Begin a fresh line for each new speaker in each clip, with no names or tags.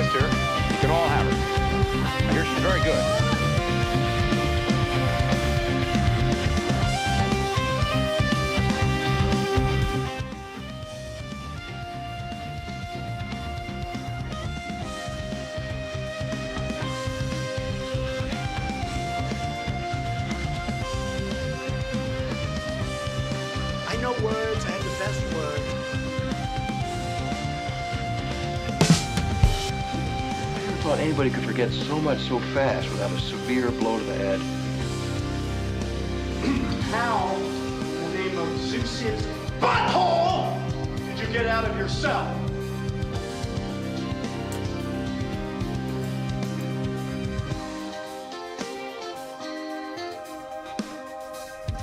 sister, you can all have her. I hear she's very good.
I know words, I have the best words.
I never thought anybody could forget so much so fast without a severe blow to the head.
How, in the name of Zeus's butthole, did you get out of your cell?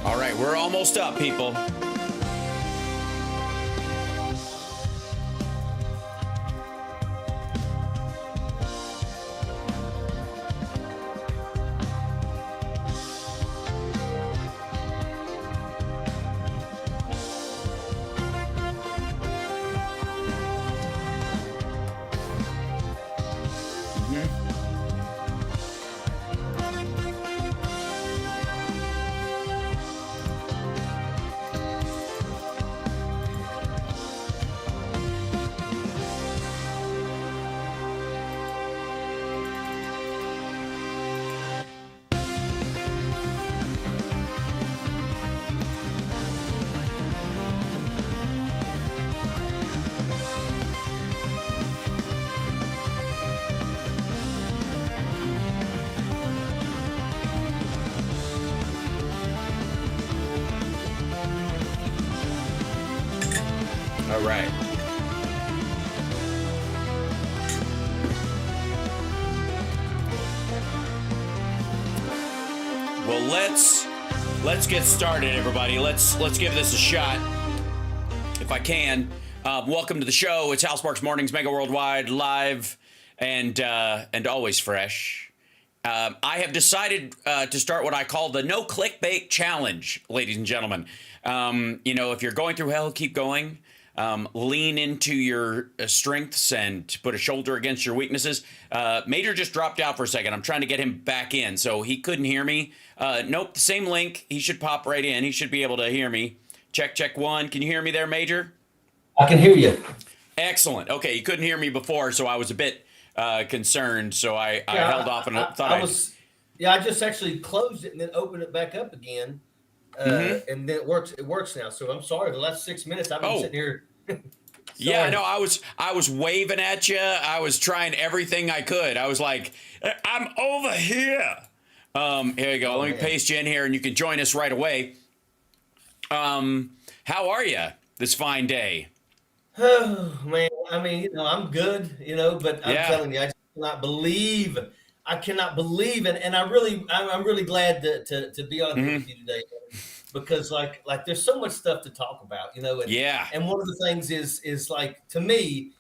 All right, we're almost up, people. All right. Well, let's get started, everybody. Let's give this a shot, if I can. Welcome to the show. It's Hal Sparks Mornings, Megaworldwide, live and always fresh. I have decided to start what I call the no clickbait challenge, ladies and gentlemen. If you're going through hell, keep going. Lean into your strengths and put a shoulder against your weaknesses. Major just dropped out for a second. I'm trying to get him back in, so he couldn't hear me. Nope, the same link. He should pop right in. He should be able to hear me. Check one. Can you hear me there, Major?
I can hear you.
Excellent. Okay, you couldn't hear me before, so I was a bit concerned. So I held off and thought
I just actually closed it and then opened it back up again. And then it works now. So I'm sorry. The last 6 minutes I've been sitting here.
Yeah, no, I was waving at you. I was trying everything I could. I was like, I'm over here. Here you go. Let me paste you in here and you can join us right away. How are you this fine day?
Oh man. I mean, I'm good, but I'm telling you, I cannot believe it. And I'm really glad to be on here with you today. Because like there's so much stuff to talk about, and one of the things is like, to me,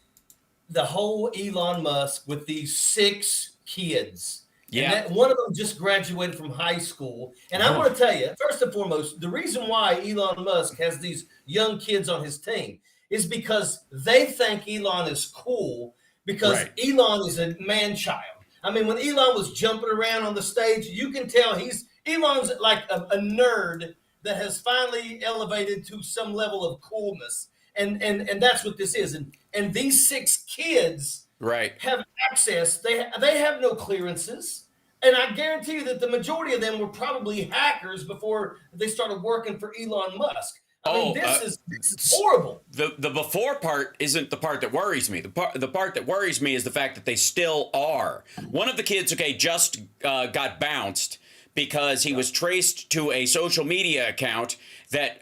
the whole Elon Musk with these 6 kids. Yeah. And one of them just graduated from high school. And I want to tell you, first and foremost, the reason why Elon Musk has these young kids on his team is because they think Elon is cool because Elon is a man-child. I mean, when Elon was jumping around on the stage, you can tell Elon's like a nerd that has finally elevated to some level of coolness. And that's what this is. And these 6 kids have access. They have no clearances. And I guarantee you that the majority of them were probably hackers before they started working for Elon Musk. I mean, this is horrible.
The before part isn't the part that worries me. The part that worries me is the fact that they still are. One of the kids, just got bounced because he was traced to a social media account that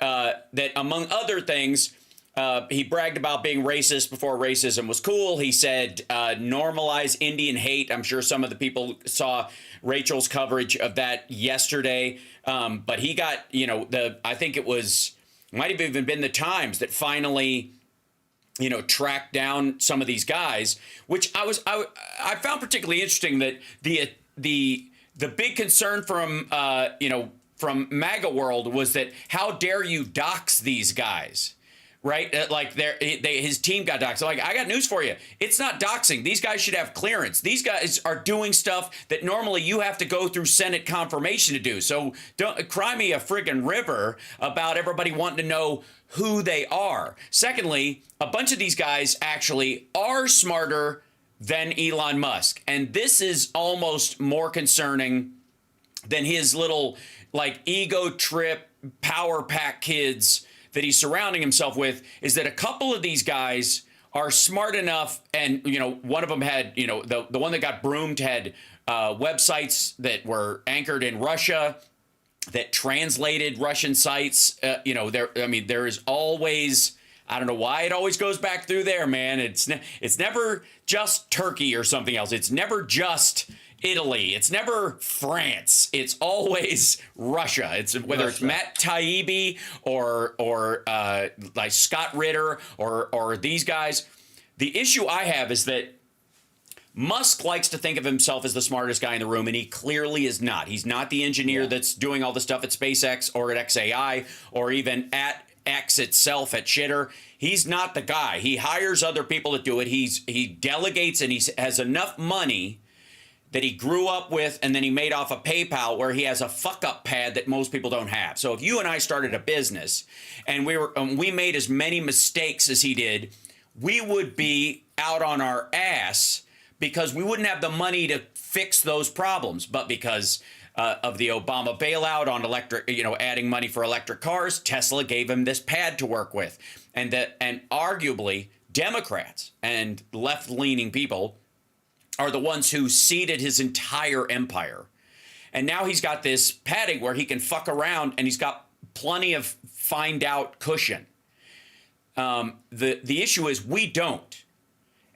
among other things, he bragged about being racist before racism was cool. He said, normalize Indian hate. I'm sure some of the people saw Rachel's coverage of that yesterday. But he got, I think it might have even been the Times that finally, tracked down some of these guys, which I found particularly interesting that the big concern from MAGA world was that how dare you dox these guys? right? Like his team got doxxed. Like, I got news for you. It's not doxing. These guys should have clearance. These guys are doing stuff that normally you have to go through Senate confirmation to do. So don't cry me a friggin' river about everybody wanting to know who they are. Secondly, a bunch of these guys actually are smarter than Elon Musk. And this is almost more concerning than his little like ego trip power pack kids that he's surrounding himself with, is that a couple of these guys are smart enough, and, you know, one of them had, you know, the one that got broomed had websites that were anchored in Russia that translated Russian sites. You know, there is always, I don't know why it always goes back through there, man. It's never just Turkey or something else. It's never just Italy. It's never France. It's always Russia. It's whether it's Matt Taibbi or like Scott Ritter or these guys. The issue I have is that Musk likes to think of himself as the smartest guy in the room, and he clearly is not. He's not the engineer that's doing all the stuff at SpaceX or at XAI or even at X itself at Shitter. He's not the guy. He hires other people to do it. He delegates, and he has enough money that he grew up with, and then he made off of PayPal, where he has a fuck-up pad that most people don't have. So if you and I started a business and we made as many mistakes as he did, we would be out on our ass because we wouldn't have the money to fix those problems. But because of the Obama bailout on electric, you know, adding money for electric cars, Tesla gave him this pad to work with. And arguably Democrats and left-leaning people are the ones who seeded his entire empire. And now he's got this padding where he can fuck around, and he's got plenty of find out cushion. The issue is we don't.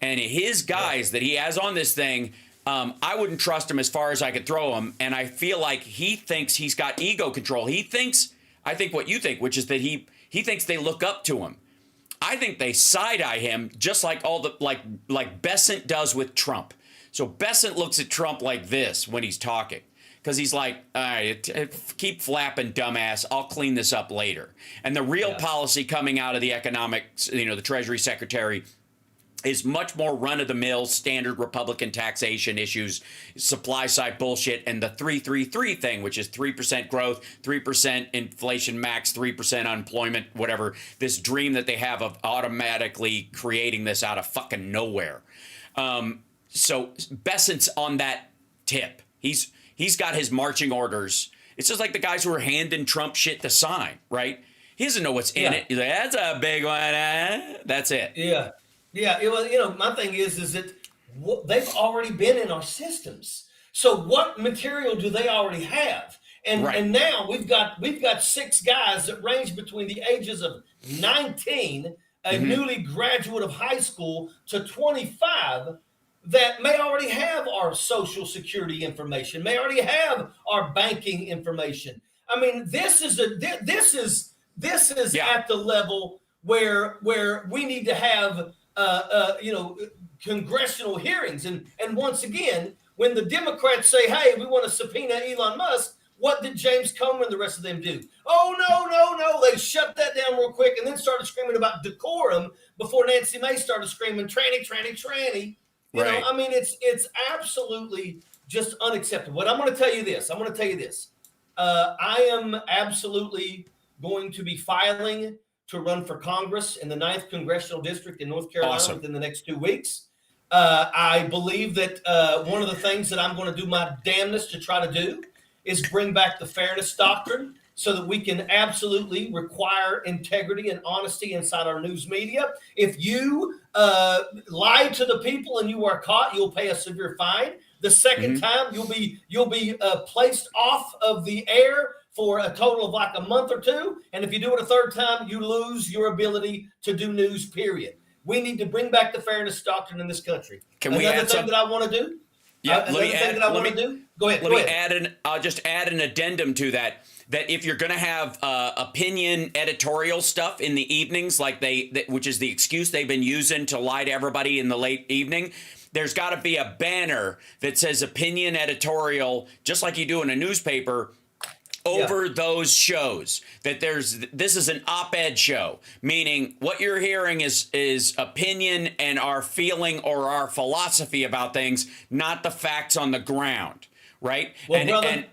And his guys that he has on this thing, I wouldn't trust him as far as I could throw him. And I feel like he thinks he's got ego control. He thinks, I think what you think, which is that he thinks they look up to him. I think they side-eye him just like like Besant does with Trump. So Besant looks at Trump like this when he's talking, because he's like, all right, keep flapping, dumbass. I'll clean this up later. And the real policy coming out of the economics, you know, the Treasury Secretary, is much more run-of-the-mill standard Republican taxation issues, supply-side bullshit, and the 3-3-3 thing, which is 3% growth, 3% inflation max, 3% unemployment, whatever, this dream that they have of automatically creating this out of fucking nowhere. So Besant's on that tip. He's got his marching orders. It's just like the guys who are handing Trump shit to sign, right? He doesn't know what's in it. He's like, that's a big one. That's it.
Yeah. Yeah. Well, you know, my thing is that they've already been in our systems. So what material do they already have? And now we've got 6 guys that range between the ages of 19, a newly graduate of high school, to 25, that may already have our social security information, may already have our banking information. I mean, this is at the level where we need to have congressional hearings. And once again, when the Democrats say, hey, we want to subpoena Elon Musk, what did James Comer and the rest of them do? Oh, no. They shut that down real quick and then started screaming about decorum before Nancy May started screaming tranny. You know, I mean, it's absolutely just unacceptable. But I'm going to tell you this. I am absolutely going to be filing to run for Congress in the 9th Congressional District in North Carolina within the next 2 weeks. I believe that one of the things that I'm going to do my damnedest to try to do is bring back the fairness doctrine so that we can absolutely require integrity and honesty inside our news media. If you lie to the people and you are caught, you'll pay a severe fine. The second time, you'll be placed off of the air for a total of like a month or 2. And if you do it a third time, you lose your ability to do news, period. We need to bring back the fairness doctrine in this country. Another thing that I want to do?
Yeah,
Go ahead.
I'll just add an addendum to that if you're going to have opinion editorial stuff in the evenings, like which is the excuse they've been using to lie to everybody in the late evening, there's got to be a banner that says opinion editorial, just like you do in a newspaper. over those shows, that this is an op-ed show, meaning what you're hearing is opinion and our feeling or our philosophy about things, not the facts on the ground, right?
Well, brother,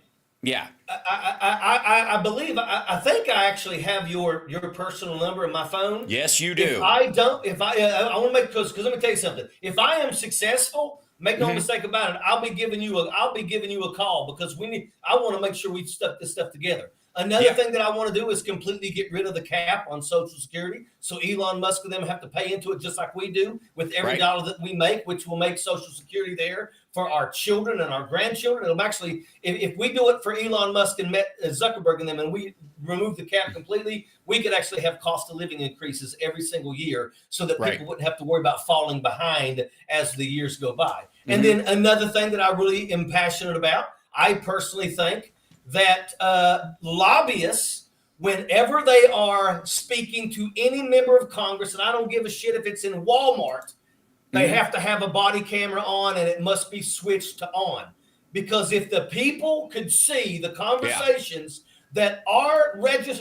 yeah.
I believe I think I actually have your personal number in my phone.
Yes, you do.
If I don't, I want to make because let me tell you something. If I am successful, make no mistake about it, I'll be giving you a call because I want to make sure we stuck this stuff together. Another thing that I want to do is completely get rid of the cap on Social Security, so Elon Musk and them have to pay into it just like we do with every dollar that we make, which will make Social Security there for our children and our grandchildren. It'll actually, if we do it for Elon Musk and Zuckerberg and them, and we remove the cap completely, we could actually have cost of living increases every single year, so that people wouldn't have to worry about falling behind as the years go by. And then another thing that I really am passionate about, I personally think that lobbyists, whenever they are speaking to any member of Congress, and I don't give a shit if it's in Walmart, they have to have a body camera on and it must be switched to on. Because if the people could see the conversations that our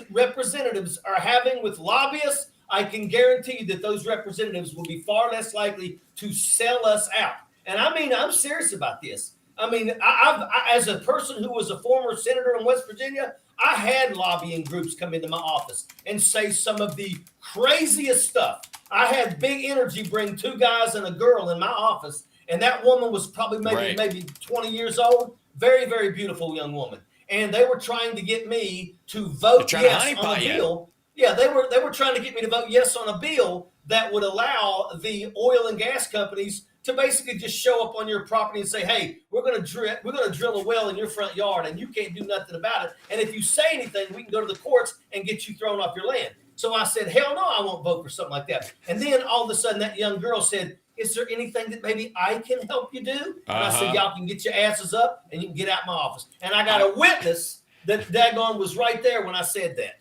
representatives are having with lobbyists, I can guarantee you that those representatives will be far less likely to sell us out. And I mean, I'm serious about this. I mean, I as a person who was a former senator in West Virginia, I had lobbying groups come into my office and say some of the craziest stuff. I had Big Energy bring 2 guys and a girl in my office, and that woman was probably maybe 20 years old. Very, very beautiful young woman. And they were trying to get me to vote yes on a bill. Yeah, they were trying to get me to vote yes on a bill that would allow the oil and gas companies to basically just show up on your property and say, "Hey, we're going to drill a well in your front yard, and you can't do nothing about it. And if you say anything, we can go to the courts and get you thrown off your land." So I said, "Hell no, I won't vote for something like that." And then all of a sudden, that young girl said, "Is there anything that maybe I can help you do?" And I said, "Y'all can get your asses up and you can get out my office." And I got a witness that daggone was right there when I said that.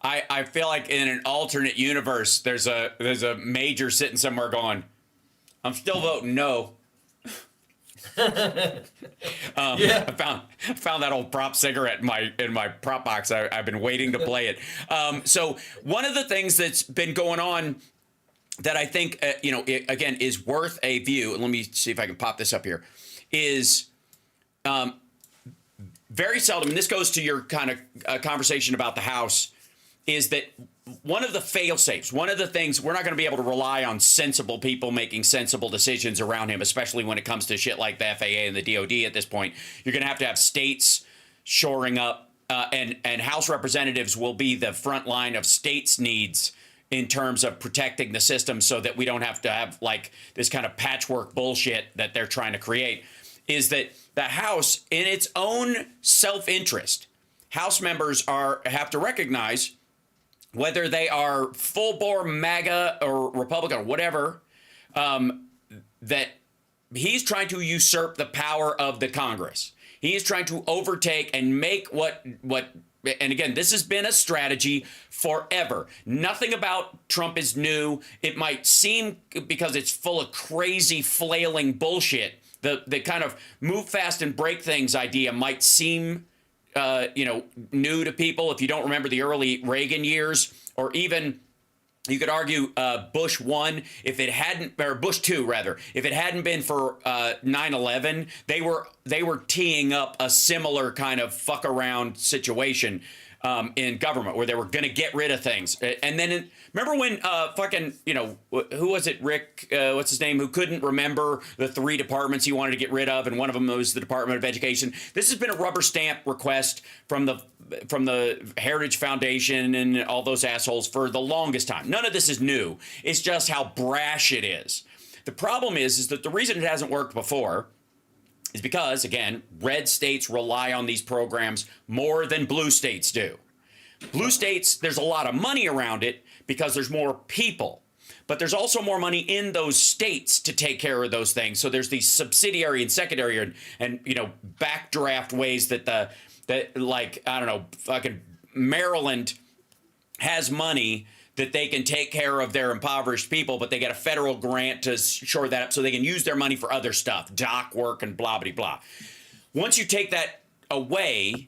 I feel like in an alternate universe, there's a major sitting somewhere going, "I'm still voting no." I found that old prop cigarette in my prop box. I've been waiting to play it. So one of the things that's been going on that I think again is worth a view. Let me see if I can pop this up here. Is very seldom, and this goes to your kind of conversation about the House, is that one of the fail-safes, one of the things, we're not going to be able to rely on sensible people making sensible decisions around him, especially when it comes to shit like the FAA and the DOD at this point. You're going to have states shoring up, and House representatives will be the front line of states' needs in terms of protecting the system so that we don't have to have like this kind of patchwork bullshit that they're trying to create. Is that the House, in its own self-interest, House members have to recognize, whether they are full-bore MAGA or Republican or whatever, that he's trying to usurp the power of the Congress. He is trying to overtake and make what, and again, this has been a strategy forever. Nothing about Trump is new. It might seem, because it's full of crazy flailing bullshit, the kind of move fast and break things idea might seem new to people if you don't remember the early Reagan years, or even you could argue Bush 1, if it hadn't, or Bush 2 rather, if it hadn't been for 9/11, they were teeing up a similar kind of fuck around situation in government where they were going to get rid of things. And then remember when who was it, Rick, what's his name, who couldn't remember the 3 departments he wanted to get rid of, and one of them was the Department of Education. This has been a rubber stamp request from the Heritage Foundation and all those assholes for the longest time. None of this is new. It's just how brash it is. The problem is that the reason it hasn't worked before is because, again, red states rely on these programs more than blue states do. Blue states, there's a lot of money around it because there's more people. But there's also more money in those states to take care of those things. So there's these subsidiary and secondary and backdraft ways that fucking Maryland has money that they can take care of their impoverished people, but they get a federal grant to shore that up so they can use their money for other stuff, dock work and blah, blah, blah. Once you take that away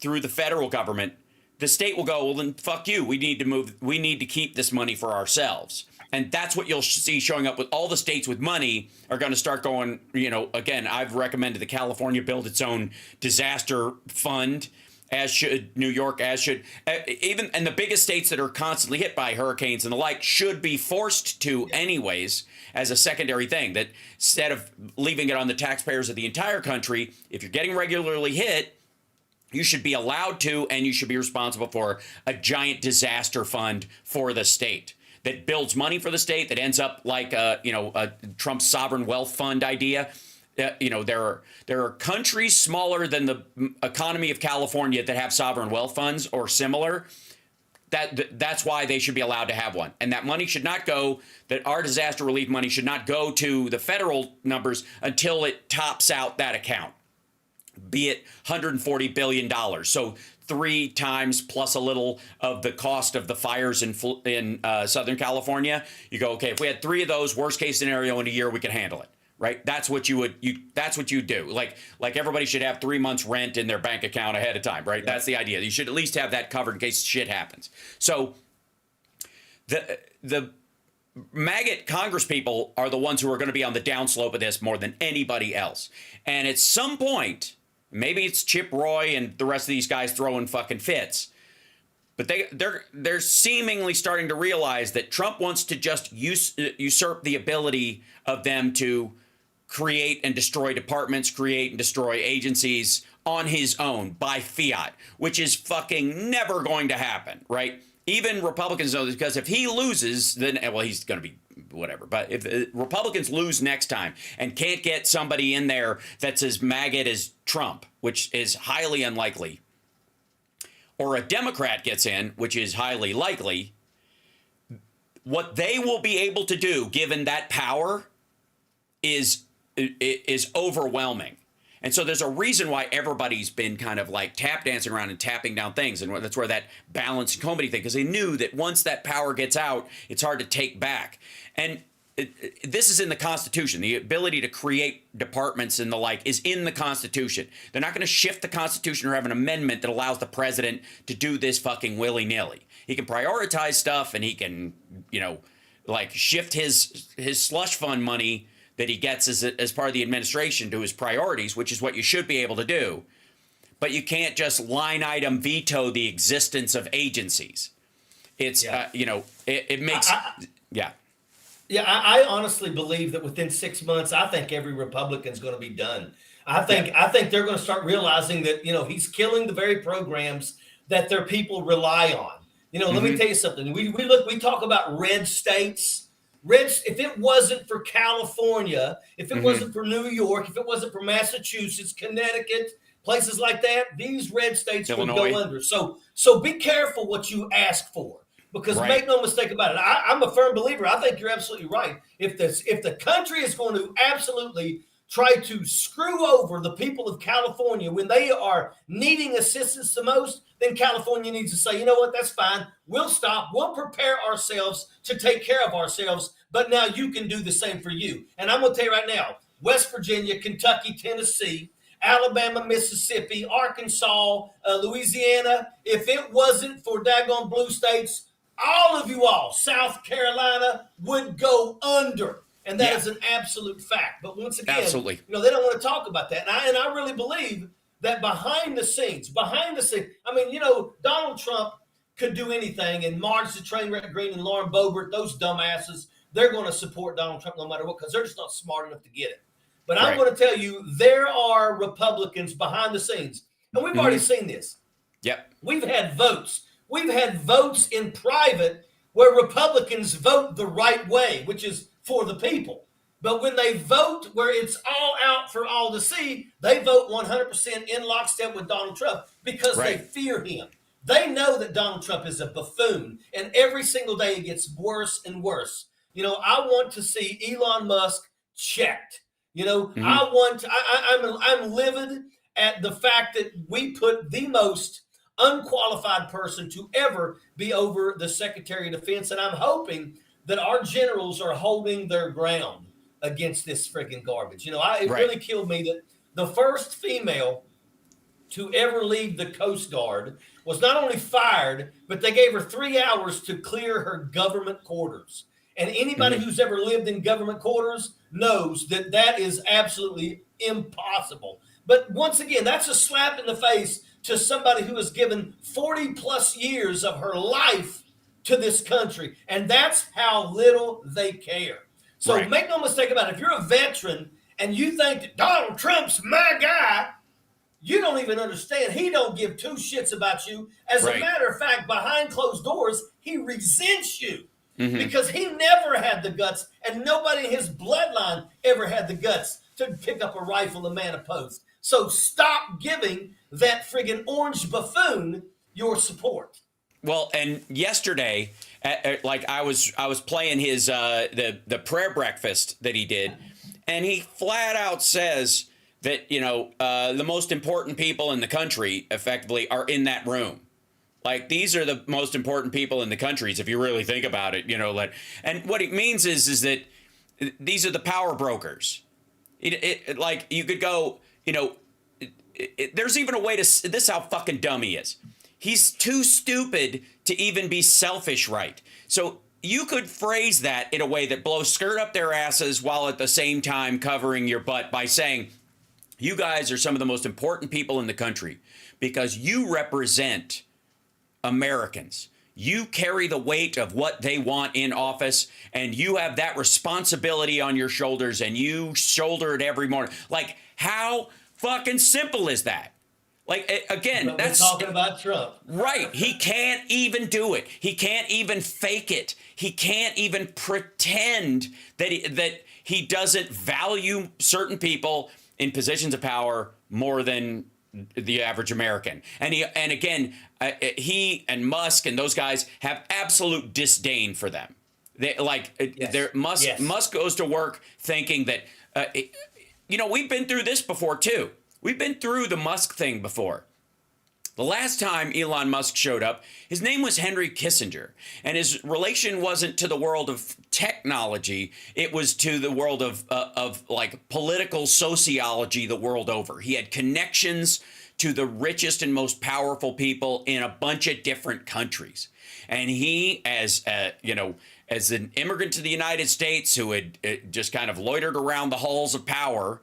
through the federal government, the state will go, well, then fuck you. We need to keep this money for ourselves. And that's what you'll see showing up with all the states with money are going to start going, again, I've recommended the California build its own disaster fund, as should New York, as should and the biggest states that are constantly hit by hurricanes and the like should be forced to anyways as a secondary thing, that instead of leaving it on the taxpayers of the entire country, if you're getting regularly hit, you should be allowed to, and you should be responsible for a giant disaster fund for the state that builds money for the state, that ends up like a Trump's sovereign wealth fund idea. There are countries smaller than the economy of California that have sovereign wealth funds or similar. That's why they should be allowed to have one. And that money should not go, that our disaster relief money should not go to the federal numbers until it tops out that account, be it $140 billion. So 3 times plus a little of the cost of the fires in Southern California. You go, okay, if we had 3 of those, worst case scenario in a year, we could handle it, right? That's what you do. Like everybody should have 3 months rent in their bank account ahead of time, right? Yeah. That's the idea. You should at least have that covered in case shit happens. So the maggot Congress people are the ones who are going to be on the downslope of this more than anybody else. And at some point, maybe it's Chip Roy and the rest of these guys throwing fucking fits, but they're seemingly starting to realize that Trump wants to just usurp the ability of them to create and destroy departments, create and destroy agencies on his own by fiat, which is fucking never going to happen, right? Even Republicans know this, because if he loses, then, well, he's going to be whatever. But if Republicans lose next time and can't get somebody in there that's as maggot as Trump, which is highly unlikely, or a Democrat gets in, which is highly likely, what they will be able to do, given that power, is overwhelming. And so there's a reason why everybody's been kind of like tap dancing around and tapping down things. And that's where that balance and comedy thing, because they knew that once that power gets out, it's hard to take back. And this is in the Constitution. The ability to create departments and the like is in the Constitution. They're not going to shift the Constitution or have an amendment that allows the president to do this fucking willy-nilly. He can prioritize stuff, and he can, shift his slush fund money that he gets as part of the administration to his priorities, which is what you should be able to do. But you can't just line item veto the existence of agencies. It's, it makes, yeah.
Yeah, I honestly believe that within 6 months, I think every Republican's going to be done. I think they're going to start realizing that, he's killing the very programs that their people rely on. Let me tell you something. We talk about red states. If it wasn't for California, if it wasn't for New York, if it wasn't for Massachusetts, Connecticut, places like that, these red states would go under. So be careful what you ask for, because make no mistake about it. I'm a firm believer. I think you're absolutely right. If the country is going to absolutely try to screw over the people of California when they are needing assistance the most, then California needs to say, you know what, that's fine. We'll stop. We'll prepare ourselves to take care of ourselves, but now you can do the same for you. And I'm going to tell you right now, West Virginia, Kentucky, Tennessee, Alabama, Mississippi, Arkansas, Louisiana, if it wasn't for daggone blue states, all of you all, South Carolina, would go under. And that is an absolute fact. But once again,
absolutely.
They don't want to talk about that. And I really believe that behind the scenes, I mean, Donald Trump could do anything, and Marge the Trainwreck Green and Lauren Boebert, those dumbasses, they're going to support Donald Trump no matter what, because they're just not smart enough to get it. But I'm going to tell you, there are Republicans behind the scenes. And we've already seen this.
Yep.
We've had votes. We've had votes in private where Republicans vote the right way, which is for the people. But when they vote where it's all out for all to see, they vote 100% in lockstep with Donald Trump because they fear him. They know that Donald Trump is a buffoon, and every single day it gets worse and worse. I want to see Elon Musk checked. I'm livid at the fact that we put the most unqualified person to ever be over the Secretary of Defense, and I'm hoping that our generals are holding their ground against this freaking garbage. It really killed me that the first female to ever leave the Coast Guard was not only fired, but they gave her 3 hours to clear her government quarters. And anybody who's ever lived in government quarters knows that that is absolutely impossible. But once again, that's a slap in the face to somebody who has given 40 plus years of her life to this country. And that's how little they care. So make no mistake about it. If you're a veteran and you think that Donald Trump's my guy, you don't even understand. He don't give two shits about you. As a matter of fact, behind closed doors, he resents you because he never had the guts, and nobody in his bloodline ever had the guts to pick up a rifle and man a post. So stop giving that friggin' orange buffoon your support.
Well, and yesterday, like I was playing his the prayer breakfast that he did, and he flat out says that the most important people in the country effectively are in that room. Like, these are the most important people in the countries, if you really think about it. And what it means is that these are the power brokers. Like, you could go, there's even a way to. This is how fucking dumb he is. He's too stupid to even be selfish, right? So you could phrase that in a way that blows skirt up their asses while at the same time covering your butt by saying, you guys are some of the most important people in the country because you represent Americans. You carry the weight of what they want in office, and you have that responsibility on your shoulders, and you shoulder it every morning. Like, how fucking simple is that? Like, again,
but
that's
we're talking about Trump.
Right. He can't even do it. He can't even fake it. He can't even pretend that he doesn't value certain people in positions of power more than the average American. And again, he and Musk and those guys have absolute disdain for them. Musk goes to work thinking that, we've been through this before too. We've been through the Musk thing before. The last time Elon Musk showed up, his name was Henry Kissinger, and his relation wasn't to the world of technology. It was to the world of political sociology the world over. He had connections to the richest and most powerful people in a bunch of different countries. And he, as an immigrant to the United States who had just kind of loitered around the halls of power,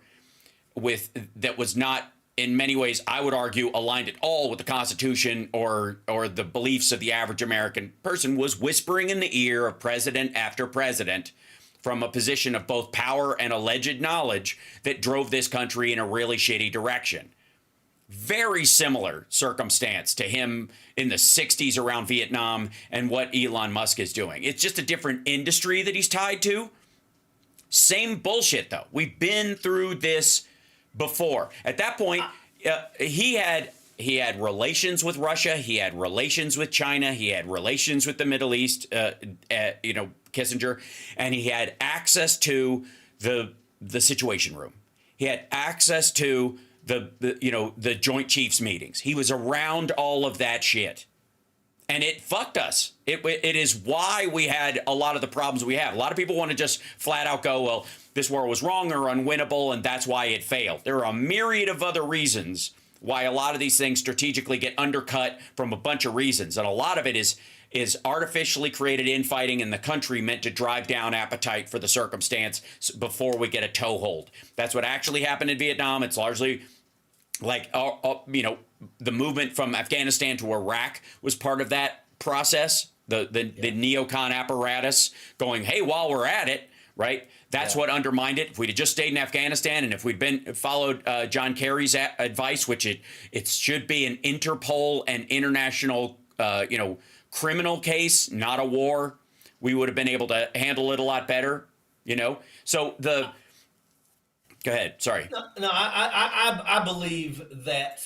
that was not in many ways, I would argue, aligned at all with the Constitution or the beliefs of the average American person, was whispering in the ear of president after president from a position of both power and alleged knowledge that drove this country in a really shitty direction. Very similar circumstance to him in the 60s around Vietnam and what Elon Musk is doing. It's just a different industry that he's tied to. Same bullshit, though. We've been through this before. At that point, he had relations with Russia. He had relations with China. He had relations with the Middle East, Kissinger, and he had access to the Situation Room. He had access to the Joint Chiefs meetings. He was around all of that shit. And it fucked us. It is why we had a lot of the problems we have. A lot of people want to just flat out go, well, this war was wrong or unwinnable, and that's why it failed. There are a myriad of other reasons why a lot of these things strategically get undercut from a bunch of reasons. And a lot of it is artificially created infighting in the country meant to drive down appetite for the circumstance before we get a toehold. That's what actually happened in Vietnam. It's largely like, the movement from Afghanistan to Iraq was part of that process. The neocon apparatus going, hey, while we're at it, right? That's what undermined it. If we'd have just stayed in Afghanistan and if we'd followed John Kerry's advice, which it should be an Interpol and international, criminal case, not a war, we would have been able to handle it a lot better, So go ahead. Sorry.
No, I believe that,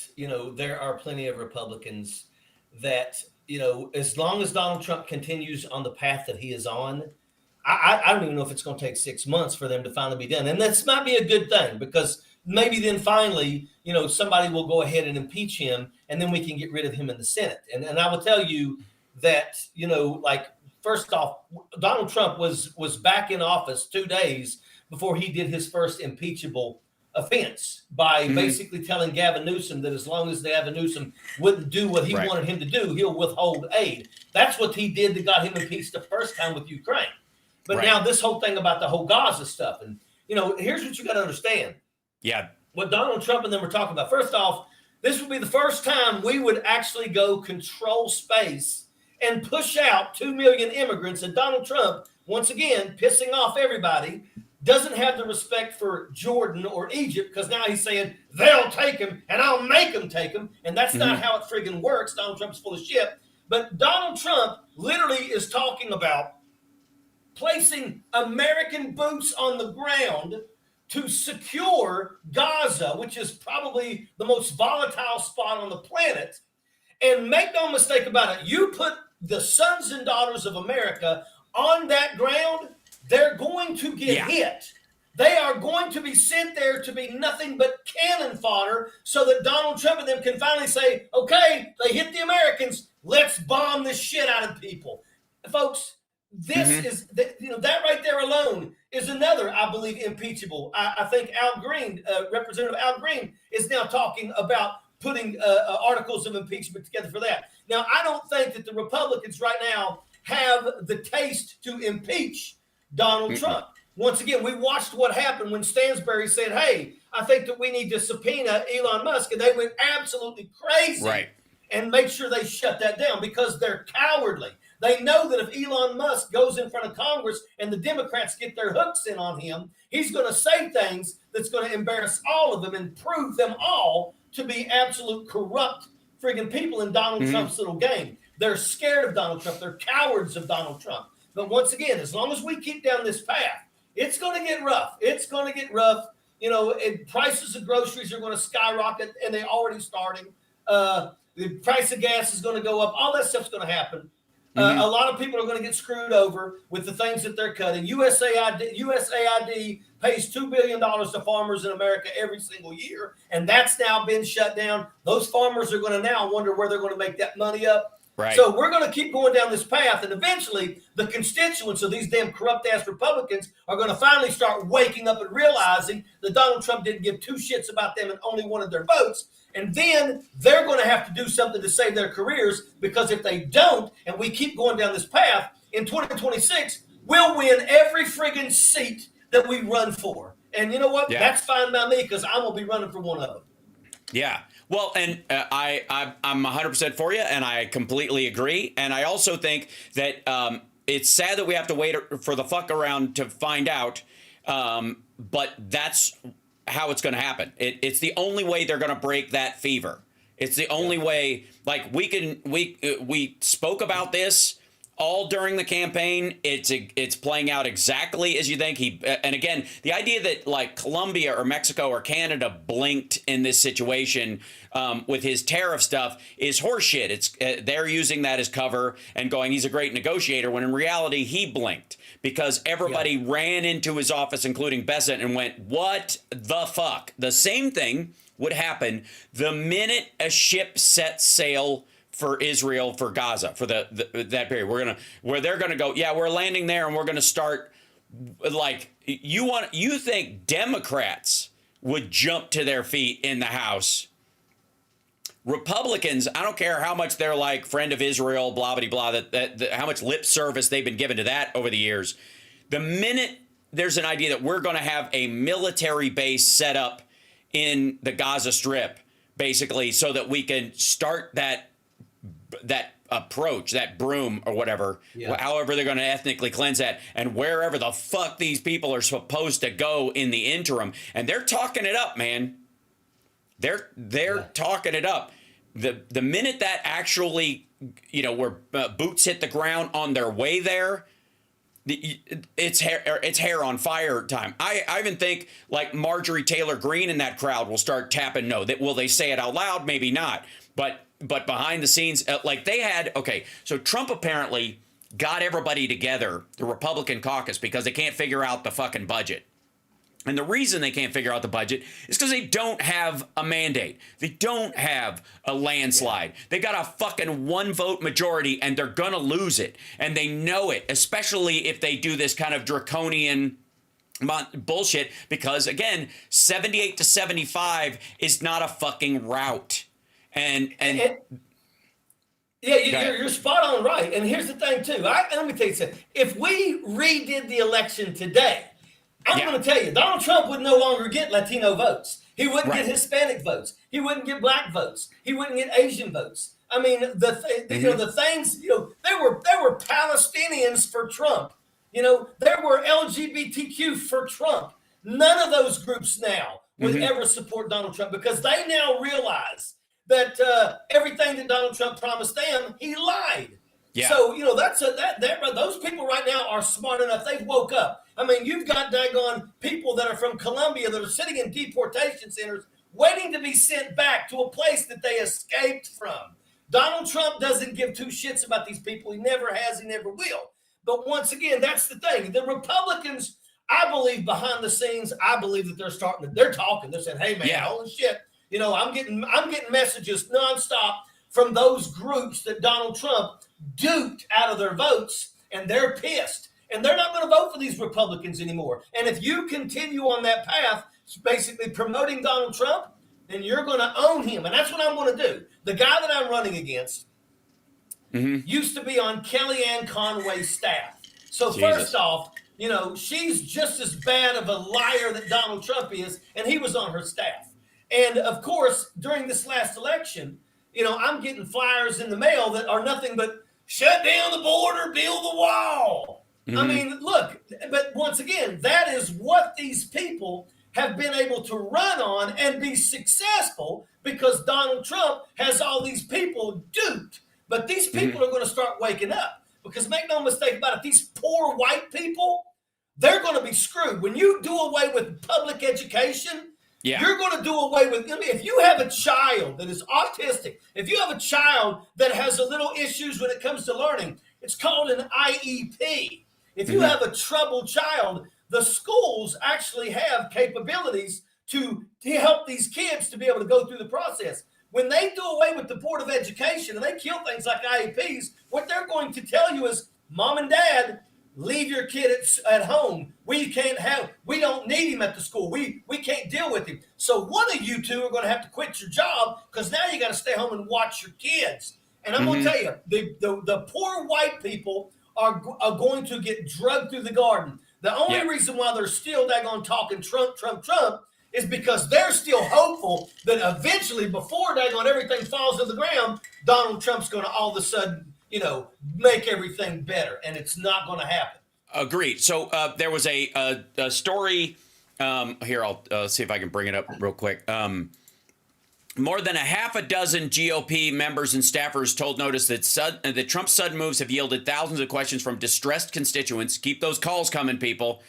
there are plenty of Republicans that, as long as Donald Trump continues on the path that he is on, I don't even know if it's going to take 6 months for them to finally be done. And this might be a good thing because maybe then finally, somebody will go ahead and impeach him and then we can get rid of him in the Senate. And I will tell you that, first off, Donald Trump was back in office 2 days before he did his first impeachable offense by basically telling Gavin Newsom that as long as Gavin Newsom wouldn't do what he wanted him to do, he'll withhold aid. That's what he did that got him impeached the first time with Ukraine. But now this whole thing about the whole Gaza stuff, and here's what you got to understand.
Yeah.
What Donald Trump and them were talking about. First off, this would be the first time we would actually go control space and push out 2 million immigrants. And Donald Trump, once again, pissing off everybody, doesn't have the respect for Jordan or Egypt because now he's saying they'll take him and I'll make them take him. And that's not how it friggin' works. Donald Trump's full of shit. But Donald Trump literally is talking about placing American boots on the ground to secure Gaza, which is probably the most volatile spot on the planet. And make no mistake about it, you put the sons and daughters of America on that ground, they're going to get hit. They are going to be sent there to be nothing but cannon fodder so that Donald Trump and them can finally say, okay, they hit the Americans, let's bomb the shit out of people. Folks, this is, that right there alone is another, I believe, impeachable. I think Al Green, Representative Al Green, is now talking about putting articles of impeachment together for that. Now, I don't think that the Republicans right now have the taste to impeach Donald Trump. Once again, we watched what happened when Stansbury said, hey, I think that we need to subpoena Elon Musk, and they went absolutely crazy and make sure they shut that down because they're cowardly. They know that if Elon Musk goes in front of Congress and the Democrats get their hooks in on him, he's going to say things that's going to embarrass all of them and prove them all to be absolute corrupt friggin' people in Donald Trump's little game. They're scared of Donald Trump. They're cowards of Donald Trump. But once again, as long as we keep down this path, it's going to get rough. It's going to get rough. Prices of groceries are going to skyrocket, and they're already starting. The price of gas is going to go up. All that stuff's going to happen. A lot of people are going to get screwed over with the things that they're cutting. USAID pays $2 billion to farmers in America every single year, and that's now been shut down. Those farmers are going to now wonder where they're going to make that money up.
Right.
So we're going to keep going down this path, and eventually the constituents of these damn corrupt-ass Republicans are going to finally start waking up and realizing that Donald Trump didn't give two shits about them and only wanted their votes. And then they're going to have to do something to save their careers, because if they don't, and we keep going down this path, in 2026, we'll win every friggin' seat that we run for. And you know what? That's fine by me, because I'm going to be running for one of them.
Yeah. Well, and I'm 100% for you, and I completely agree. And I also think that it's sad that we have to wait for the fuck around to find out, but that's how it's going to happen. It's the only way they're going to break that fever. It's the only way. Like, we spoke about this all during the campaign. It's playing out exactly as you think. And again, the idea that like Colombia or Mexico or Canada blinked in this situation with his tariff stuff is horseshit. It's they're using that as cover and going, he's a great negotiator, when in reality he blinked because everybody ran into his office, including Bessent, and went, what the fuck? The same thing would happen the minute a ship sets sail for Israel, for Gaza, for that period. Where they're gonna go, yeah, we're landing there, and we're gonna start. Like, you think Democrats would jump to their feet in the House? Republicans, I don't care how much they're like friend of Israel, blah blah blah, how much lip service they've been given to that over the years. The minute there's an idea that we're going to have a military base set up in the Gaza Strip, basically, so that we can start that approach, that broom or whatever, however they're going to ethnically cleanse that, and wherever the fuck these people are supposed to go in the interim. And they're talking it up, man. They're talking it up. The minute that actually, where boots hit the ground on their way there, it's hair on fire time. I even think like Marjorie Taylor Greene in that crowd will start tapping no. Will they say it out loud? Maybe not. But behind the scenes, like they had, so Trump apparently got everybody together, the Republican caucus, because they can't figure out the fucking budget. And the reason they can't figure out the budget is because they don't have a mandate. They don't have a landslide. They got a fucking 1-vote majority, and they're going to lose it. And they know it, especially if they do this kind of draconian bullshit, because again, 78 to 75 is not a fucking rout. And
yeah, you're spot on right. And here's the thing too. Let me tell you something. If we redid the election today, I'm going to tell you, Donald Trump would no longer get Latino votes. He wouldn't get Hispanic votes. He wouldn't get black votes. He wouldn't get Asian votes. I mean, the things, there were Palestinians for Trump. There were LGBTQ for Trump. None of those groups now would ever support Donald Trump, because they now realize that everything that Donald Trump promised them, he lied. Yeah. So, those people right now are smart enough. They've woke up. I mean, you've got daggone people that are from Colombia that are sitting in deportation centers waiting to be sent back to a place that they escaped from. Donald Trump doesn't give two shits about these people. He never has. He never will. But once again, that's the thing. The Republicans, I believe behind the scenes, I believe that they're talking. They're saying, hey, man, holy shit. I'm getting messages nonstop from those groups that Donald Trump duped out of their votes, and they're pissed. And they're not going to vote for these Republicans anymore. And if you continue on that path, basically promoting Donald Trump, then you're going to own him. And that's what I'm going to do. The guy that I'm running against used to be on Kellyanne Conway's staff. So first off, she's just as bad of a liar that Donald Trump is, and he was on her staff. And of course, during this last election, I'm getting flyers in the mail that are nothing but shut down the border, build the wall. I mean, look, but once again, that is what these people have been able to run on and be successful, because Donald Trump has all these people duped. But these people are going to start waking up, because make no mistake about it, these poor white people, they're going to be screwed. When you do away with public education, you're going to do away with, if you have a child that is autistic, if you have a child that has a little issues when it comes to learning, it's called an IEP. If you have a troubled child, the schools actually have capabilities to help these kids to be able to go through the process. When they do away with the Board of Education and they kill things like IEPs, what they're going to tell you is, Mom and Dad, leave your kid at home. We don't need him at the school. We can't deal with him. So one of you two are going to have to quit your job, because now you got to stay home and watch your kids. And I'm going to tell you, the poor white people are going to get drugged through the garden. The only reason why they're still daggone talking Trump is because they're still hopeful that eventually, before daggone everything falls to the ground, Donald Trump's going to all of a sudden, make everything better. And it's not going to happen.
Agreed. So there was a story. Here, I'll see if I can bring it up real quick. More than a half a dozen GOP members and staffers told Notice that Trump's sudden moves have yielded thousands of questions from distressed constituents. Keep those calls coming, people.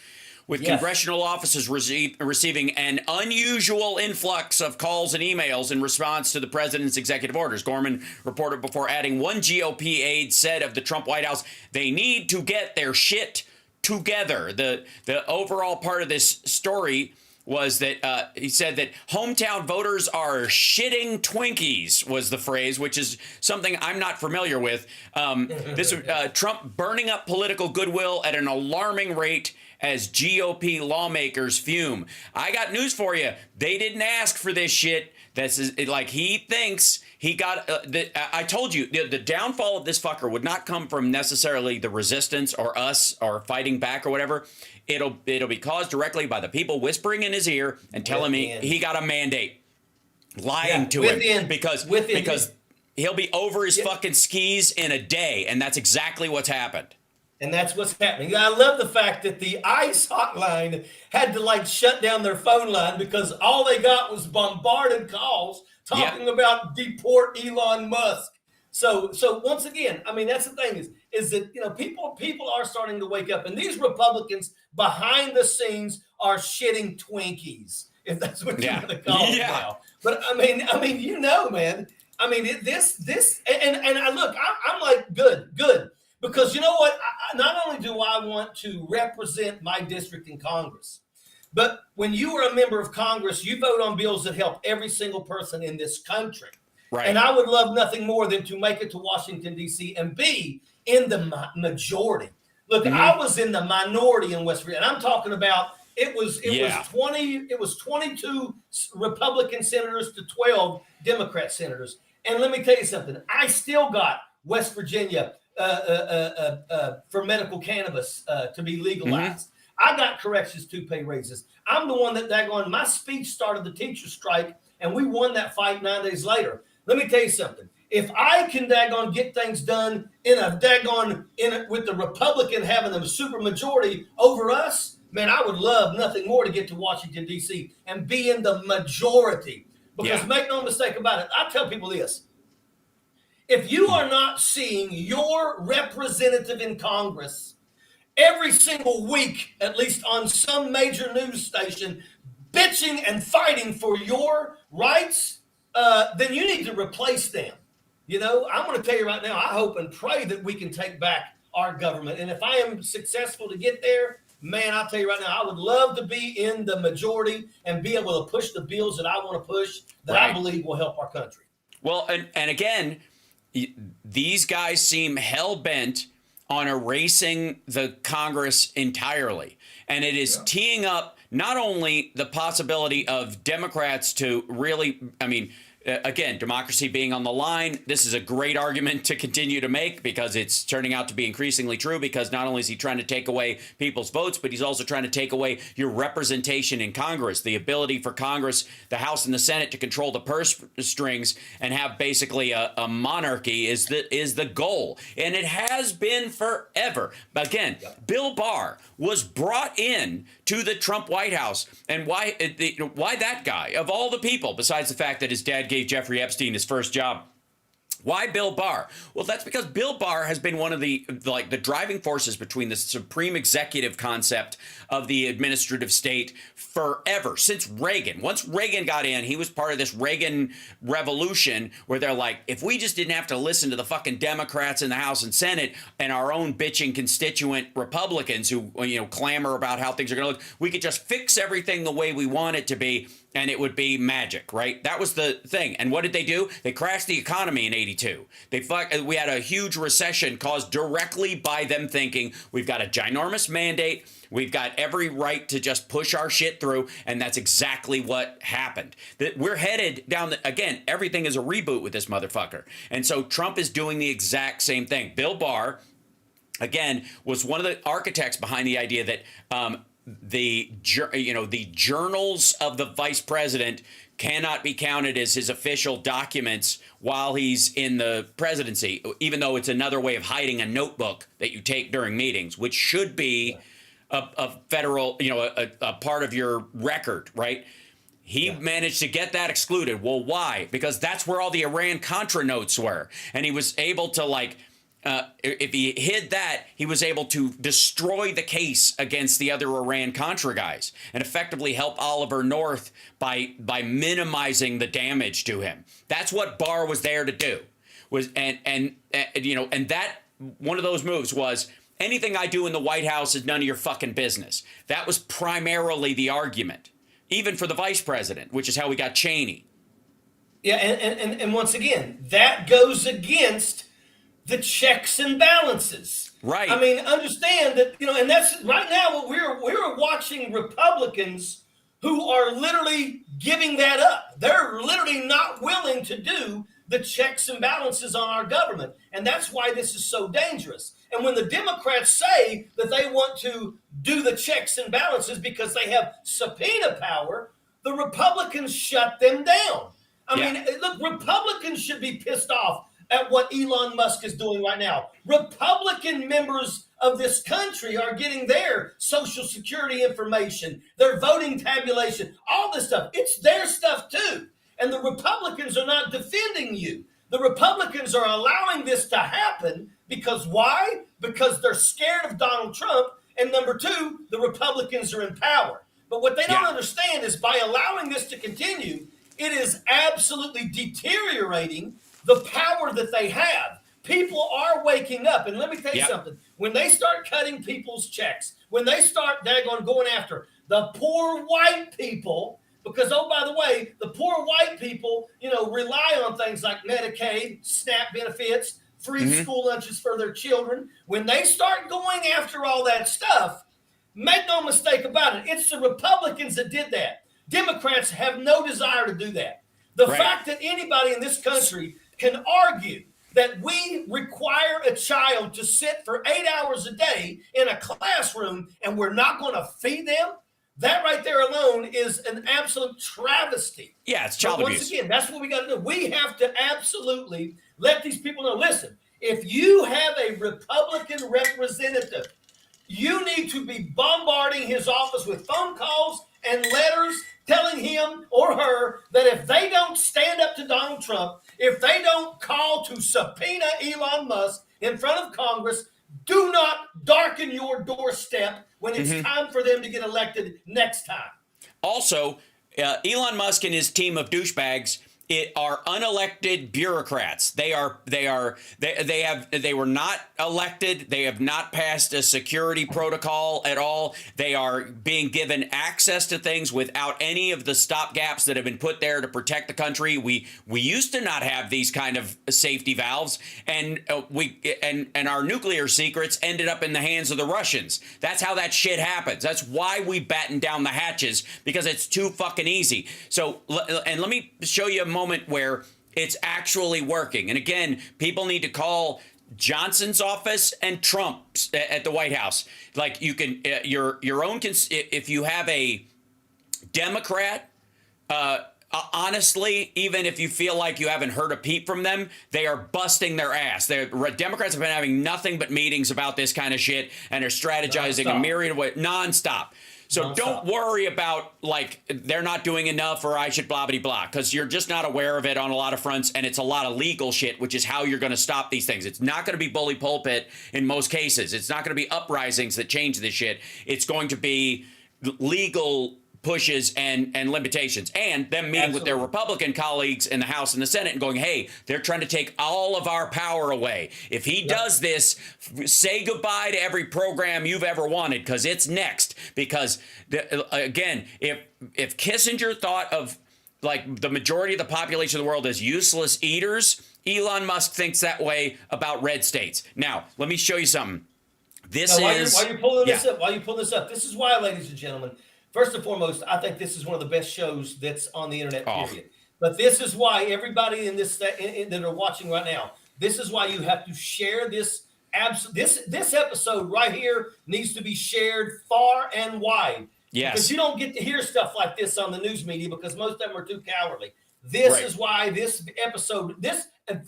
With congressional offices receiving an unusual influx of calls and emails in response to the president's executive orders. Gorman reported before adding, one GOP aide said of the Trump White House, they need to get their shit together. The overall part of this story was that he said that hometown voters are shitting Twinkies was the phrase, which is something I'm not familiar with. Trump burning up political goodwill at an alarming rate as GOP lawmakers fume. I got news for you. They didn't ask for this shit. This is like he thinks he got. I told you the downfall of this fucker would not come from necessarily the resistance or us or fighting back or whatever. It'll be caused directly by the people whispering in his ear and telling me he got a mandate, lying to him because he'll be over his fucking skis in a day, and that's exactly what's happened.
And that's what's happening. I love the fact that the ICE hotline had to shut down their phone line because all they got was bombarded calls talking about deport Elon Musk. So once again, I mean, that's the thing is that, people are starting to wake up, and these Republicans behind the scenes are shitting Twinkies, if that's what you want to call it now. But I mean, man, I mean, I'm like, good. Because you know what? Not only do I want to represent my district in Congress, but when you are a member of Congress, you vote on bills that help every single person in this country. Right. And I would love nothing more than to make it to Washington, D.C. and be in the majority. Look, I was in the minority in West Virginia. And I'm talking about It was 22 Republican senators to 12 Democrat senators. And let me tell you something. I still got West Virginia for medical cannabis to be legalized. I got corrections to pay raises. I'm the one that daggone my speech started the teacher strike, and we won that fight 9 days later. Let me tell you something. If I can daggone get things done with the Republican having a super majority over us, man, I would love nothing more to get to Washington, D.C. and be in the majority. Because make no mistake about it, I tell people this. If you are not seeing your representative in Congress every single week, at least on some major news station, bitching and fighting for your rights, then you need to replace them. You know, I'm going to tell you right now, I hope and pray that we can take back our government. And if I am successful to get there, man, I'll tell you right now, I would love to be in the majority and be able to push the bills that I want to push that I believe will help our country.
Well, and again, these guys seem hell-bent on erasing the Congress entirely. And it is teeing up not only the possibility of Democrats to really, I mean, again, democracy being on the line, this is a great argument to continue to make because it's turning out to be increasingly true, because not only is he trying to take away people's votes, but he's also trying to take away your representation in Congress, the ability for Congress, the House and the Senate, to control the purse strings and have basically a monarchy is the goal. And it has been forever. Again, Bill Barr was brought in to the Trump White House. And why that guy, of all the people, besides the fact that his dad gave Jeffrey Epstein his first job? Why Bill Barr? Well, that's because Bill Barr has been one of the driving forces between the supreme executive concept of the administrative state forever, since Reagan. Once Reagan got in, he was part of this Reagan revolution where they're like, if we just didn't have to listen to the fucking Democrats in the House and Senate and our own bitching constituent Republicans who, you know, clamor about how things are going to look, we could just fix everything the way we want it to be, and it would be magic, right? That was the thing. And what did they do? They crashed the economy in '82. We had a huge recession caused directly by them thinking we've got a ginormous mandate, we've got every right to just push our shit through, and that's exactly what happened. That we're headed down again, everything is a reboot with this motherfucker. And so Trump is doing the exact same thing. Bill Barr, again, was one of the architects behind the idea that the journals of the vice president cannot be counted as his official documents while he's in the presidency, even though it's another way of hiding a notebook that you take during meetings, which should be a federal, a part of your record, right? He managed to get that excluded. Well, why? Because that's where all the Iran-Contra notes were. And he was able to, if he hid that, he was able to destroy the case against the other Iran-Contra guys and effectively help Oliver North by minimizing the damage to him. That's what Barr was there to do. And that one of those moves was, anything I do in the White House is none of your fucking business. That was primarily the argument, even for the vice president, which is how we got Cheney.
Yeah, and once again, that goes against the checks and balances.
Right.
I mean, understand that, and that's right now what we're watching Republicans who are literally giving that up. They're literally not willing to do the checks and balances on our government. And that's why this is so dangerous. And when the Democrats say that they want to do the checks and balances because they have subpoena power, the Republicans shut them down. I mean, look, Republicans should be pissed off at what Elon Musk is doing right now. Republican members of this country are getting their Social Security information, their voting tabulation, all this stuff. It's their stuff too. And the Republicans are not defending you. The Republicans are allowing this to happen because why? Because they're scared of Donald Trump. And number two, the Republicans are in power. But what they don't understand is by allowing this to continue, it is absolutely deteriorating the power that they have. People are waking up. And let me tell you something. When they start cutting people's checks, when they start going after the poor white people, because, oh, by the way, the poor white people, rely on things like Medicaid, SNAP benefits, free school lunches for their children. When they start going after all that stuff, Make no mistake about it. It's the Republicans that did that. Democrats have no desire to do that. The fact that anybody in this country can argue that we require a child to sit for 8 hours a day in a classroom and we're not going to feed them, that right there alone is an absolute travesty.
Yeah, it's child abuse.
Once again, that's what we got to do. We have to absolutely let these people know, listen, if you have a Republican representative, you need to be bombarding his office with phone calls and letters telling him or her that if they don't stand up to Donald Trump, if they don't call to subpoena Elon Musk in front of Congress, do not darken your doorstep when it's time for them to get elected next time.
Also, Elon Musk and his team of douchebags are unelected bureaucrats. They were not elected. They have not passed a security protocol at all. They are being given access to things without any of the stopgaps that have been put there to protect the country. We used to not have these kind of safety valves, and our nuclear secrets ended up in the hands of the Russians. That's how that shit happens. That's why we batten down the hatches, because it's too fucking easy. So, and let me show you a moment where it's actually working. And again, people need to call Johnson's office and Trump's at the White House. Like, you can your own if you have a Democrat, honestly, even if you feel like you haven't heard a peep from them, they are busting their ass. Democrats have been having nothing but meetings about this kind of shit, and are strategizing a myriad of ways nonstop. So don't worry about, like, they're not doing enough or I should blah, blah, blah, because you're just not aware of it on a lot of fronts, and it's a lot of legal shit, which is how you're going to stop these things. It's not going to be bully pulpit in most cases. It's not going to be uprisings that change this shit. It's going to be legal pushes and limitations, and them meeting with their Republican colleagues in the House and the Senate and going, hey, they're trying to take all of our power away. If he does this, say goodbye to every program you've ever wanted, because it's next. Because, again, if Kissinger thought of, like, the majority of the population of the world as useless eaters, Elon Musk thinks that way about red states. Now, let me show you something.
While you're pulling this up, this is why, ladies and gentlemen, first and foremost, I think this is one of the best shows that's on the internet, period. But this is why everybody in this that are watching right now, this is why you have to share this. This episode right here needs to be shared far and wide.
Yes.
Because you don't get to hear stuff like this on the news media, because most of them are too cowardly. This is why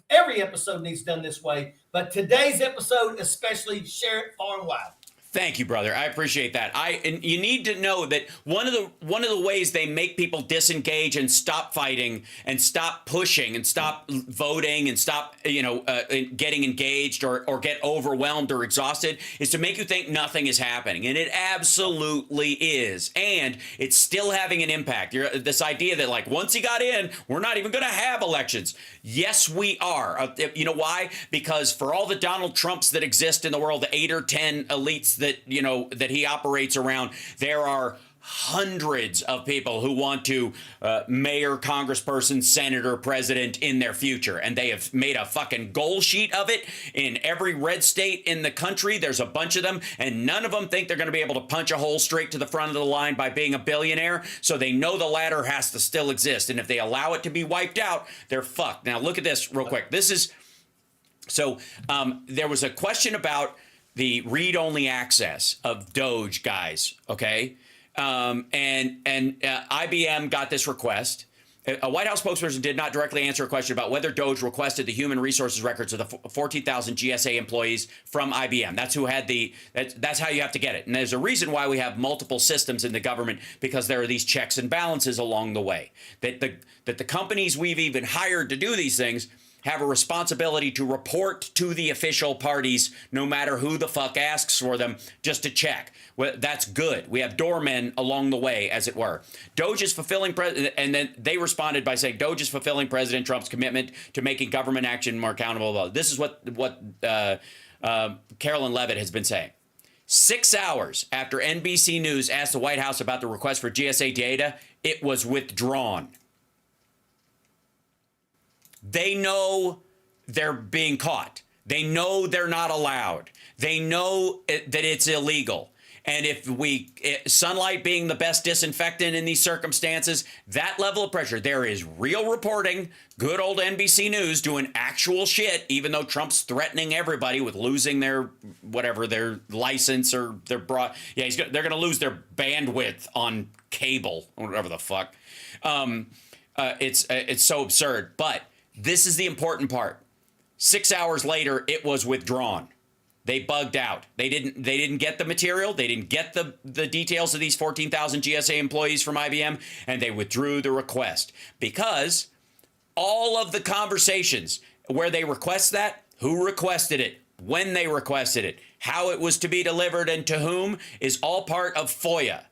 every episode needs done this way. But today's episode, especially, share it far and wide.
Thank you, brother. I appreciate that. And you need to know that one of the ways they make people disengage and stop fighting and stop pushing and stop voting and stop getting engaged or get overwhelmed or exhausted is to make you think nothing is happening, and it absolutely is, and it's still having an impact. This idea that, like, once he got in, we're not even going to have elections. Yes, we are. You know why? Because for all the Donald Trumps that exist in the world, the 8 or 10 elites that he operates around, there are hundreds of people who want to mayor, congressperson, senator, president in their future, and they have made a fucking goal sheet of it in every red state in the country. There's a bunch of them, and none of them think they're going to be able to punch a hole straight to the front of the line by being a billionaire, so they know the ladder has to still exist, and if they allow it to be wiped out, they're fucked. Now look at this real quick. There was a question about the read-only access of Doge, guys, okay? IBM got this request. A White House spokesperson did not directly answer a question about whether Doge requested the human resources records of the 14,000 GSA employees from IBM. That's who had that's how you have to get it. And there's a reason why we have multiple systems in the government, because there are these checks and balances along the way. That the companies we've even hired to do these things have a responsibility to report to the official parties, no matter who the fuck asks for them, just to check. Well, that's good. We have doormen along the way, as it were. Doge is fulfilling, and then they responded by saying, Doge is fulfilling President Trump's commitment to making government action more accountable. This is what Carolyn Levitt has been saying. 6 hours after NBC News asked the White House about the request for GSA data, it was withdrawn. They know they're being caught. They know they're not allowed. They know that it's illegal. And if sunlight being the best disinfectant in these circumstances, that level of pressure, there is real reporting, good old NBC News doing actual shit, even though Trump's threatening everybody with losing their license or their they're going to lose their bandwidth on cable or whatever the fuck. It's so absurd. But this is the important part. 6 hours later, it was withdrawn. They bugged out. They didn't get the material. They didn't get the details of these 14,000 GSA employees from IBM, and they withdrew the request because all of the conversations where they request that, who requested it, when they requested it, how it was to be delivered, and to whom is all part of FOIA.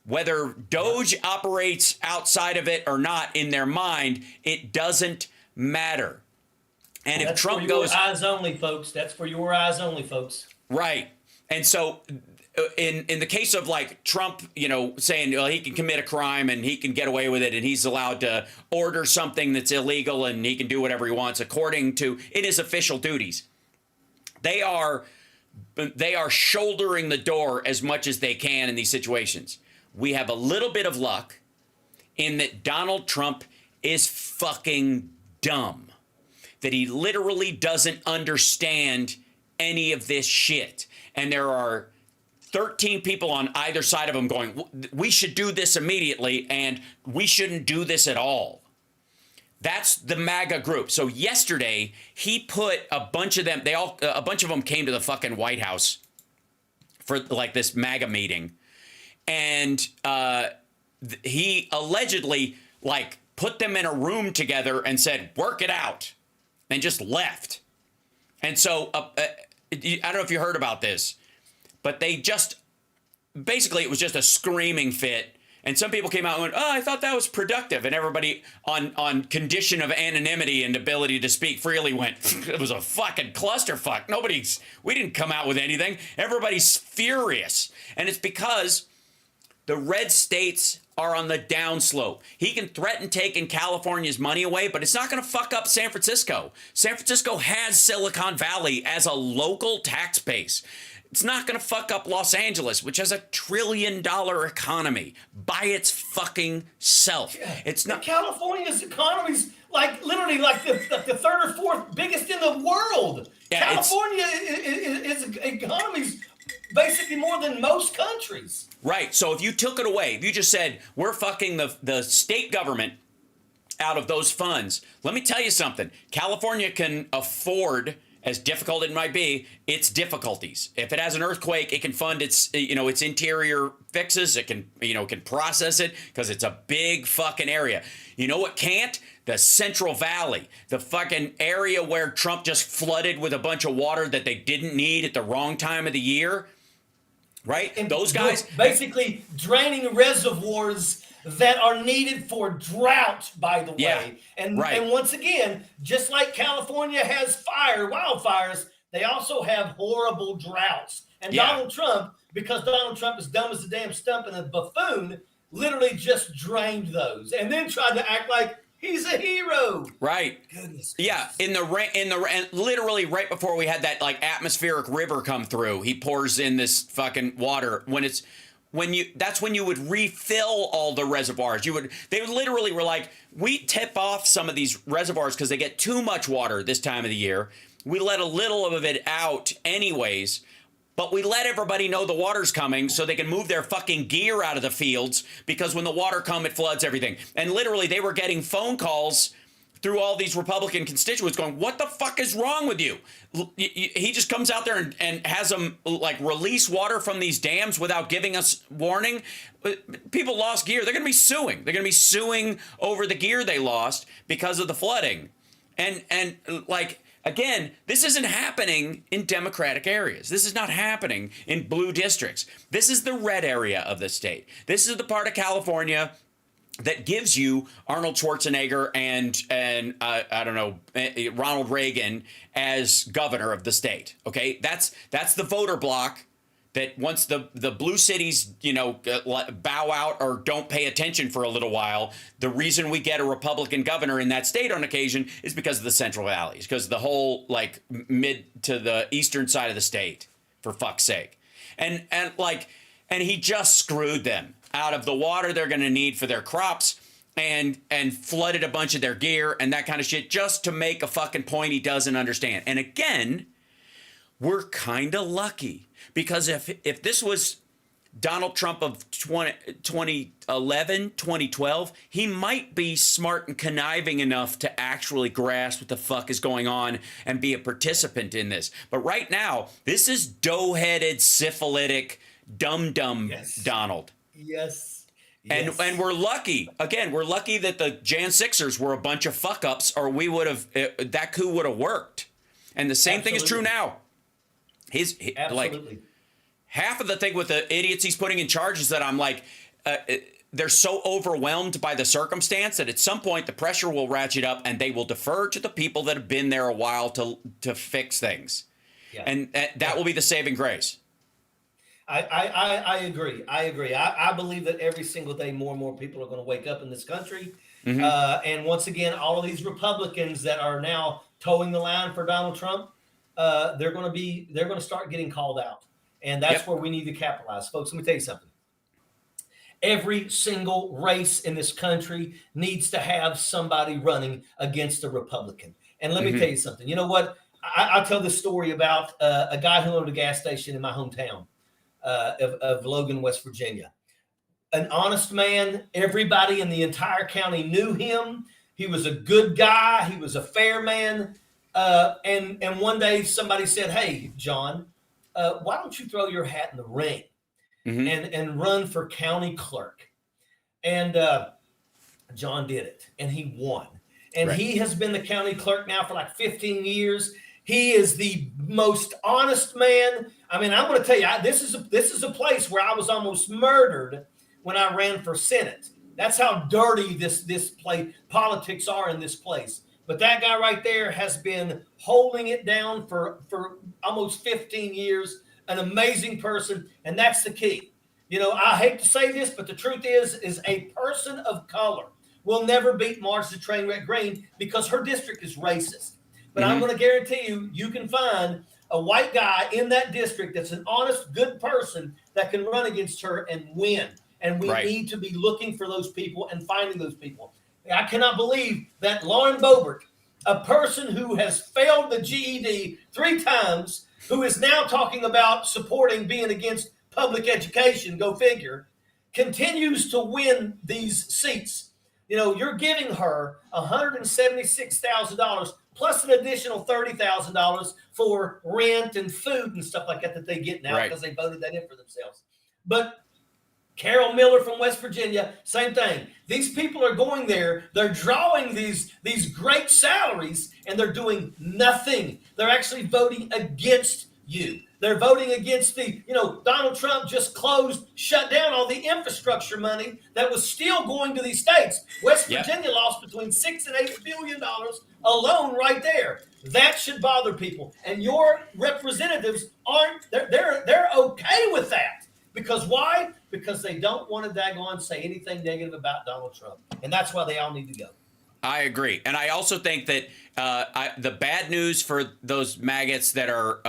Whether Doge operates outside of it or not, in their mind, it doesn't matter. And if Trump goes,
eyes only, folks. That's for your eyes only, folks.
Right. And so in the case of like Trump, saying, well, he can commit a crime and he can get away with it and he's allowed to order something that's illegal and he can do whatever he wants according to his official duties. They are shouldering the door as much as they can in these situations. We have a little bit of luck in that Donald Trump is fucking dumb. That he literally doesn't understand any of this shit. And there are 13 people on either side of him going, we should do this immediately, and we shouldn't do this at all. That's the MAGA group. So yesterday, he put a bunch of them, a bunch of them came to the fucking White House for like this MAGA meeting. And he allegedly like put them in a room together and said, work it out. And just left. And so, I don't know if you heard about this, but they just, basically it was just a screaming fit. And some people came out and went, oh, I thought that was productive. And everybody on condition of anonymity and ability to speak freely went, it was a fucking clusterfuck. We didn't come out with anything. Everybody's furious. And it's because the red states are on the downslope. He can threaten taking California's money away, but it's not going to fuck up San Francisco. San Francisco has Silicon Valley as a local tax base. It's not going to fuck up Los Angeles, which has $1 trillion economy by its fucking self. It's not.
California's economy's like literally like the third or fourth biggest in the world. Yeah, California is economy's basically more than most countries.
Right. So if you took it away, if you just said, we're fucking the state government out of those funds, let me tell you something. California can afford, as difficult it might be, its difficulties. If it has an earthquake, it can fund its interior fixes. It can, can process it because it's a big fucking area. You know what can't? The Central Valley, the fucking area where Trump just flooded with a bunch of water that they didn't need at the wrong time of the year. Right? And those guys
basically draining reservoirs that are needed for drought, by the way.
Yeah,
and once again, just like California has wildfires, they also have horrible droughts. And Donald Trump, because Donald Trump is dumb as a damn stump and a buffoon, literally just drained those and then tried to act like he's a hero.
Right.
Goodness.
Yeah. In the rain, literally right before we had that like atmospheric river come through, he pours in this fucking water. That's when you would refill all the reservoirs. They literally were like, we tip off some of these reservoirs because they get too much water this time of the year. We let a little of it out anyways. But we let everybody know the water's coming so they can move their fucking gear out of the fields because when the water comes, it floods everything. And literally, they were getting phone calls through all these Republican constituents going, what the fuck is wrong with you? He just comes out there and has them like release water from these dams without giving us warning. People lost gear. They're going to be suing. They're going to be suing over the gear they lost because of the flooding. And like... Again, this isn't happening in Democratic areas. This is not happening in blue districts. This is the red area of the state. This is the part of California that gives you Arnold Schwarzenegger and Ronald Reagan as governor of the state. Okay, that's the voter bloc that once the blue cities, bow out or don't pay attention for a little while, the reason we get a Republican governor in that state on occasion is because of the Central Valleys, because the whole like mid to the eastern side of the state, for fuck's sake. And like and he just screwed them out of the water they're going to need for their crops and flooded a bunch of their gear and that kind of shit just to make a fucking point he doesn't understand. And again, we're kind of lucky because if this was Donald Trump of 2011, 2012, he might be smart and conniving enough to actually grasp what the fuck is going on and be a participant in this. But right now, this is dough-headed, syphilitic, dumb Donald.
Yes.
And we're lucky. Again, we're lucky that the Jan 6ers were a bunch of fuck-ups, or we would have that coup would have worked. And the same thing is true now. Like half of the thing with the idiots he's putting in charge is that I'm like, they're so overwhelmed by the circumstance that at some point the pressure will ratchet up and they will defer to the people that have been there a while to fix things. Yeah. And that will be the saving grace.
I agree. I believe that every single day more and more people are going to wake up in this country. And once again, all of these Republicans that are now towing the line for Donald Trump, they're going to start getting called out. And that's where we need to capitalize. Folks, let me tell you something. Every single race in this country needs to have somebody running against a Republican. And let me tell you something. You know what? I tell this story about a guy who owned a gas station in my hometown. Of Logan, West Virginia. An honest man. Everybody in the entire county knew him. He was a good guy. He was a fair man. And one day somebody said, "Hey, John, why don't you throw your hat in the ring and run for county clerk?" And John did it, and he won. And he has been the county clerk now for like 15 years. He is the most honest man. I mean, I'm going to tell you, this is a place where I was almost murdered when I ran for Senate. That's how dirty this place politics are in this place. But that guy right there has been holding it down for almost 15 years. An amazing person, and that's the key. You know, I hate to say this, but the truth is a person of color will never beat Marcia Trainwreck Green because her district is racist. But I'm going to guarantee you can find a white guy in that district that's an honest, good person that can run against her and win. And we need to be looking for those people and finding those people. I cannot believe that Lauren Boebert, a person who has failed the GED 3 times, who is now talking about supporting being against public education, go figure, continues to win these seats. You know, you're giving her $176,000 plus an additional $30,000 for rent and food and stuff like that they get now because they voted that in for themselves. But Carol Miller from West Virginia, same thing. These people are going there. They're drawing these great salaries, and they're doing nothing. They're actually voting against you. They're voting against Donald Trump just shut down all the infrastructure money that was still going to these states. West Virginia lost between $6 and $8 billion alone right there. That should bother people. And your representatives they're okay with that. Because why? Because they don't want to daggone say anything negative about Donald Trump. And that's why they all need to go.
I agree. And I also think that the bad news for those maggots that are,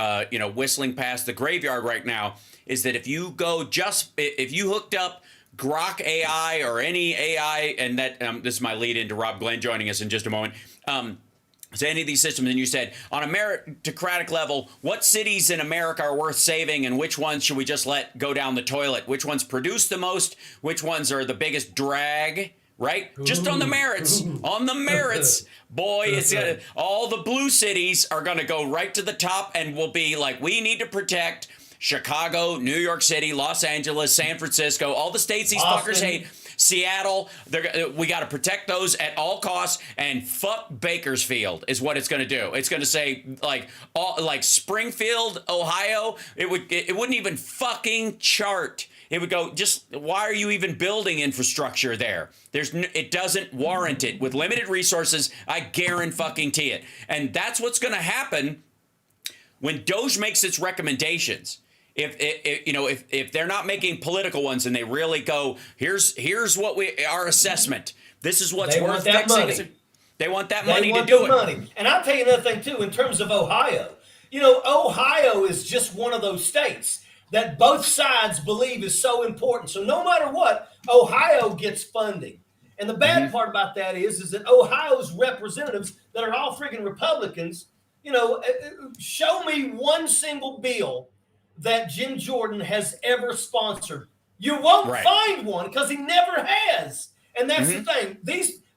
whistling past the graveyard right now is that if you hooked up Grok AI or any AI, and that this is my lead into Rob Glenn joining us in just a moment, to any of these systems, and you said, on a meritocratic level, what cities in America are worth saving and which ones should we just let go down the toilet? Which ones produce the most? Which ones are the biggest drag? Right? Just on the merits. On the merits. Boy, it's all the blue cities are going to go right to the top and will be like, we need to protect Chicago, New York City, Los Angeles, San Francisco, all the states these fuckers hate. Seattle, we got to protect those at all costs, and fuck Bakersfield is what it's going to do. It's going to say like Springfield, Ohio. It wouldn't even fucking chart. It would go, just why are you even building infrastructure there? It doesn't warrant it with limited resources. I guarantee it, and that's what's going to happen when Doge makes its recommendations. If they're not making political ones and they really go, here's what our assessment. This is what's worth fixing. They want that money to do it.
And I'll tell you another thing too, in terms of Ohio. Ohio is just one of those states. that both sides believe is so important. So no matter what, Ohio gets funding. And the bad part about that is that Ohio's representatives that are all freaking Republicans, show me one single bill that Jim Jordan has ever sponsored. You won't find one because he never has. And that's the thing.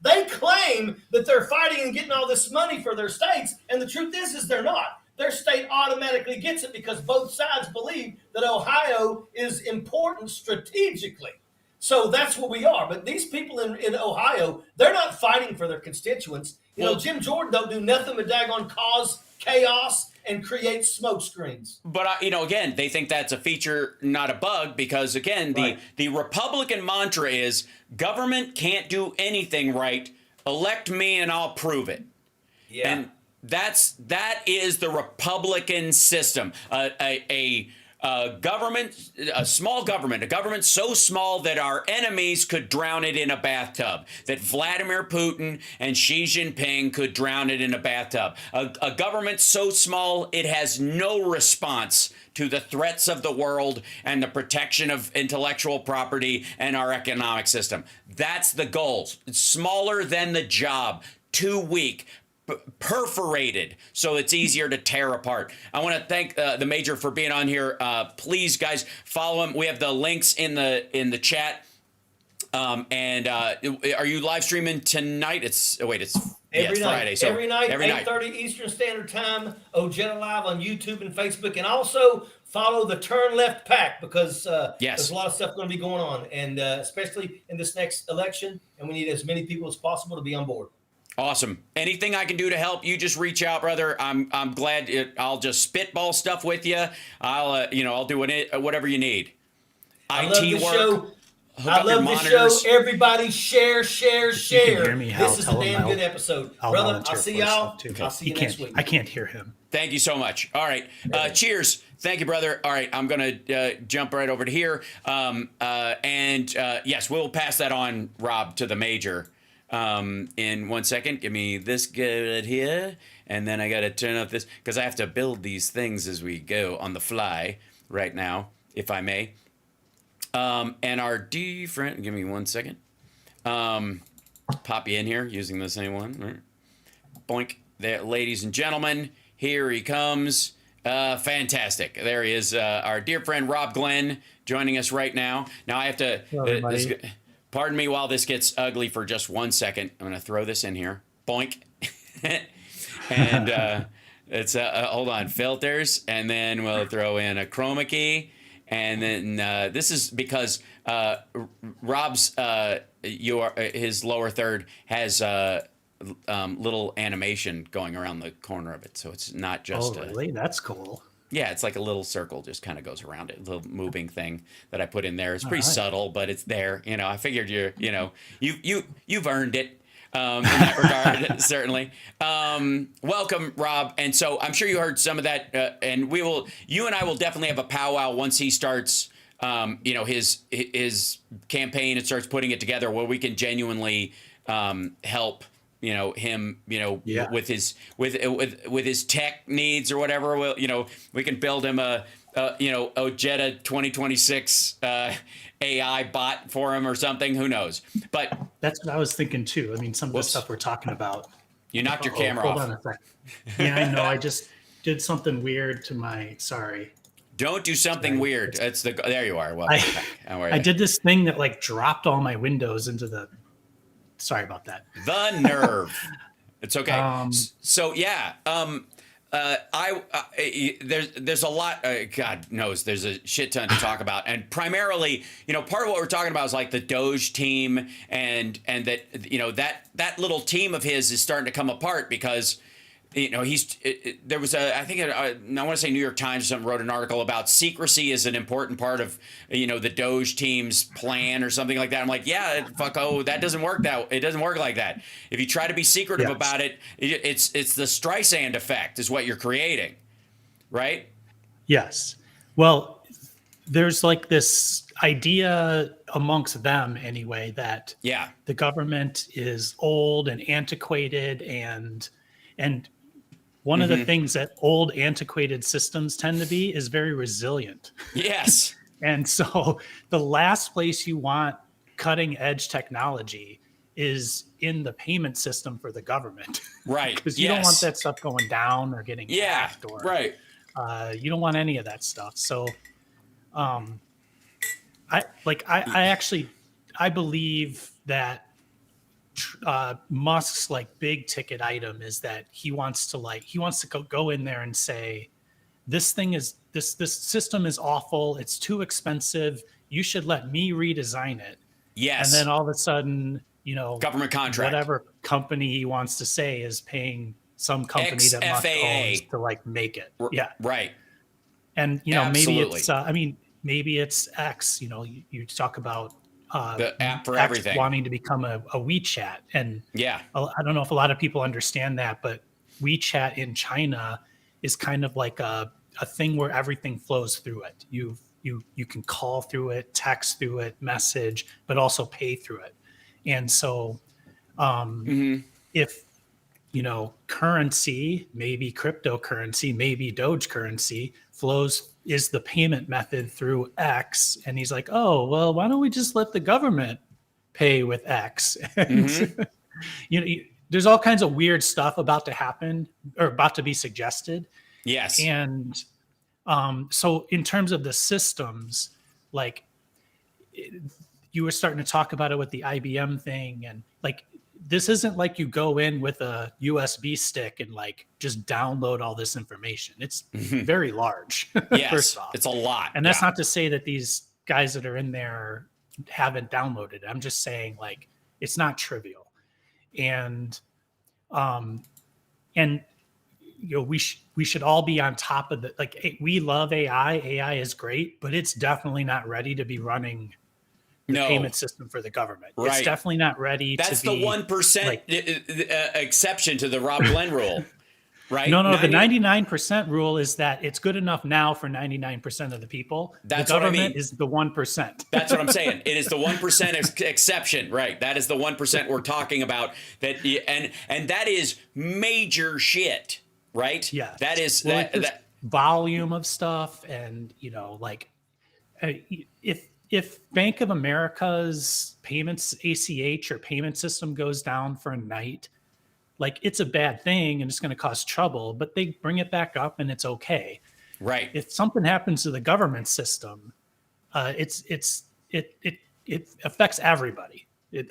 They claim that they're fighting and getting all this money for their states, and the truth is they're not. Their state automatically gets it because both sides believe that Ohio is important strategically. So that's what we are. But these people in Ohio, they're not fighting for their constituents. Jim Jordan don't do nothing but daggone cause chaos and create smoke screens.
But, again, they think that's a feature, not a bug, because, again, the Republican mantra is government can't do anything right. Elect me and I'll prove it. Yeah. And that is the Republican system. A small government, a government so small that our enemies could drown it in a bathtub, that Vladimir Putin and Xi Jinping could drown it in a bathtub. A government so small it has no response to the threats of the world and the protection of intellectual property and our economic system. That's the goal. It's smaller than the job, too weak, perforated, so it's easier to tear apart. I want to thank the Major for being on here. Please, guys, follow him. We have the links in the chat. And are you live streaming tonight? It's Friday. So
every night, 8:30 Eastern Standard Time. Ojeda Live on YouTube and Facebook, and also follow the Turn Left PAC because there's a lot of stuff going to be going on, and especially in this next election. And we need as many people as possible to be on board.
Awesome. Anything I can do to help, you just reach out, brother. I'm glad. I'll just spitball stuff with you. I'll do whatever you need.
I love the show. I love the show. Everybody share. This is a damn good episode. Brother, I'll see y'all. I'll see you next week.
I can't hear him.
Thank you so much. All right. Cheers. Thank you, brother. All right. I'm going to jump right over to here. Yes, we'll pass that on, Rob, to the Major. In 1 second. Give me this good here, and then I got to turn off this because I have to build these things as we go on the fly right now, if I may. And our friend, give me 1 second. Pop you in here using the same one. Right. Boink. There, ladies and gentlemen, here he comes. Fantastic. There he is. Our dear friend Rob Glenn joining us right now. Now I have to. Pardon me while this gets ugly for just 1 second. I'm going to throw this in here. Boink. And it's, hold on, filters. And then we'll throw in a chroma key. And then this is because Rob's, his lower third has little animation going around the corner of it. So it's not just.
Oh, really? That's cool.
Yeah, it's like a little circle just kind of goes around it. A little moving thing that I put in there. It's pretty subtle, but it's there. I figured you've earned it in that regard, certainly. Welcome, Rob. And so I'm sure you heard some of that, and you and I will definitely have a powwow once he starts, his campaign and starts putting it together where we can genuinely help. Him, with his tech needs or whatever. We can build him a Ojeda 2026 AI bot for him or something. Who knows? But
that's what I was thinking too. I mean, some of the stuff we're talking about.
You knocked your camera off.
Hold on a second. Yeah, I know. I just did something weird to my. Sorry.
Don't do something weird. There you are. Well,
I did this thing that dropped all my windows into the. Sorry about that.
The nerve. It's okay. So yeah, there's a lot. God knows there's a shit ton to talk about, and primarily, part of what we're talking about is like the Doge team, and that that little team of his is starting to come apart because. There was I want to say New York Times or something wrote an article about secrecy is an important part of, the Doge team's plan or something like that. I'm like, yeah, that doesn't work it doesn't work like that. If you try to be secretive about it, it's the Streisand effect is what you're creating. Right?
Yes. Well, there's this idea amongst them anyway that the government is old and antiquated and one of the things that old antiquated systems tend to be is very resilient.
Yes.
And so the last place you want cutting edge technology is in the payment system for the government.
Right.
Because you don't want that stuff going down or getting hacked, or
right.
You don't want any of that stuff. So I believe that Musk's like big ticket item is that he wants to go in there and say, this system is awful. It's too expensive. You should let me redesign it.
Yes.
And then all of a sudden,
government contract,
whatever company he wants to say is paying some company that Musk owns to like make it. Yeah.
Right.
And, maybe it's X, you talk about
the app for
X
everything
wanting to become a WeChat. And
yeah,
I don't know if a lot of people understand that, but WeChat in China is kind of like a thing where everything flows through it. You can call through it, text through it, message, but also pay through it. And so if, currency, maybe cryptocurrency, maybe Doge currency is the payment method through X. And he's like, oh, well, why don't we just let the government pay with X? And, there's all kinds of weird stuff about to happen or about to be suggested.
Yes.
And so in terms of the systems, like you were starting to talk about it with the IBM thing, and like, this isn't like you go in with a USB stick and like just download all this information. It's very large.
Yes,
first off.
it's a lot.
And that's not to say that these guys that are in there haven't downloaded it. I'm just saying like, it's not trivial. And we should all be on top of it. We love AI. AI is great, but it's definitely not ready to be running the payment system for the government.
Right.
It's definitely not ready.
That's
to be
the 1% exception to the Rob Glenn rule, right?
No, the 99% rule is that it's good enough now for 99% of the people.
That's
the government
what I mean.
Is the 1%.
That's what I'm saying. It is the 1% exception, right? That is the 1% we're talking about. And that is major shit, right?
Yeah,
that is
that volume of stuff, and if Bank of America's payments ACH or payment system goes down for a night, like it's a bad thing and it's going to cause trouble, but they bring it back up and it's okay.
Right.
If something happens to the government system, it affects everybody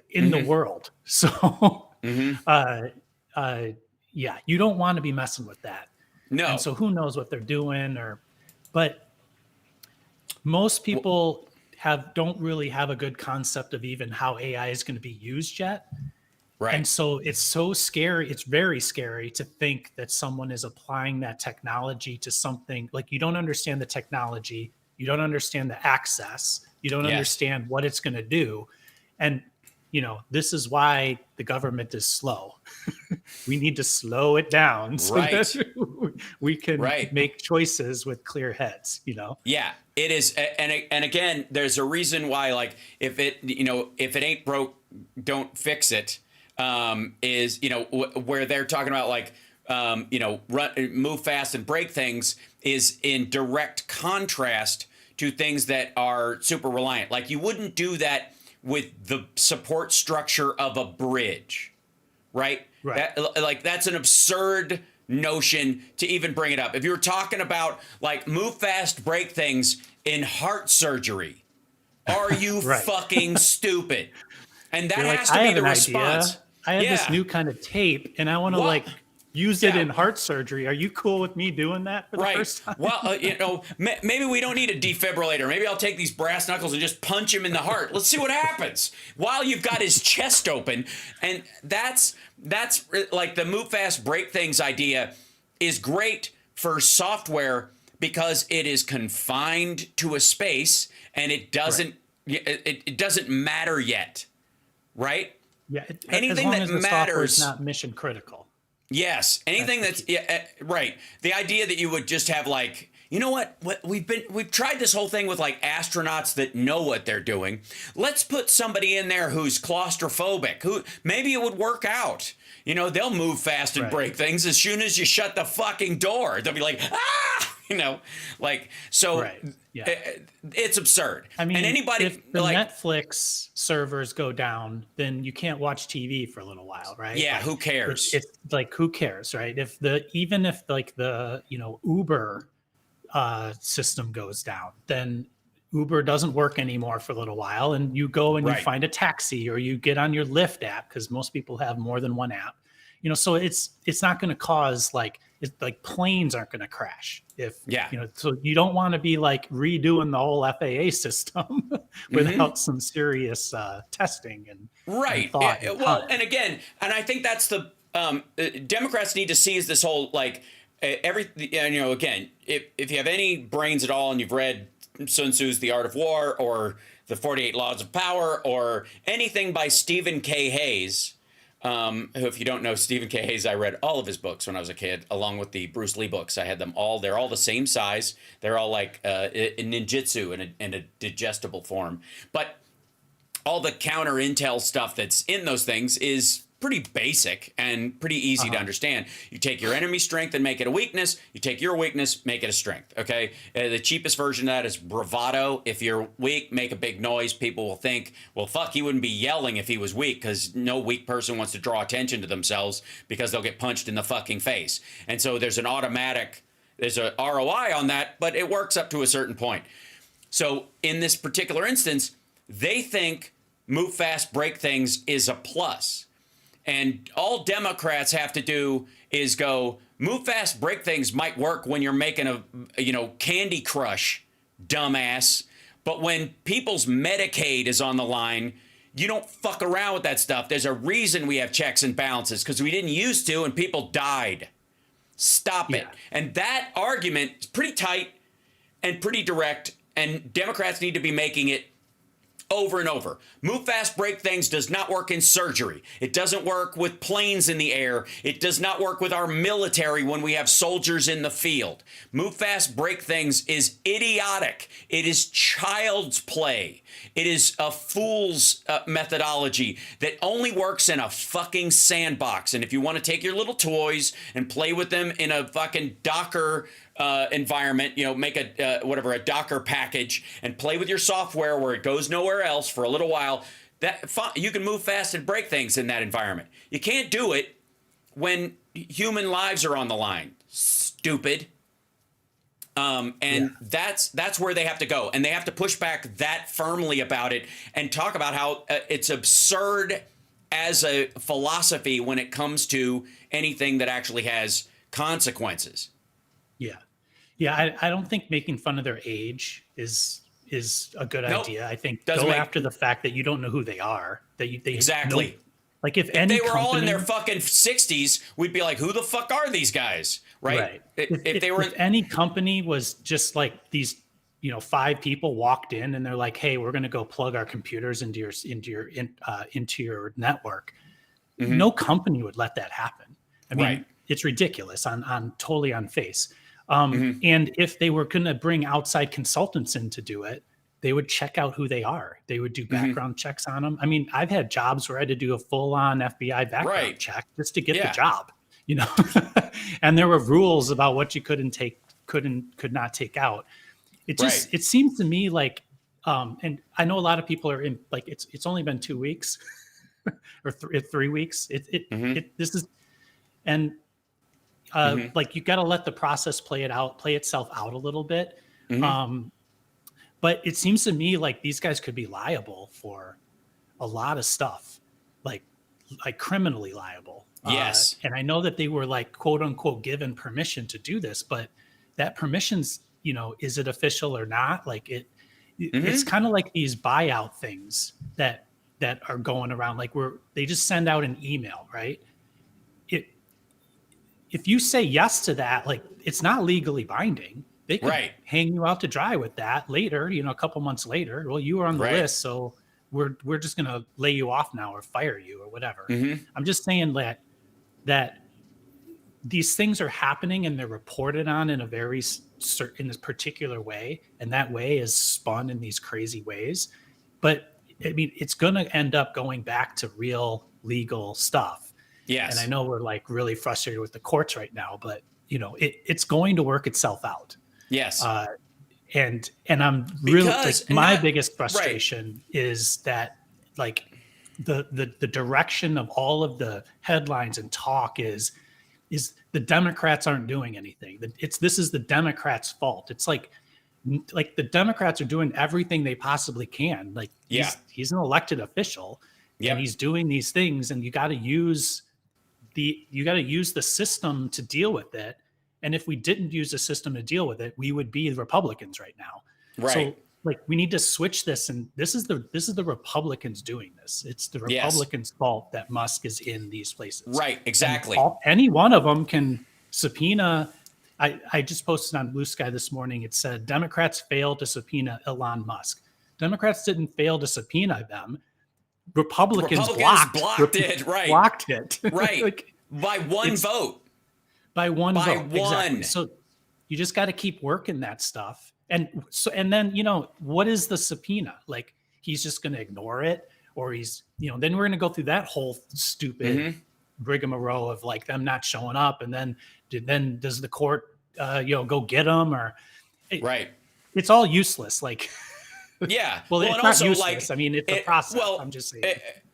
in the world. So, you don't want to be messing with that.
No.
And so who knows what they're doing, but most people don't really have a good concept of even how AI is going to be used yet.
Right.
And so it's so scary. It's very scary to think that someone is applying that technology to something. Like, you don't understand the technology. You don't understand the access. You don't understand what it's going to do. And, this is why the government is slow. We need to slow it down so that we can make choices with clear heads,
Yeah, it is. And again, there's a reason why, like, if it ain't broke, don't fix it. Is where they're talking about like move fast and break things is in direct contrast to things that are super reliant. Like, you wouldn't do that with the support structure of a bridge, right? That's an absurd notion to even bring it up. If you were talking about like move fast, break things in heart surgery, are you fucking stupid? And that has to be the response.
I have this new kind of tape, and I want to use it in heart surgery. Are you cool with me doing that for the first time?
Well, maybe we don't need a defibrillator. Maybe I'll take these brass knuckles and just punch him in the heart. Let's see what happens while you've got his chest open. And that's like the move fast, break things idea is great for software because it is confined to a space and it doesn't it doesn't matter yet, right?
Yeah,
anything that matters
is not mission critical.
Yes, anything that's right. The idea that you would just have like you know what? We've tried this whole thing with like astronauts that know what they're doing. Let's put somebody in there who's claustrophobic, who maybe it would work out. You know, they'll move fast and break things as soon as you shut the fucking door. They'll be like, ah, you know, like, so it's absurd.
I mean,
and anybody,
if the Netflix servers go down, then you can't watch TV for a little while, right?
Yeah,
like,
who cares?
It's like, who cares, right? Even if like the, you know, Uber system goes down, then Uber doesn't work anymore for a little while, and you go and you find a taxi, or you get on your Lyft app, because most people have more than one app. You know, so it's not going to cause like planes aren't going to crash if you know. So you don't want to be like redoing the whole FAA system without some serious testing and thought.
Well, and again, and I think that's the Democrats need to seize this whole like you know, again, if you have any brains at all and you've read Sun Tzu's The Art of War or The 48 Laws of Power or anything by Stephen K. Hayes, who, if you don't know Stephen K. Hayes, I read all of his books when I was a kid, along with the Bruce Lee books. I had them all. They're all the same size. They're all like in ninjutsu in a digestible form. But all the counter intel stuff that's in those things is pretty basic and pretty easy to understand. You take your enemy's strength and make it a weakness. You take your weakness, make it a strength. Okay. The cheapest version of that is bravado. If you're weak, make a big noise. People will think, well, fuck, he wouldn't be yelling if he was weak, because no weak person wants to draw attention to themselves because they'll get punched in the fucking face. And so there's an ROI on that, but it works up to a certain point. So in this particular instance, they think move fast, break things is a plus. And all Democrats have to do is go, move fast, break things might work when you're making a, you know, Candy Crush, dumbass. But when people's Medicaid is on the line, you don't fuck around with that stuff. There's a reason we have checks and balances, because we didn't used to and people died. Stop it. And that argument is pretty tight and pretty direct, and Democrats need to be making it over and over. Move fast, break things does not work in surgery. It doesn't work with planes in the air. It does not work with our military when we have soldiers in the field. Move fast, break things is idiotic. It is child's play. It is a fool's methodology that only works in a fucking sandbox. And if you want to take your little toys and play with them in a fucking Docker environment, you know, make a Docker package and play with your software where it goes nowhere else for a little while, you can move fast and break things in that environment. You can't do it when human lives are on the line. Stupid. That's where they have to go, and they have to push back that firmly about it and talk about how it's absurd as a philosophy when it comes to anything that actually has consequences.
Yeah, I don't think making fun of their age is a good idea. I think after the fact that you don't know who they are, that they
exactly
know, like if
they were all in their fucking 60s, we'd be like, who the fuck are these guys, right? If
any company was just like these, you know, 5 people walked in and they're like, hey, we're going to go plug our computers into your network. No company would let that happen. I mean, it's ridiculous totally on face. And if they were going to bring outside consultants in to do it, they would check out who they are. They would do background checks on them. I mean, I've had jobs where I had to do a full-on FBI background check just to get the job, you know. And there were rules about what you could not take out. It seems to me like, and I know a lot of people are in, like, it's only been 2 weeks or 3 weeks. Like, you got to let the process play itself out a little bit. But it seems to me like these guys could be liable for a lot of stuff, like criminally liable.
Yes.
And I know that they were like, quote unquote, given permission to do this, but that permission's, you know, is it official or not? Like it's kind of like these buyout things that are going around, like they just send out an email, right? If you say yes to that, like, it's not legally binding. They could hang you out to dry with that later, you know, a couple months later. Well, you were on the list, so we're just going to lay you off now or fire you or whatever. I'm just saying that these things are happening and they're reported on in a very certain, in a particular way, and that way is spun in these crazy ways. But I mean, it's going to end up going back to real legal stuff.
Yes.
And I know we're like really frustrated with the courts right now, but you know, it's going to work itself out.
Yes.
And I'm really like, my biggest frustration is that like the direction of all of the headlines and talk is the Democrats aren't doing anything. This is the Democrats' fault. It's like the Democrats are doing everything they possibly can. Like he's an elected official, and he's doing these things, and you got to use the system to deal with it. And if we didn't use the system to deal with it, we would be Republicans right now.
Right.
So like we need to switch this, and this is the Republicans doing this. It's the Republicans' fault that Musk is in these places.
Right, exactly.
Any one of them can subpoena. I just posted on Blue Sky this morning. It said Democrats failed to subpoena Elon Musk. Democrats didn't fail to subpoena them. Republicans blocked it. Right.
Blocked it. Right.
Like,
by one vote.
By one vote.
One.
Exactly. So you just got to keep working that stuff. And then, you know, what is the subpoena? Like, he's just going to ignore it, or he's, you know, then we're going to go through that whole stupid rigmarole of like them not showing up. And then does the court, go get them, or
right.
It's all useless. Like,
yeah.
well, it's not also useless. Like, I mean, it's a process.
Well,
I'm just saying.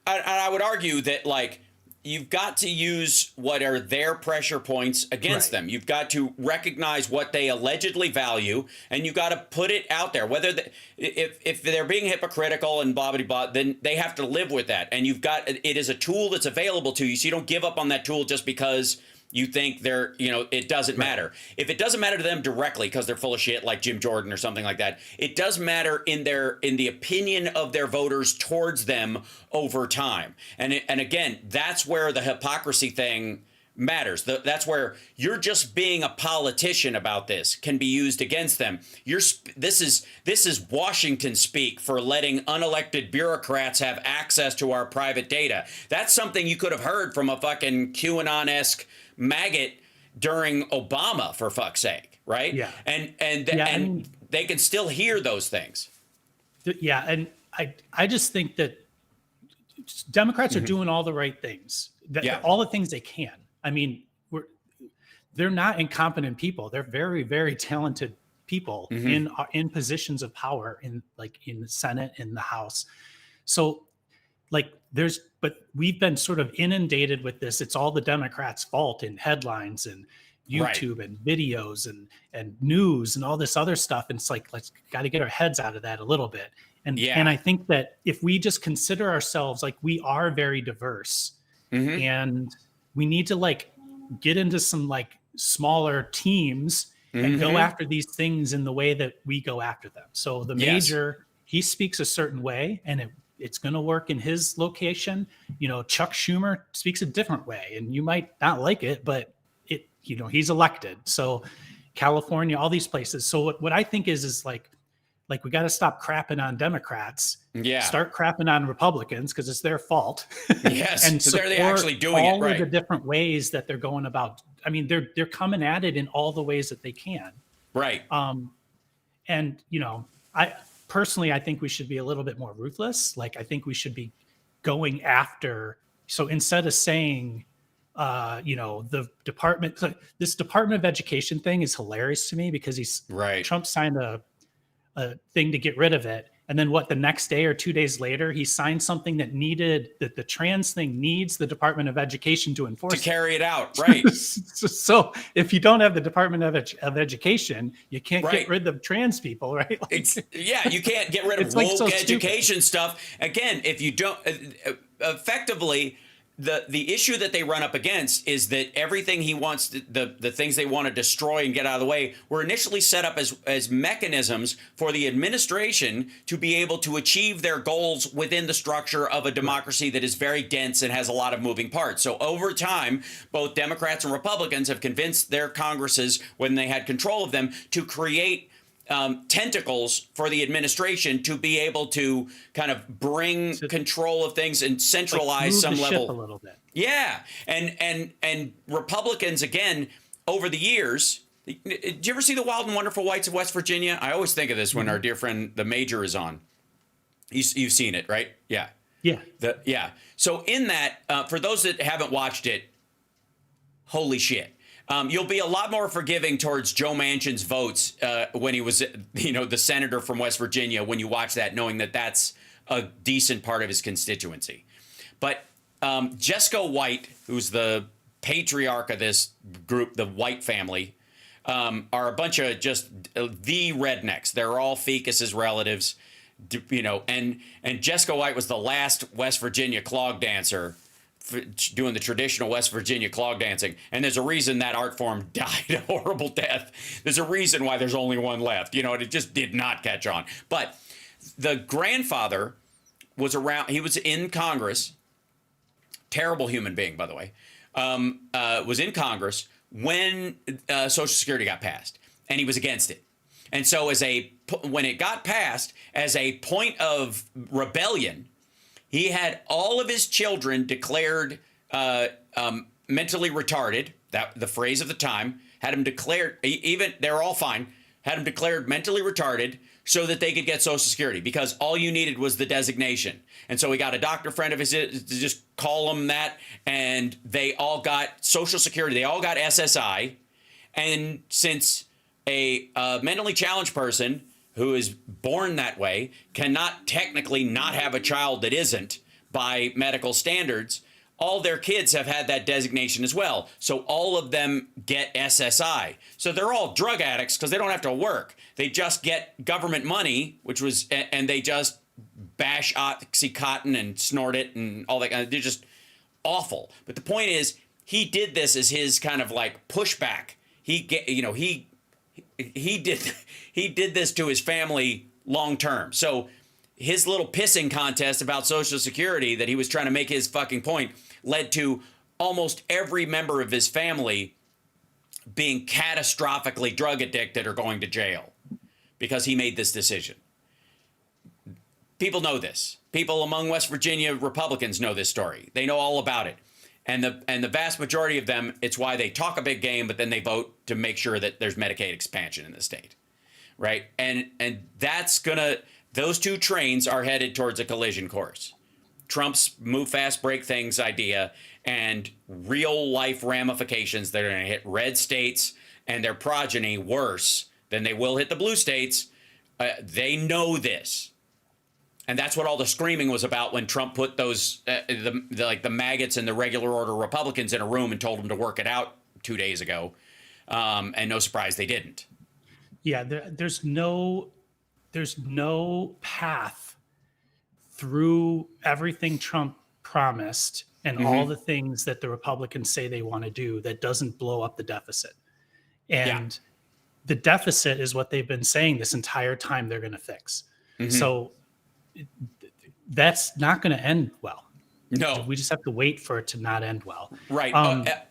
I would argue that like, you've got to use what are their pressure points against them. You've got to recognize what they allegedly value, and you've got to put it out there. Whether if they're being hypocritical and blah, blah, blah, then they have to live with that. And it is a tool that's available to you, so you don't give up on that tool just because you think it doesn't matter. If it doesn't matter to them directly because they're full of shit like Jim Jordan or something like that, it does matter in the opinion of their voters towards them over time. And again, that's where the hypocrisy thing matters. That's where you're just being a politician about this can be used against them. This is Washington speak for letting unelected bureaucrats have access to our private data. That's something you could have heard from a fucking QAnon-esque maggot during Obama, for fuck's sake, right?
Yeah.
And they can still hear those things.
Yeah, and I just think that Democrats are doing all the right things, all the things they can. I mean, they're not incompetent people. They're very, very talented people in positions of power in the Senate, in the House. So but we've been sort of inundated with this. It's all the Democrats' fault in headlines and YouTube and videos and news and all this other stuff. And it's like, let's got to get our heads out of that a little bit. And I think that if we just consider ourselves like we are very diverse, and we need to like get into some like smaller teams and go after these things in the way that we go after them. So the major, he speaks a certain way, and it's going to work in his location. You know, Chuck Schumer speaks a different way, and you might not like it, but he's elected. So California, all these places. So what I think is like we got to stop crapping on Democrats. Yeah. Start crapping on Republicans because it's their fault.
Yes.
And
so they're actually doing
all
it right.
of the different ways that they're going about. I mean, they're coming at it in all the ways that they can.
Right.
And I think we should be a little bit more ruthless. Like, I think we should be going after. So instead of saying, the department, this Department of Education thing is hilarious to me because Trump signed a thing to get rid of it. And then the next day or 2 days later, he signed something that the trans thing needs the Department of Education to enforce
to carry it out. Right.
So if you don't have the Department of Education, you can't get rid of trans people, right?
You can't get rid of woke education stuff. Again, if you don't effectively, the issue that they run up against is that everything he wants, the things they want to destroy and get out of the way, were initially set up as mechanisms for the administration to be able to achieve their goals within the structure of a democracy that is very dense and has a lot of moving parts. So over time, both Democrats and Republicans have convinced their Congresses, when they had control of them, to create tentacles for the administration to be able to kind of bring control of things and centralize
move
some
the
level
ship a little bit.
Yeah, and Republicans again over the years. Did you ever see the Wild and Wonderful Whites of West Virginia? I always think of this when our dear friend the Major is on. You've seen it, right? Yeah.
Yeah.
So in that, for those that haven't watched it, holy shit. You'll be a lot more forgiving towards Joe Manchin's votes when he was, the senator from West Virginia, when you watch that, knowing that that's a decent part of his constituency. But Jessica White, who's the patriarch of this group, the White family, are a bunch of just the rednecks. They're all Ficus's relatives, and Jessica White was the last West Virginia clog dancer doing the traditional West Virginia clog dancing. And there's a reason that art form died a horrible death. There's a reason why there's only one left, and it just did not catch on. But the grandfather was around. He was in Congress. Terrible human being, by the way. Was in Congress when Social Security got passed, and he was against it. And so when it got passed, as a point of rebellion, he had all of his children declared mentally retarded. That the phrase of the time, had them declared, even they're all fine, had them declared mentally retarded so that they could get Social Security, because all you needed was the designation. And so he got a doctor friend of his to just call him that, and they all got Social Security. They all got SSI. And since a mentally challenged person who is born that way cannot technically not have a child that isn't by medical standards, all their kids have had that designation as well. So all of them get SSI. So they're all drug addicts because they don't have to work. They just get government money, and they just bash Oxycontin and snort it and all that. They're just awful. But the point is, he did this as his kind of like pushback. He did this to his family long term. So his little pissing contest about Social Security that he was trying to make his fucking point led to almost every member of his family being catastrophically drug addicted or going to jail because he made this decision. People know this. People among West Virginia Republicans know this story. They know all about it. And the vast majority of them, it's why they talk a big game, but then they vote to make sure that there's Medicaid expansion in the state, right? And that's those two trains are headed towards a collision course. Trump's move fast, break things idea and real life ramifications that are going to hit red states and their progeny worse than they will hit the blue states. They know this. And that's what all the screaming was about when Trump put those, the maggots and the regular order Republicans in a room and told them to work it out 2 days ago. And no surprise, they didn't.
Yeah, there's no path through everything Trump promised and all the things that the Republicans say they want to do that doesn't blow up the deficit. And the deficit is what they've been saying this entire time they're going to fix. So that's not going to end well. No, we just have to wait for it to not end well.
Right.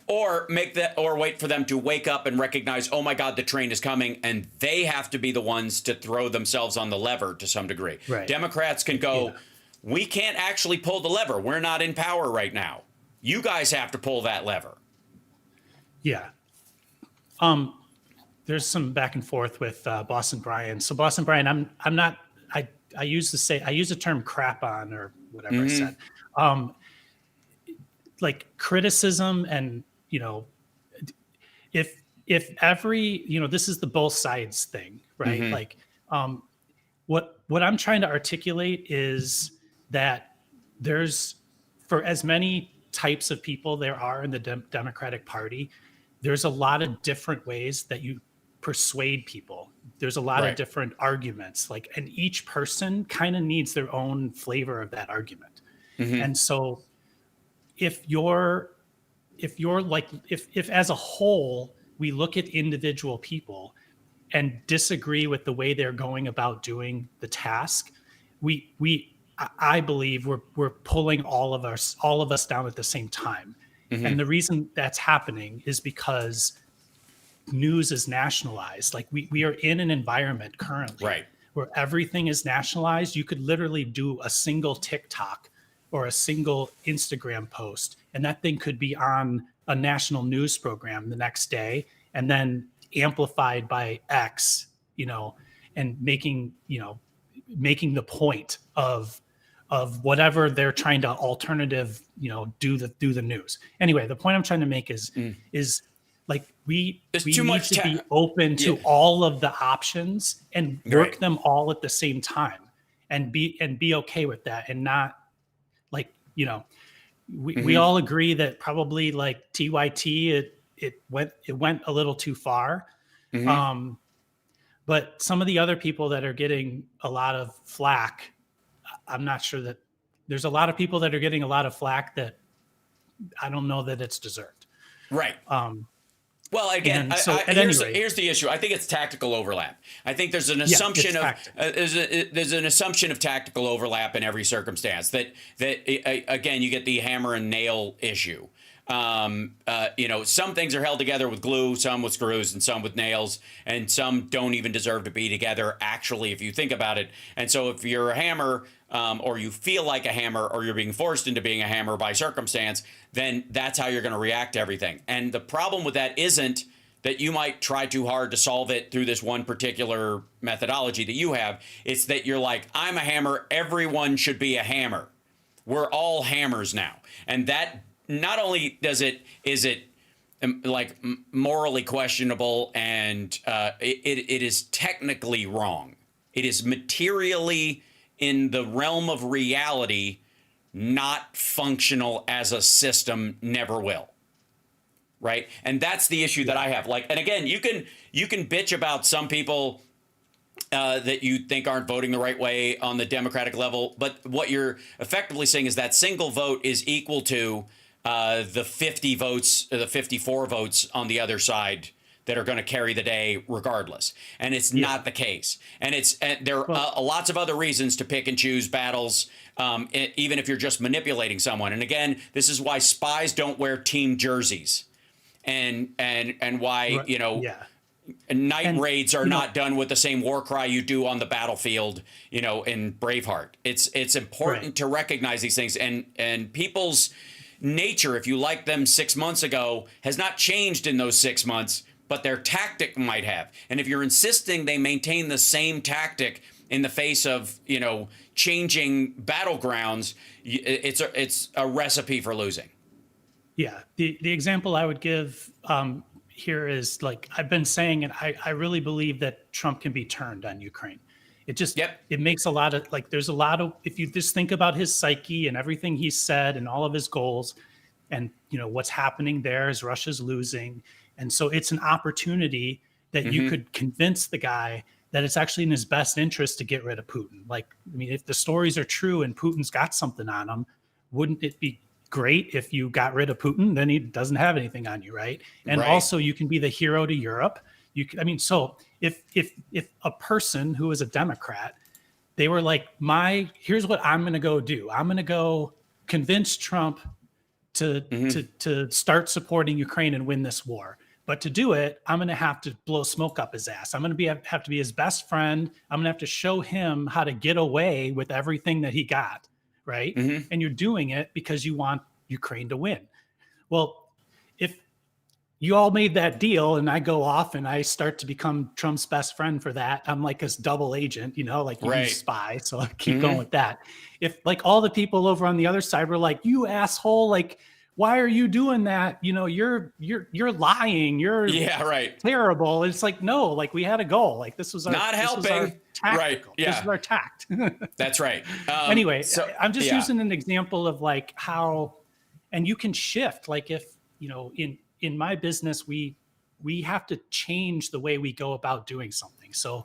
Or wait for them to wake up and recognize, oh my God, the train is coming, and they have to be the ones to throw themselves on the lever to some degree.
Right.
Democrats can go, we can't actually pull the lever. We're not in power right now. You guys have to pull that lever.
Yeah. There's some back and forth with Boston Brian. So Boston Brian, I'm not. I use the term crap on or whatever I said. Like criticism and, if every, this is the both sides thing, right? Like, what I'm trying to articulate is that there's, for as many types of people there are in the Democratic Party, there's a lot of different ways that you persuade people. There's a lot of different arguments, and each person kind of needs their own flavor of that argument. And so if as a whole, we look at individual people and disagree with the way they're going about doing the task, I believe we're pulling all of us down at the same time. And the reason that's happening is because news is nationalized. Like we are in an environment currently where everything is nationalized. You could literally do a single TikTok or a single Instagram post, and that thing could be on a national news program the next day, and then amplified by X, and making the point of whatever they're trying to alternative, do the news. Anyway, the point I'm trying to make is like we need to be open to all of the options and work them all at the same time, and be okay with that, and not like, we all agree that probably like TYT it went a little too far. But some of the other people that are getting a lot of flack, I'm not sure that there's a lot of people that are getting a lot of flack that I don't know that it's deserved.
Right. Well, again, here's the issue. I think it's tactical overlap. I think there's an assumption there's an assumption of tactical overlap in every circumstance. That again, you get the hammer and nail issue. Some things are held together with glue, some with screws, and some with nails, and some don't even deserve to be together, actually, if you think about it. And so if you're a hammer, or you feel like a hammer, or you're being forced into being a hammer by circumstance, then that's how you're going to react to everything. And the problem with that isn't that you might try too hard to solve it through this one particular methodology that you have. It's that you're like, I'm a hammer, everyone should be a hammer. We're all hammers now. And that not only is it like morally questionable, and it is technically wrong. It is materially, in the realm of reality, not functional as a system, never will. Right? And that's the issue that I have. Like, and again, you can bitch about some people that you think aren't voting the right way on the Democratic level, but what you're effectively saying is that single vote is equal to the 50 votes, or the 54 votes on the other side that are going to carry the day regardless. And it's not the case. And there are lots of other reasons to pick and choose battles, even if you're just manipulating someone. And again, this is why spies don't wear team jerseys, and why, night raids are not done with the same war cry you do on the battlefield, in Braveheart. It's important to recognize these things, and people's nature, if you liked them 6 months ago, has not changed in those 6 months, but their tactic might have. And if you're insisting they maintain the same tactic in the face of, changing battlegrounds, it's a recipe for losing.
Yeah. The example I would give here is, like I've been saying, and I really believe that Trump can be turned on Ukraine. It just, it makes a lot of, like, there's a lot of, if you just think about his psyche and everything he said and all of his goals, and, what's happening there is Russia's losing. And so it's an opportunity that you could convince the guy that it's actually in his best interest to get rid of Putin. Like, I mean, if the stories are true and Putin's got something on him, wouldn't it be great if you got rid of Putin? Then he doesn't have anything on you, right? And also you can be the hero to Europe. So if a person who is a Democrat, they were like, here's what I'm going to go do. I'm going to go convince Trump to start supporting Ukraine and win this war. But to do it, I'm going to have to blow smoke up his ass. I'm going to have to be his best friend. I'm going to have to show him how to get away with everything that he got, right? And you're doing it because you want Ukraine to win. Well, if you all made that deal and I go off and I start to become Trump's best friend for that, I'm like a double agent, like you spy. So I keep going with that. If like all the people over on the other side were like, you asshole, like, why are you doing that? You're lying. You're terrible. It's like, no, like we had a goal. Like this was our
not helping.
Right. Yeah. This is our tact.
That's right.
Anyway, so, I'm just using an example of like how, and you can shift. Like if, in my business, we have to change the way we go about doing something. So,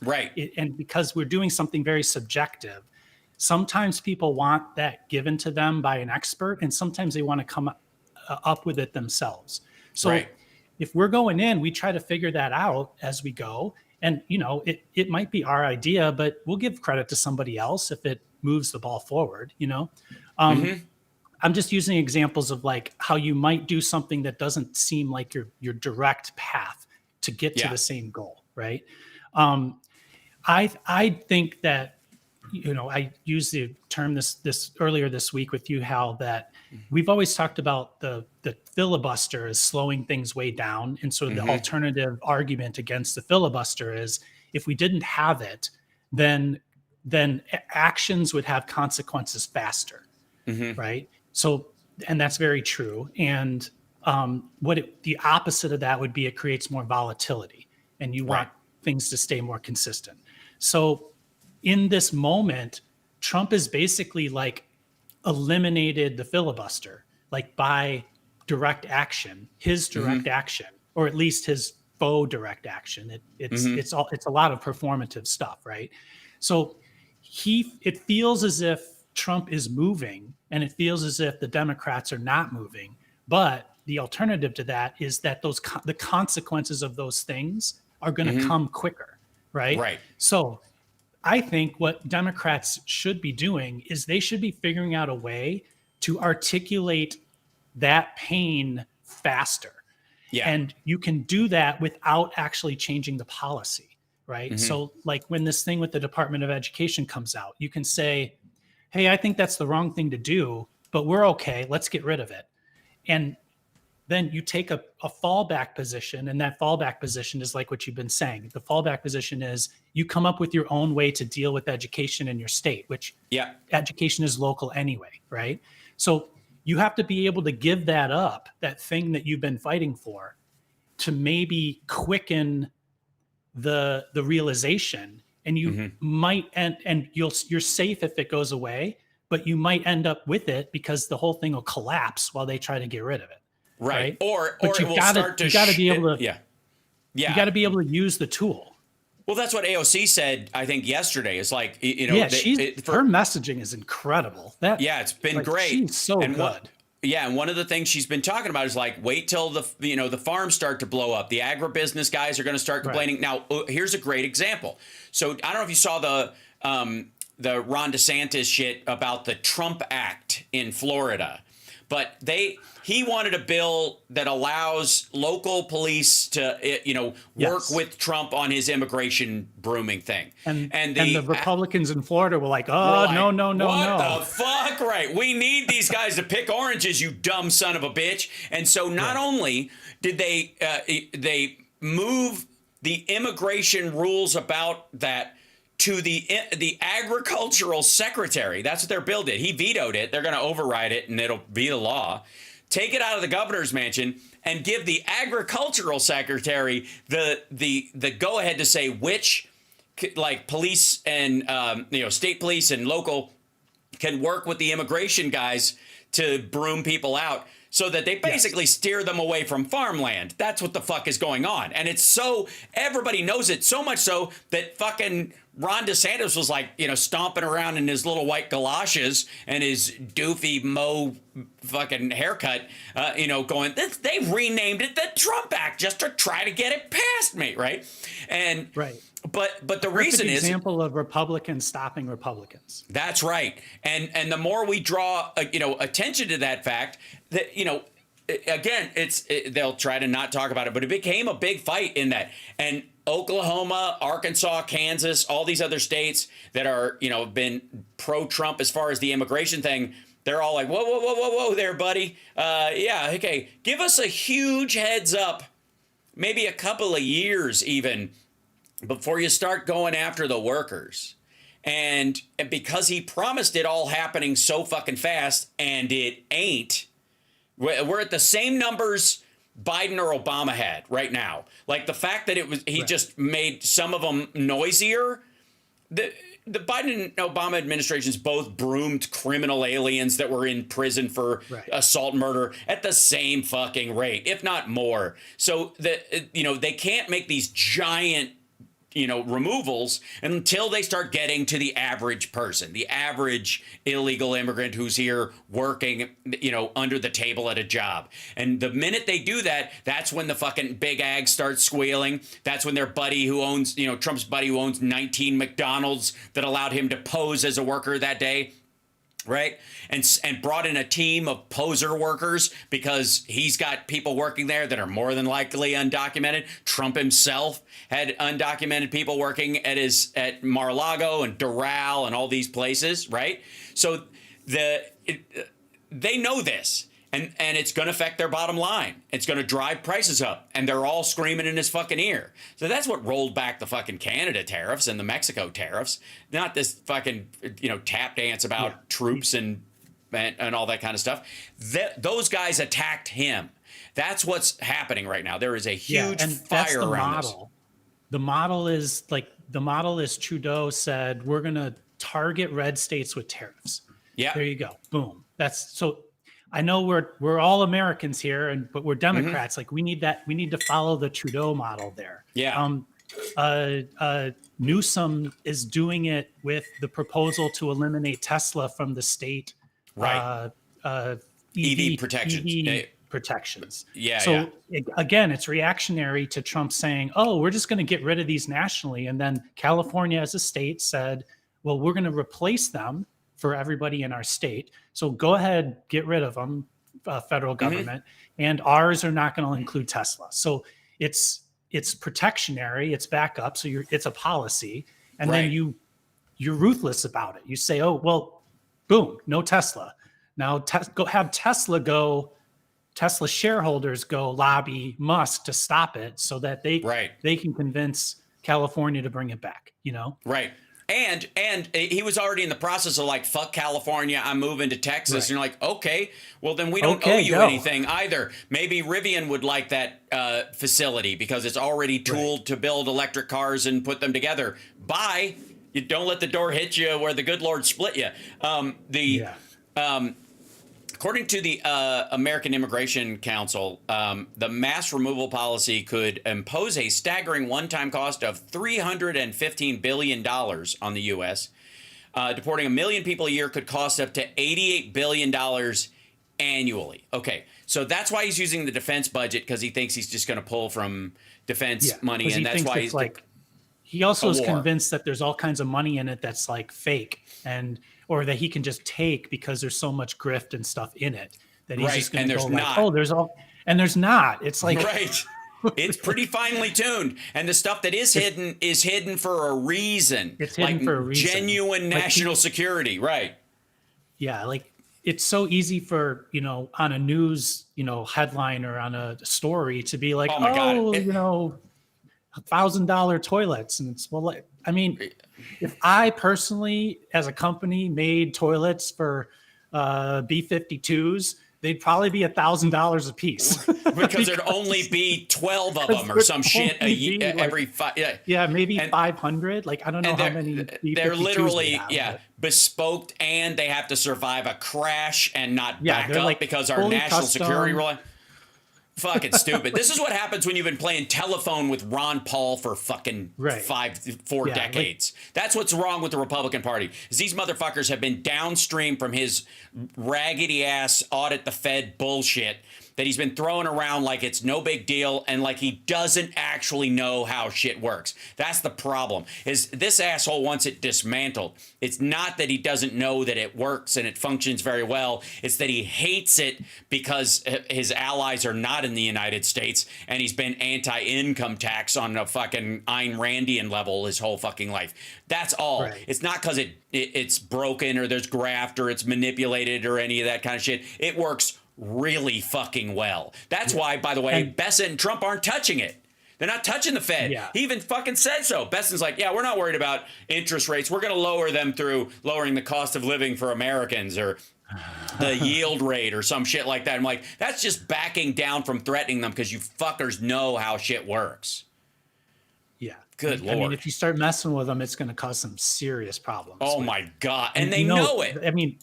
and because we're doing something very subjective, sometimes people want that given to them by an expert, and sometimes they want to come up with it themselves. So if we're going in, we try to figure that out as we go. And, it might be our idea, but we'll give credit to somebody else if it moves the ball forward, I'm just using examples of like how you might do something that doesn't seem like your direct path. to get to the same goal, right? I think that, I used the term this earlier this week with you, Hal, that we've always talked about the filibuster is slowing things way down. And so the alternative argument against the filibuster is if we didn't have it, then actions would have consequences faster, right? So, and that's very true. And the opposite of that would be it creates more volatility, and you want things to stay more consistent. So in this moment, Trump is basically like eliminated the filibuster, like by direct action, his direct action, or at least his faux direct action. It's a lot of performative stuff, right? So it feels as if Trump is moving, and it feels as if the Democrats are not moving. But the alternative to that is that the consequences of those things are going to come quicker, right?
Right.
So I think what Democrats should be doing is they should be figuring out a way to articulate that pain faster. Yeah. And you can do that without actually changing the policy, right? So like when this thing with the Department of Education comes out, you can say, hey, I think that's the wrong thing to do, but we're okay. Let's get rid of it. And then you take a fallback position, and that fallback position is like what you've been saying. The fallback position is you come up with your own way to deal with education in your state, which education is local anyway, right? So you have to be able to give that up, that thing that you've been fighting for, to maybe quicken the realization, and you might and you're safe if it goes away, but you might end up with it because the whole thing will collapse while they try to get rid of it. Right. Or
it will start to
you got to be able to
you
got to be able to use the tool.
Well, that's what AOC said, I think, yesterday. It's like,
her messaging is incredible.
It's been great.
She's so good.
And one of the things she's been talking about is like, wait till the farms start to blow up. The agribusiness guys are going to start complaining. Right. Now, here's a great example. So I don't know if you saw the Ron DeSantis shit about the Trump Act in Florida, but he wanted a bill that allows local police to, work with Trump on his immigration brooming thing. And
the Republicans in Florida were like, no.
What the fuck? Right. We need these guys to pick oranges, you dumb son of a bitch. And so not only did they move the immigration rules about that to the agricultural secretary. That's what their bill did. He vetoed it. They're going to override it, and it'll be the law. Take it out of the governor's mansion and give the agricultural secretary the go ahead to say which, like, police and state police and local can work with the immigration guys to broom people out, so that they basically steer them away from farmland. That's what the fuck is going on. And it's so, everybody knows it, so much so that fucking Ron DeSantis was like, stomping around in his little white galoshes and his doofy Mo fucking haircut, going, they renamed it the Trump Act just to try to get it past me, right? And But the reason is
example of Republicans stopping Republicans.
That's right. And the more we draw, attention to that fact that, again, they'll try to not talk about it, but it became a big fight in that. And Oklahoma, Arkansas, Kansas, all these other states that are, been pro-Trump as far as the immigration thing, they're all like, whoa there, buddy. Okay. Give us a huge heads up, maybe a couple of years even, before you start going after the workers. And because he promised it all happening so fucking fast, and it ain't, we're at the same numbers Biden or Obama had right now. Like the fact that he just made some of them noisier. The Biden and Obama administrations both broomed criminal aliens that were in prison for assault and murder at the same fucking rate, if not more. So they can't make these giant removals until they start getting to the average person, the average illegal immigrant who's here working, under the table at a job. And the minute they do that, that's when the fucking big ag starts squealing. That's when their buddy who owns, Trump's buddy who owns 19 McDonald's that allowed him to pose as a worker that day. Right. And brought in a team of poser workers because he's got people working there that are more than likely undocumented. Trump himself had undocumented people working at Mar-a-Lago and Doral and all these places. Right. So they know this. And it's going to affect their bottom line. It's going to drive prices up. And they're all screaming in his fucking ear. So that's what rolled back the fucking Canada tariffs and the Mexico tariffs. Not this fucking, tap dance about troops and all that kind of stuff. Those guys attacked him. That's what's happening right now. There is a huge fire around this.
The model is Trudeau said, we're going to target red states with tariffs. Yeah. There you go. Boom. That's so... I know we're all Americans here, but we're Democrats. Like we need to follow the Trudeau model there.
Yeah.
Newsom is doing it with the proposal to eliminate Tesla from the state.
Right. EV protections. Yeah.
So again, it's reactionary to Trump saying, "Oh, we're just going to get rid of these nationally," and then California as a state said, "Well, we're going to replace them for everybody in our state. So go ahead, get rid of them, federal government, and ours are not going to include Tesla." So it's protectionary, it's backup. So it's a policy, and then you're ruthless about it. You say, "Oh, well, boom, no Tesla." Now go have Tesla shareholders go lobby Musk to stop it, so that they can convince California to bring it back.
Right. And he was already in the process of like, fuck California, I'm moving to Texas. Right. And you're like, okay, well then we don't owe you anything either. Maybe Rivian would like that facility because it's already tooled to build electric cars and put them together. Bye. You don't let the door hit you where the good Lord split you. According to the American Immigration Council, the mass removal policy could impose a staggering one-time cost of $315 billion on the U.S. Deporting 1 million people a year could cost up to $88 billion annually. Okay, so that's why he's using the defense budget, because he thinks he's just going to pull from defense money, and that's why he's like.
He also is convinced that there's all kinds of money in it that's like fake or that he can just take because there's so much grift and stuff in it that he's just going to go like, oh, there's not. It's like
it's pretty finely tuned, and the stuff that is hidden for a reason.
It's hidden for a reason.
Genuine national security, right?
Yeah, like it's so easy for on a news headline or on a story to be like, $1,000 toilets, and it's I mean, if I personally, as a company, made toilets for B-52s, they'd probably be $1,000 a piece
because there'd only be 12 of them or some shit a year, every 5.
Yeah, maybe 500. Like I don't know how many.
They're literally bespoke, and they have to survive a crash and not back up because our national security. Fucking stupid. This is what happens when you've been playing telephone with Ron Paul for fucking 4 decades. That's what's wrong with the Republican Party, is these motherfuckers have been downstream from his raggedy ass audit the Fed bullshit that he's been throwing around like it's no big deal and like he doesn't actually know how shit works. That's the problem, is this asshole wants it dismantled. It's not that he doesn't know that it works and it functions very well. It's that he hates it because his allies are not in the United States, and he's been anti-income tax on a fucking Ayn Randian level his whole fucking life. That's all. Right. It's not because it's broken or there's graft or it's manipulated or any of that kind of shit. It works really fucking well. That's why, by the way, Bessent and Trump aren't touching it. They're not touching the Fed. Yeah. He even fucking said so. Bessent's like, yeah, we're not worried about interest rates. We're going to lower them through lowering the cost of living for Americans or the yield rate or some shit like that. I'm like, that's just backing down from threatening them because you fuckers know how shit works.
Yeah.
Good Lord.
I mean, if you start messing with them, it's going to cause some serious problems.
Oh, my God. And they know it.
I mean,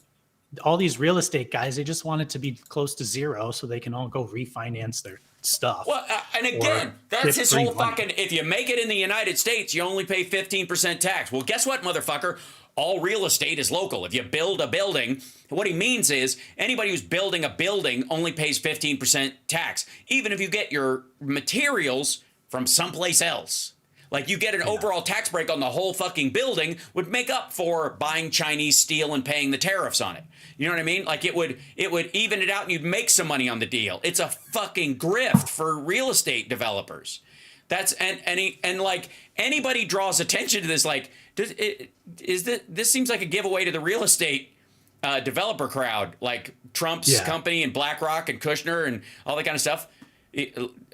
all these real estate guys, they just want it to be close to zero so they can all go refinance their stuff.
Well, and again, that's his whole fucking, if you make it in the United States, you only pay 15% tax. Well, guess what, motherfucker? All real estate is local. If you build a building, what he means is anybody who's building a building only pays 15% tax, even if you get your materials from someplace else. Like, you get an overall tax break on the whole fucking building would make up for buying Chinese steel and paying the tariffs on it. You know what I mean? Like, it would even it out and you'd make some money on the deal. It's a fucking grift for real estate developers. That's and like anybody draws attention to this, like, this seems like a giveaway to the real estate developer crowd, like Trump's company and BlackRock and Kushner and all that kind of stuff.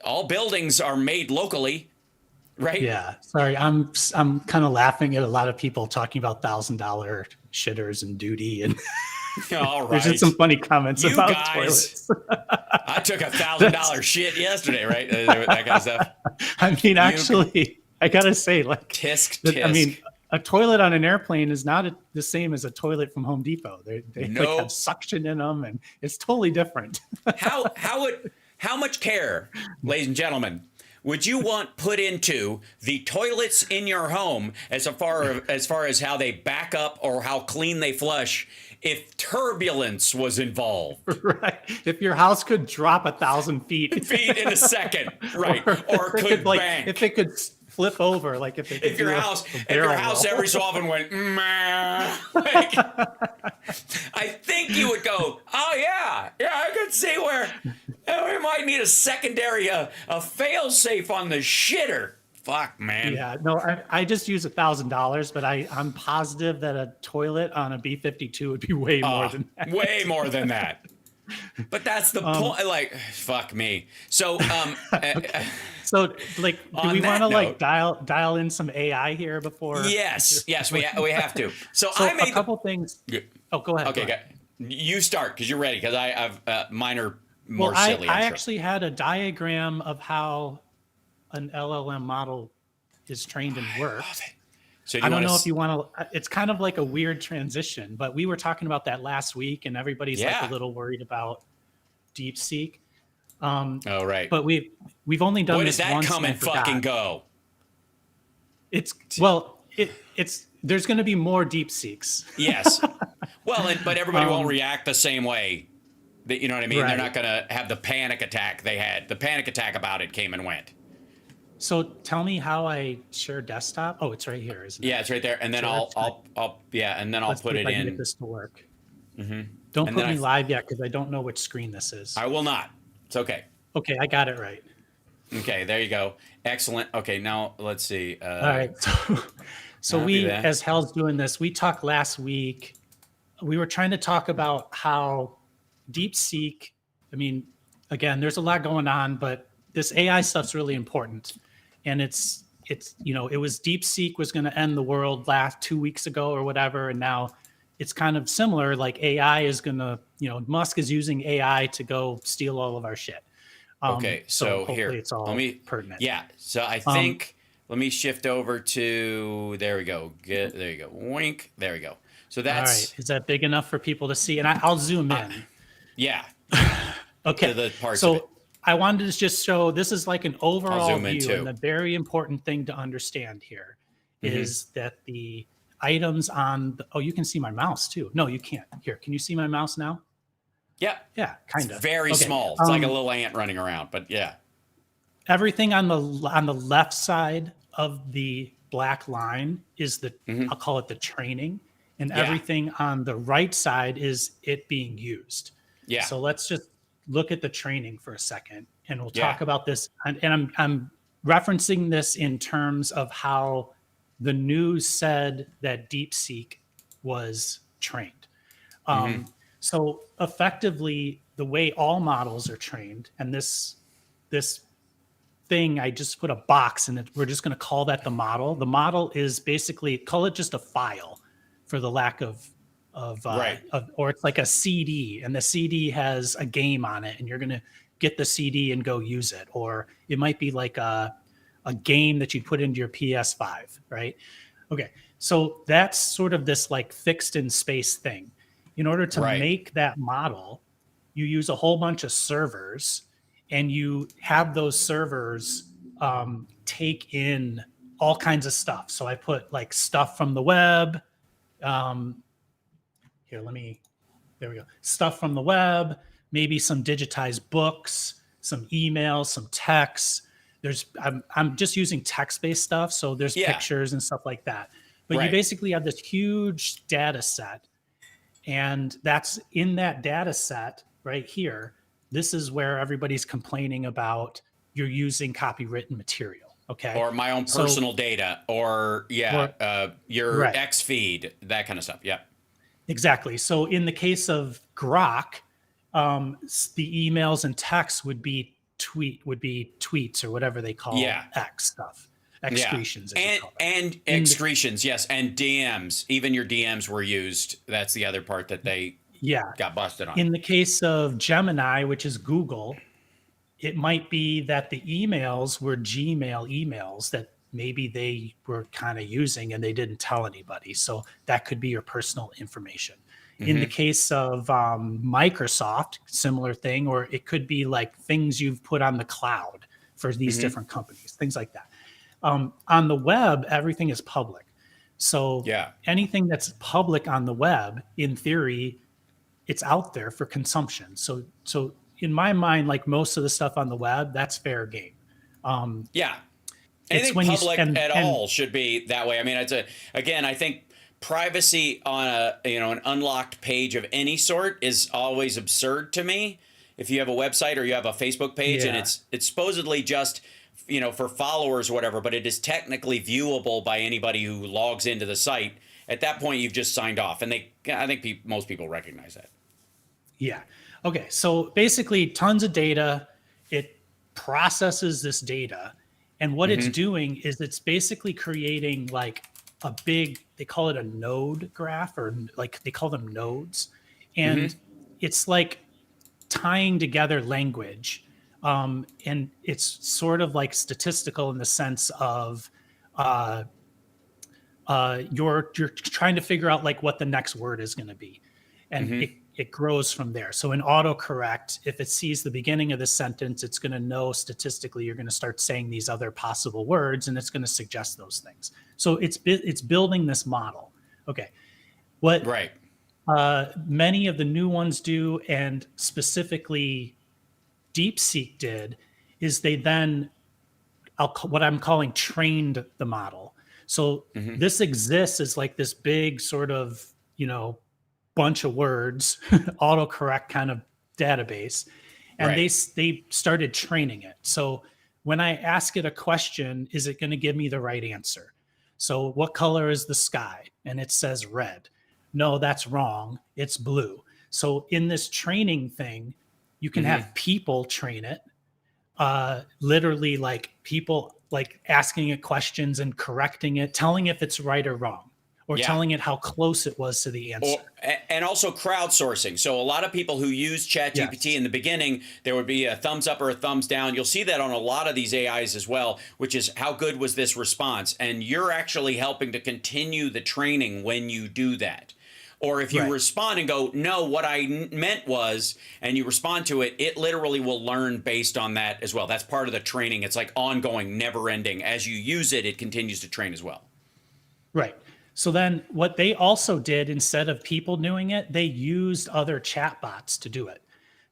All buildings are made locally. Right.
Yeah. Sorry. I'm kind of laughing at a lot of people talking about $1,000 shitters and duty and
all right.
There's just some funny comments
you
about
guys,
toilets.
I took $1,000 shit yesterday, right? That kind of stuff.
I mean, actually, I gotta say, like,
tisk.
I mean, a toilet on an airplane is not the same as a toilet from Home Depot. They like have suction in them, and it's totally different.
How much care, ladies and gentlemen, would you want put into the toilets in your home as far as how they back up or how clean they flush if turbulence was involved?
Right. If your house could drop 1,000 feet
in a second, right? Or could bank.
If it could flip over, like if
your house every so often went, like, I think you would go, oh yeah, I could see where we might need a secondary, a fail safe on the shitter. Fuck, man.
Yeah, no, I just use $1,000, but I'm positive that a toilet on a B-52 would be way more than that.
Way more than that. But that's the point. Like, fuck me. So,
so like, do we want to like dial in some AI here before?
Yes, we have to. So
I
made
a couple things. Oh, go ahead.
Okay, you start because you're ready. Because I've mine are more silly.
I actually had a diagram of how an LLM model is trained and works. So I don't know if you want to. It's kind of like a weird transition, but we were talking about that last week, and everybody's like a little worried about DeepSeek.
Oh right.
But we've only done
When
this
does that
once.
come and fucking go?
It's there's going to be more DeepSeeks.
Yes. Well, but everybody won't react the same way. You know what I mean? Right. They're not going to have the panic attack they had. The panic attack about it came and went.
So tell me how I share desktop. Oh, it's right here, isn't it?
Yeah, it's right there. And then I'll put it in.
Get this to work.
Mm-hmm.
Don't put me live yet because I don't know which screen this is.
I will not. It's okay.
Okay, I got it right.
Okay, there you go. Excellent. Okay, now let's see.
All right. So we, as hell's doing this, we talked last week. We were trying to talk about how DeepSeek, I mean, again, there's a lot going on, but this AI stuff's really important. And it's it was DeepSeek was going to end the world 2 weeks ago or whatever. And now it's kind of similar. Like AI is going to, Musk is using AI to go steal all of our shit.
Okay. So here,
it's all pertinent.
Yeah. So I think, let me shift over to, there we go. There you go. Wink. There we go. So that's.
All right. Is that big enough for people to see? And I'll zoom in.
Yeah.
Okay.
The parts of it.
I wanted to just show this is like an overall view,
too.
and the very important thing to understand here is that the items on you can see my mouse too. No, you can't. Here, can you see my mouse now?
Yeah.
Yeah, kind of.
It's very small. It's like a little ant running around, but yeah.
Everything on the left side of the black line is I'll call it the training, and everything on the right side is it being used.
Yeah.
So let's just look at the training for a second, and we'll talk about this. And I'm referencing this in terms of how the news said that DeepSeek was trained. So effectively, the way all models are trained, and this thing, I just put a box in it. We're just going to call that the model. The model is basically, call it just a file for the lack of or it's like a CD, and the CD has a game on it, and you're going to get the CD and go use it. Or it might be like a game that you put into your PS5, right? Okay. So that's sort of this like fixed in space thing. In order to make that model, you use a whole bunch of servers, and you have those servers take in all kinds of stuff. So I put like stuff from the web. There we go. Stuff from the web, maybe some digitized books, some emails, some texts. I'm just using text-based stuff, so there's pictures and stuff like that. But you basically have this huge data set, and that's in that data set right here. This is where everybody's complaining about you're using copywritten material, okay?
Or my own personal data, or your X feed, that kind of stuff. Yeah.
Exactly. So in the case of Grok, the emails and texts would be tweets or whatever they call X stuff. Excretions.
And excretions, yes. And DMs. Even your DMs were used. That's the other part that they got busted on.
In the case of Gemini, which is Google, it might be that the emails were Gmail emails that maybe they were kind of using and they didn't tell anybody. So that could be your personal information. In the case of Microsoft, similar thing, or it could be like things you've put on the cloud for these different companies, things like that. On the web, everything is public. So anything that's public on the web, in theory, it's out there for consumption. So in my mind, like most of the stuff on the web, that's fair game.
Anything public at all should be that way. I mean, I think privacy on an unlocked page of any sort is always absurd to me. If you have a website or you have a Facebook page and it's supposedly just for followers or whatever, but it is technically viewable by anybody who logs into the site. At that point, you've just signed off, and I think most people recognize that.
Yeah. Okay. So basically, tons of data. It processes this data, and what it's doing is it's basically creating like a big. They call it a node graph, or like they call them nodes, and it's like tying together language. And it's sort of like statistical in the sense of you're trying to figure out like what the next word is going to be, and it grows from there. So in autocorrect, if it sees the beginning of the sentence, it's going to know statistically you're going to start saying these other possible words, and it's going to suggest those things. So it's building this model. Okay, what many of the new ones do, and specifically DeepSeek did, is they then what I'm calling trained the model. So this exists as like this big sort of, bunch of words, autocorrect kind of database. And they started training it. So when I ask it a question, is it going to give me the right answer? So what color is the sky? And it says red. No, that's wrong. It's blue. So in this training thing, you can have people train it, literally like people like asking it questions and correcting it, telling if it's right or wrong, or telling it how close it was to the answer.
And also crowdsourcing. So a lot of people who use ChatGPT in the beginning, there would be a thumbs up or a thumbs down. You'll see that on a lot of these AIs as well, which is how good was this response? And you're actually helping to continue the training when you do that. Or if you respond and go, no, what I meant was, and you respond to it, it literally will learn based on that as well. That's part of the training. It's like ongoing, never ending. As you use it, it continues to train as well.
Right. So then what they also did, instead of people doing it, they used other chatbots to do it.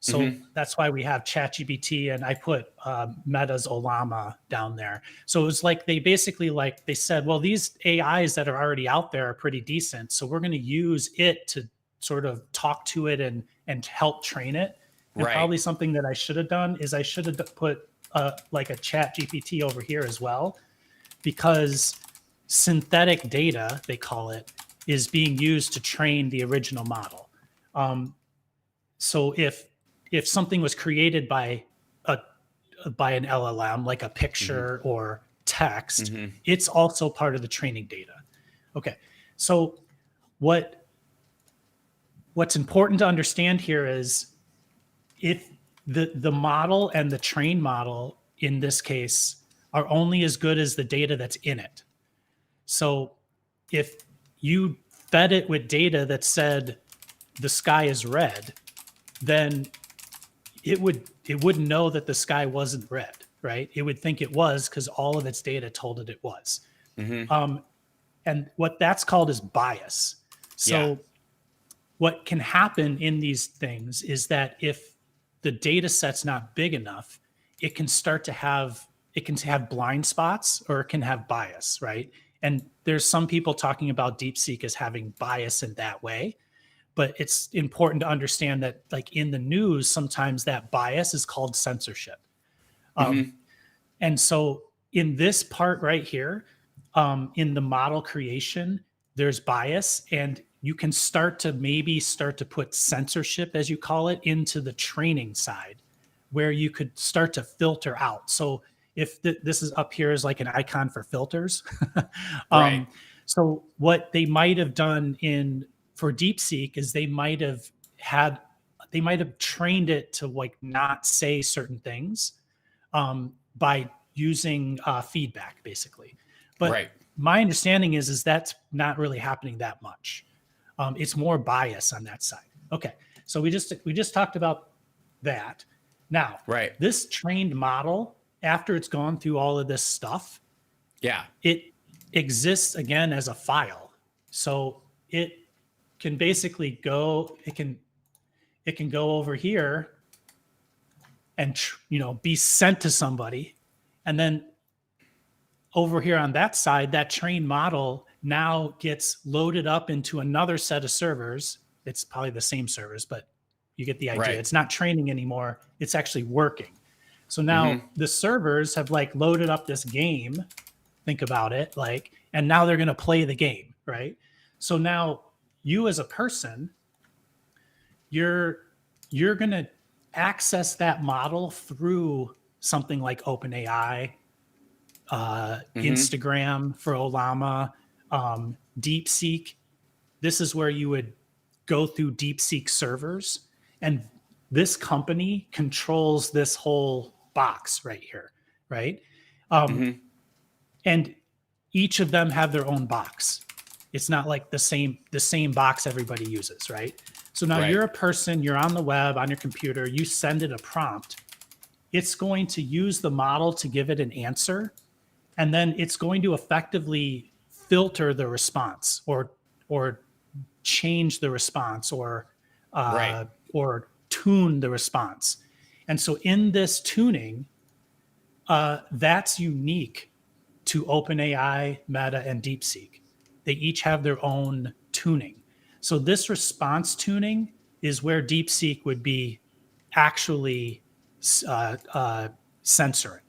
So that's why we have ChatGPT, and I put Meta's Olama down there. So it was like they basically they said, well, these AIs that are already out there are pretty decent, so we're going to use it to sort of talk to it and help train it. And probably something that I should have done is I should have put like a ChatGPT over here as well, because synthetic data, they call it, is being used to train the original model. So if something was created by an LLM, like a picture or text, it's also part of the training data. Okay, so what's important to understand here is if the model and the trained model in this case are only as good as the data that's in it. So if you fed it with data that said the sky is red, then it wouldn't know that the sky wasn't red, right? It would think it was because all of its data told it it was. And what that's called is bias. So what can happen in these things is that if the data set's not big enough, it can start to have it can have blind spots or it can have bias, right? And there's some people talking about DeepSeek as having bias in that way, but it's important to understand that, like in the news, sometimes that bias is called censorship. And so in this part right here, in the model creation, there's bias, and you can start to put censorship, as you call it, into the training side, where you could start to filter out. So if this is up here as like an icon for filters.
Right.
So what they might have done for DeepSeek is they might have trained it to like not say certain things by using feedback, basically. But my understanding is that's not really happening that much. It's more bias on that side. Okay, so we just talked about that. Now, this trained model, after it's gone through all of this stuff, it exists again as a file. So it can basically go. It can go over here and be sent to somebody, and then over here on that side, that trained model now gets loaded up into another set of servers. It's probably the same servers, but you get the idea. It's not training anymore. It's actually working. So now the servers have like loaded up this game. Think about it, and now they're going to play the game, right? So now you as a person, you're going to access that model through something like OpenAI, Instagram for Olama, DeepSeek. This is where you would go through DeepSeek servers, and this company controls this whole box right here, right? And each of them have their own box. It's not like the same box everybody uses, right? So now you're a person, you're on the web, on your computer, you send it a prompt. It's going to use the model to give it an answer, and then it's going to effectively filter the response or change the response or tune the response. And so in this tuning, that's unique to OpenAI, Meta, and DeepSeek. They each have their own tuning. So this response tuning is where DeepSeek would be actually censoring.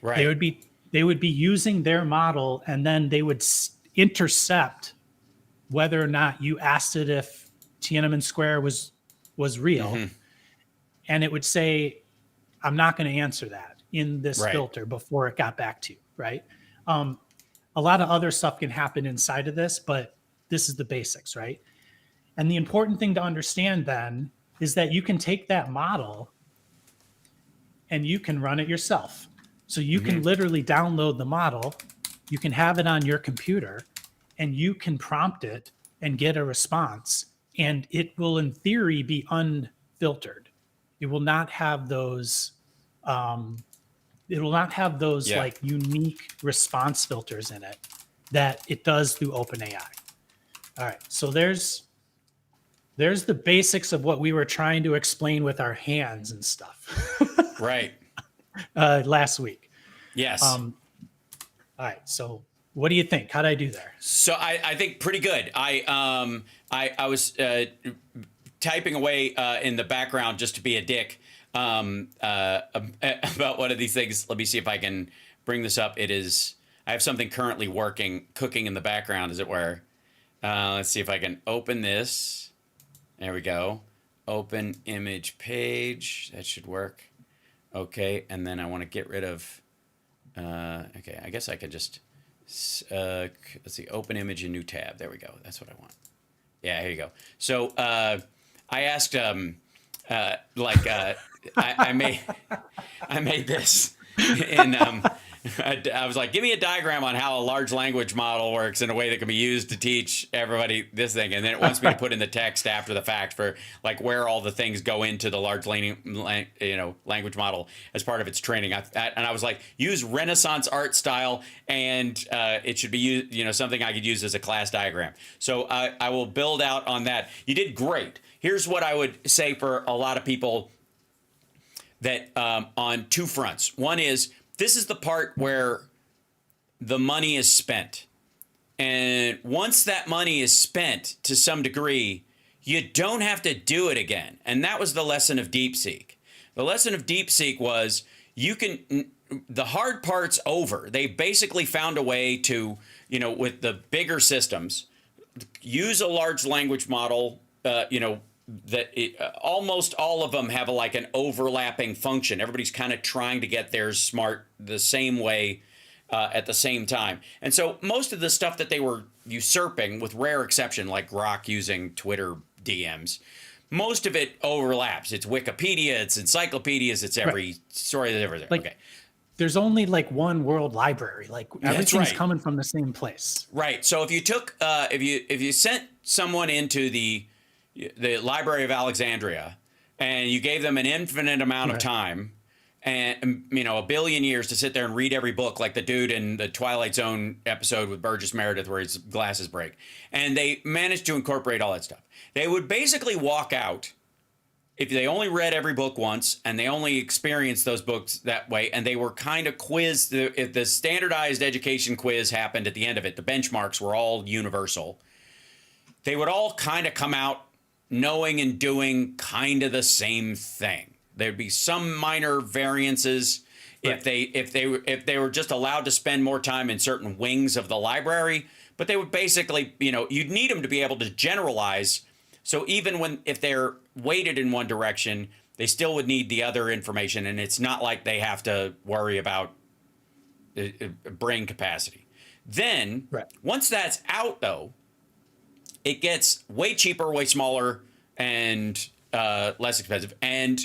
They would be using their model, and then they would intercept whether or not you asked it if Tiananmen Square was real, and it would say, "I'm not going to answer that in this filter before it got back to you." Right? A lot of other stuff can happen inside of this, but this is the basics, right? And the important thing to understand then is that you can take that model and you can run it yourself. So you can literally download the model, you can have it on your computer, and you can prompt it and get a response, and it will in theory be unfiltered. It will not have those like unique response filters in it that it does through OpenAI. All right, so there's the basics of what we were trying to explain with our hands and stuff. Last week.
Yes.
All right, so what do you think? How did I do there?
So I think pretty good. I was typing away in the background just to be a dick about one of these things. Let me see if I can bring this up. I have something currently cooking in the background, as it were. Let's see if I can open this. There we go. Open image page. That should work. Okay, and then I want to get rid of. Okay, I guess I could just. Let's see. Open image in new tab. There we go. That's what I want. Yeah, here you go. So I asked. I made this in. I was like, give me a diagram on how a large language model works in a way that can be used to teach everybody this thing. And then it wants me to put in the text after the fact for like where all the things go into the large language model as part of its training. And I was like, use Renaissance art style, and it should be used, something I could use as a class diagram. So I will build out on that. You did great. Here's what I would say for a lot of people that on two fronts. One is, this is the part where the money is spent. And once that money is spent to some degree, you don't have to do it again. And that was the lesson of DeepSeek. The lesson of DeepSeek was the hard part's over. They basically found a way to, with the bigger systems, use a large language model, almost all of them have an overlapping function. Everybody's kind of trying to get theirs smart the same way at the same time. And so most of the stuff that they were usurping, with rare exception, like Grok using Twitter DMs, most of it overlaps. It's Wikipedia, it's encyclopedias, it's every story that's ever there. Okay.
There's only one world library. Everything's coming from the same place.
Right. So if you took, if you sent someone into the Library of Alexandria and you gave them an infinite amount of time and, a billion years to sit there and read every book, like the dude in the Twilight Zone episode with Burgess Meredith where his glasses break, and they managed to incorporate all that stuff, they would basically walk out if they only read every book once and they only experienced those books that way, and they were kind of quizzed. If the standardized education quiz happened at the end of it, the benchmarks were all universal. They would all kind of come out knowing and doing kind of the same thing. There'd be some minor variances if they were just allowed to spend more time in certain wings of the library, but they would basically, you'd need them to be able to generalize. So even if they're weighted in one direction, they still would need the other information, and it's not like they have to worry about brain capacity. Then, once that's out, though, it gets way cheaper, way smaller, and less expensive. And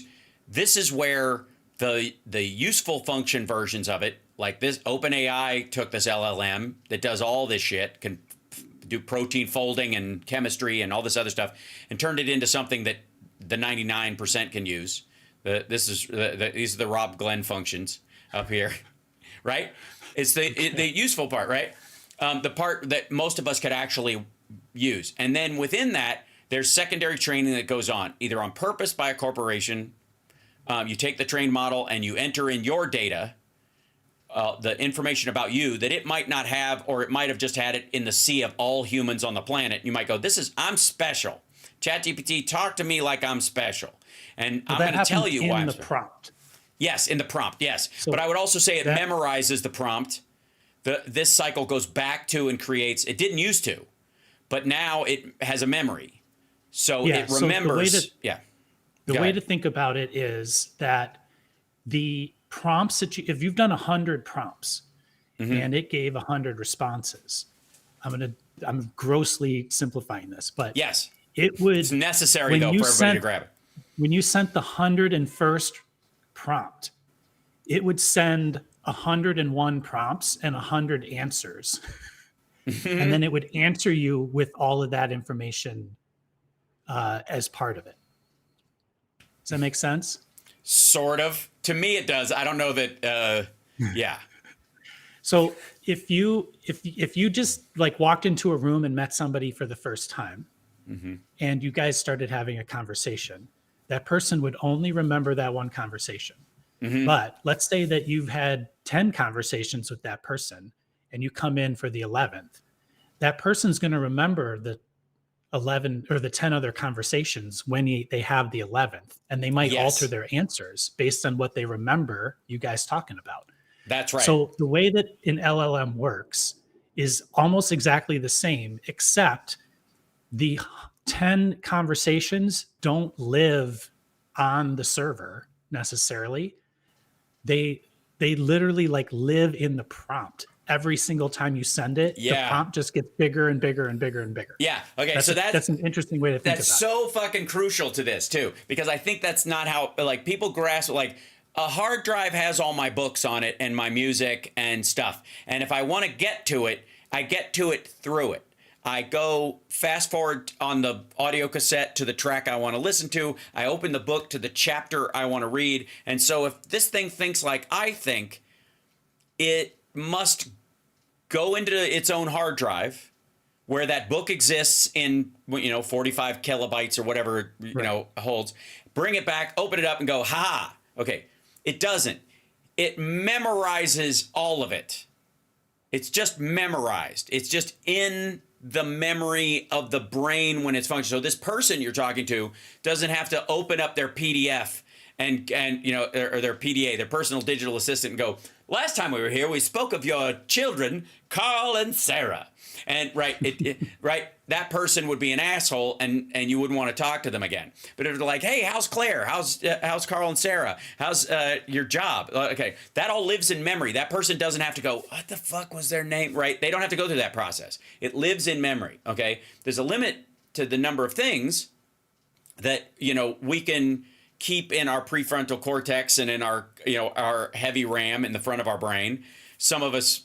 this is where the useful function versions of it, like this, OpenAI took this LLM that does all this shit, can do protein folding and chemistry and all this other stuff, and turned it into something that the 99% can use. These are the Rob Glenn functions up here, right? It's the useful part, right? The part that most of us could actually use. And then within that, there's secondary training that goes on, either on purpose by a corporation. You take the trained model and you enter in your data, the information about you that it might not have, or it might have just had it in the sea of all humans on the planet. You might go, I'm special. ChatGPT, talk to me like I'm special. And I'm going to tell you why I'm special. In the prompt. Yes, in the prompt, yes. So but I would also say it memorizes the prompt. This cycle goes back to and creates, it didn't used to, but now it has a memory. So it remembers.
The way to think about it is that the prompts that if you've done 100 prompts and it gave 100 responses, I'm grossly simplifying this, but
yes,
it's
necessary though for everybody to grab it.
When you sent the 101st prompt, it would send 101 prompts and 100 answers. And then it would answer you with all of that information as part of it. Does that make sense? Sort
of. To me, it does. I don't know that. Yeah.
So if you just walked into a room and met somebody for the first time, and you guys started having a conversation, that person would only remember that one conversation. But let's say that you've had 10 conversations with that person, and you come in for the 11th. That person's going to remember the 11 or the 10 other conversations when they have the 11th, and they might alter their answers based on what they remember you guys talking about.
That's right.
So the way that an LLM works is almost exactly the same, except the 10 conversations don't live on the server necessarily. They literally live in the prompt. Every single time you send it, the prompt just gets bigger and bigger and bigger and bigger.
Yeah. Okay.
That's an interesting way to think about it.
That's so fucking crucial to this too, because I think that's not how people grasp. A hard drive has all my books on it and my music and stuff. And if I want to get to it, I get to it through it. I go fast forward on the audio cassette to the track I want to listen to. I open the book to the chapter I want to read. And so if this thing thinks like I think, it must go into its own hard drive where that book exists in 45 kilobytes or whatever holds. Bring it back, open it up, and go, ha. Okay, it doesn't. it memorizes all of it. It's just memorized. It's just in the memory of the brain when it's functioning. So this person you're talking to doesn't have to open up their PDF and you know, or their PDA, their personal digital assistant, and go, last time we were here, we spoke of your children, Carl and Sarah. And right, right, that person would be an asshole, and you wouldn't want to talk to them again. But if they're like, hey, how's Claire? How's Carl and Sarah? How's your job? Okay, that all lives in memory. That person doesn't have to go, what the fuck was their name? Right? They don't have to go through that process. It lives in memory. Okay, there's a limit to the number of things that, you know, we can keep in our prefrontal cortex and in our, you know, our heavy RAM in the front of our brain. Some of us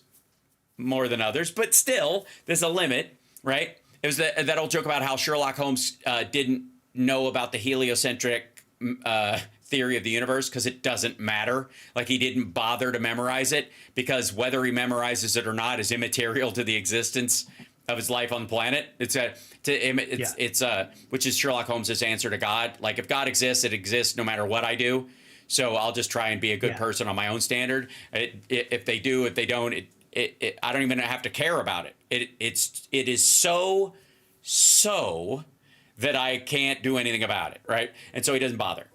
more than others, but still, there's a limit, right? It was that old joke about how Sherlock Holmes didn't know about the heliocentric theory of the universe because it doesn't matter. Like, he didn't bother to memorize it because whether he memorizes it or not is immaterial to the existence of his life on the planet. It's which is Sherlock Holmes's answer to God. Like, if God exists, it exists no matter what I do. So I'll just try and be a good person on my own standard. If they do, if they don't, I don't even have to care about it. It is so that I can't do anything about it, right? And so he doesn't bother.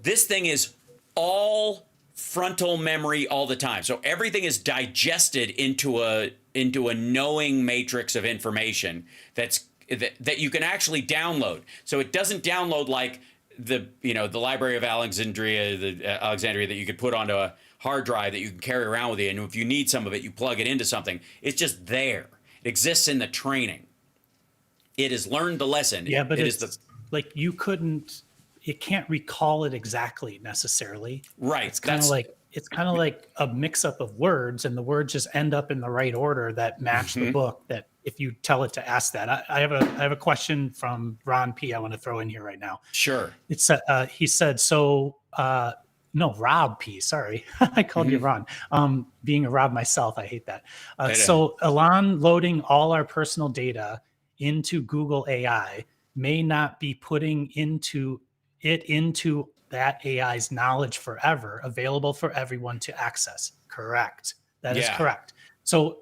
This thing is all frontal memory all the time. So everything is digested into a knowing matrix of information that you can actually download. So it doesn't download like the Library of Alexandria, that you could put onto a hard drive that you can carry around with you, and if you need some of it, you plug it into something. It's just there. It exists in the training. It has learned the lesson.
Yeah, but like it can't recall it exactly necessarily.
Right.
It's kind of like a mix-up of words, and the words just end up in the right order that match the book. That if you tell it to ask that, I have a question from Ron P. I want to throw in here right now.
Sure.
It's he said so. No, Rob P. Sorry, I called you Ron. Being a Rob myself, I hate that. So Elon loading all our personal data into Google AI may not be putting into that AI's knowledge forever, available for everyone to access. Correct. That is correct. So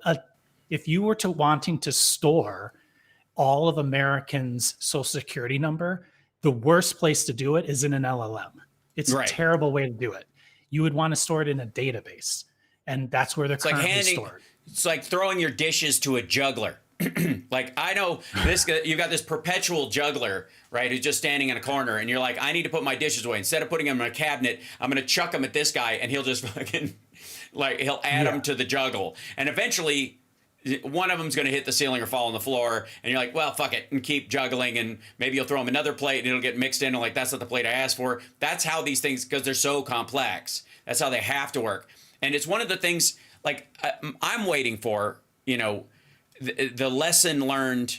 if you were wanting to store all of Americans' social security number, the worst place to do it is in an LLM. It's a terrible way to do it. You would want to store it in a database, and that's where they're currently stored.
It's like throwing your dishes to a juggler. Like, I know this, you've got this perpetual juggler, right, who's just standing in a corner, and you're like, I need to put my dishes away. Instead of putting them in a cabinet, I'm going to chuck them at this guy, and he'll just fucking, like, he'll add them to the juggle. And eventually, one of them's going to hit the ceiling or fall on the floor, and you're like, well, fuck it, and keep juggling, and maybe you'll throw them another plate, and it'll get mixed in, and like, that's not the plate I asked for. That's how these things, because they're so complex, that's how they have to work. And it's one of the things, like, I'm waiting for, you know, the lesson learned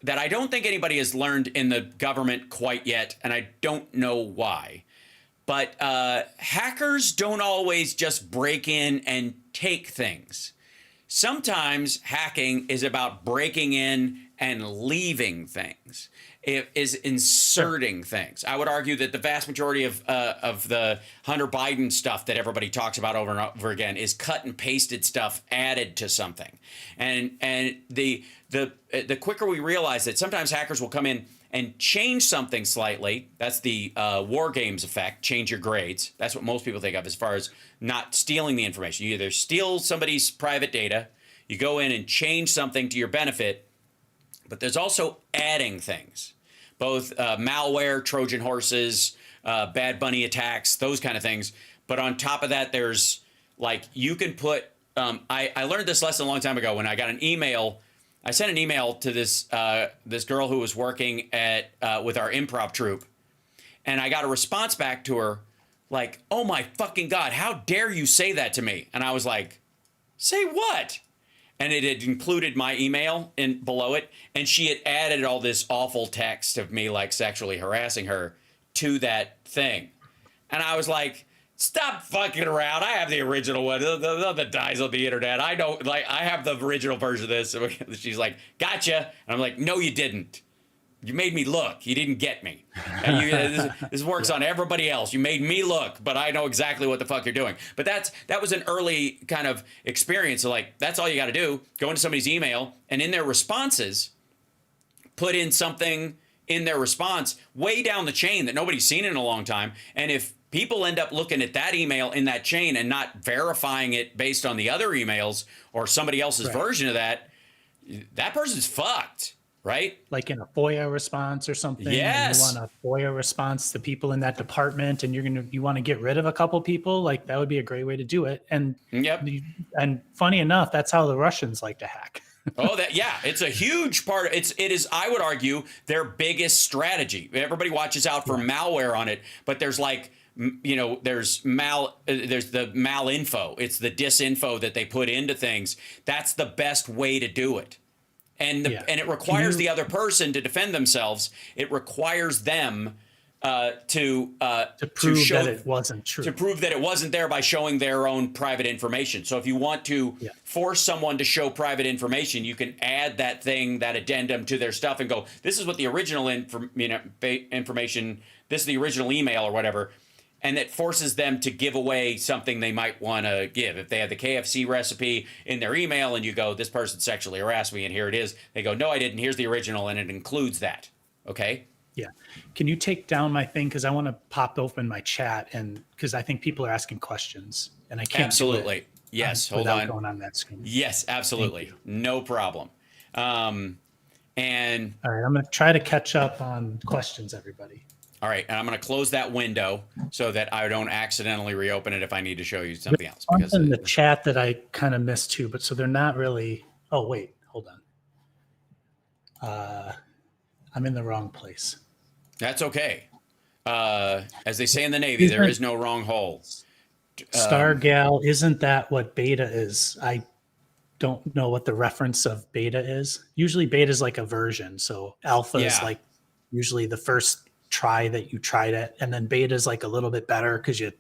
that I don't think anybody has learned in the government quite yet, and I don't know why. But hackers don't always just break in and take things. Sometimes hacking is about breaking in and leaving things. It is inserting things. I would argue that the vast majority of the Hunter Biden stuff that everybody talks about over and over again is cut and pasted stuff added to something. And the quicker we realize that sometimes hackers will come in and change something slightly. That's the war games effect, change your grades. That's what most people think of as far as not stealing the information. You either steal somebody's private data, you go in and change something to your benefit, but there's also adding things, both malware, Trojan horses, Bad Bunny attacks, those kind of things. But on top of that, there's like, you can put, I learned this lesson a long time ago when I got an email. I sent an email to this girl who was working at with our improv troupe, and I got a response back to her like, oh my fucking God, how dare you say that to me? And I was like, say what? And it had included my email in below it, and she had added all this awful text of me like sexually harassing her to that thing. And I was like, stop fucking around. I have the original one. The dies on the internet. I have the original version of this. She's like, gotcha. And I'm like, no, you didn't. You made me look. You didn't get me. And this works on everybody else. You made me look, but I know exactly what the fuck you're doing. But that was an early kind of experience. So like, that's all you got to do. Go into somebody's email, and in their responses, put in something in their response way down the chain that nobody's seen in a long time. And if people end up looking at that email in that chain and not verifying it based on the other emails or somebody else's version of that, that person's fucked. Right?
Like in a FOIA response or something.
Yes.
And you want a FOIA response to people in that department, and you want to get rid of a couple people. Like, that would be a great way to do it. And and funny enough, that's how the Russians like to hack.
It's a huge part. It is, I would argue, their biggest strategy. Everybody watches out for malware on it, but there's like, there's the malinfo. It's the disinfo that they put into things. That's the best way to do it. And it requires the other person to defend themselves. It requires them to
prove
show
that it wasn't true.
To prove that it wasn't there by showing their own private information. So if you want to force someone to show private information, you can add that addendum to their stuff and go, this is what the original information, this is the original email or whatever. And it forces them to give away something they might want to give. If they have the KFC recipe in their email and you go, this person sexually harassed me and here it is. They go, no, I didn't. Here's the original, and it includes that. Okay?
Yeah. Can you take down my thing? Because I want to pop open my chat, and because I think people are asking questions and I can't.
Absolutely. Yes. Hold on.
Going on that screen.
Yes, absolutely. No problem. And
all right, I'm going to try to catch up on questions, everybody.
All right, and I'm going to close that window so that I don't accidentally reopen it if I need to show you something else.
Because in the chat that I kind of missed too, but so they're not really. Oh wait, hold on. I'm in the wrong place.
That's okay. As they say in the Navy, there is no wrong hole.
Stargal, isn't that what beta is? I don't know what the reference of beta is. Usually, beta is like a version. So alpha is like usually the first try that you tried it, and then beta is like a little bit better because you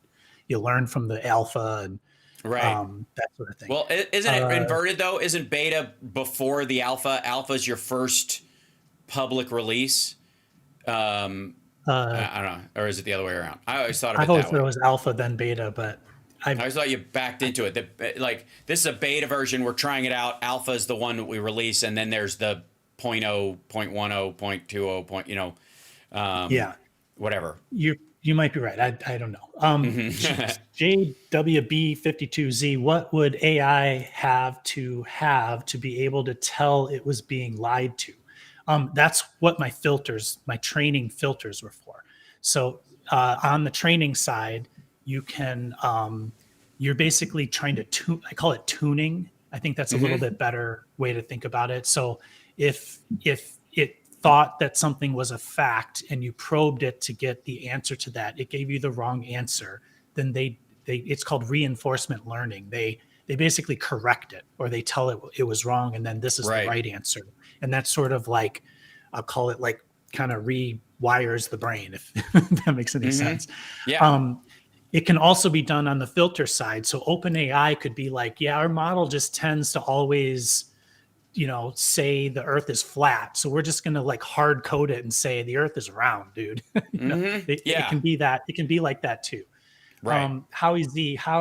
learn from the alpha and that sort of thing.
Well, isn't it inverted though? Isn't beta before the alpha? Alpha is your first public release. I don't know, or is it the other way around? I always thought of it that way. I
thought it was alpha then beta, but
I always thought you backed into it. Like, this is a beta version. We're trying it out. Alpha is the one that we release, and then there's the 0.0, 0.10, 0.20, whatever.
You might be right. I don't know. JWB52Z, what would AI have to be able to tell it was being lied to? That's what my training filters were for. So on the training side, you can, you're basically trying to tune, I call it tuning. I think that's a little bit better way to think about it. So if it thought that something was a fact and you probed it to get the answer to that, it gave you the wrong answer, then it's called reinforcement learning. They basically correct it, or they tell it was wrong, and then this is the right answer. And that's sort of like, I'll call it like kind of rewires the brain, if that makes any sense.
Yeah.
It can also be done on the filter side. So OpenAI could be like, our model just tends to always, say the earth is flat. So we're just going to like hard code it and say the earth is round, dude. It can be that. It can be like that too.
Right.
How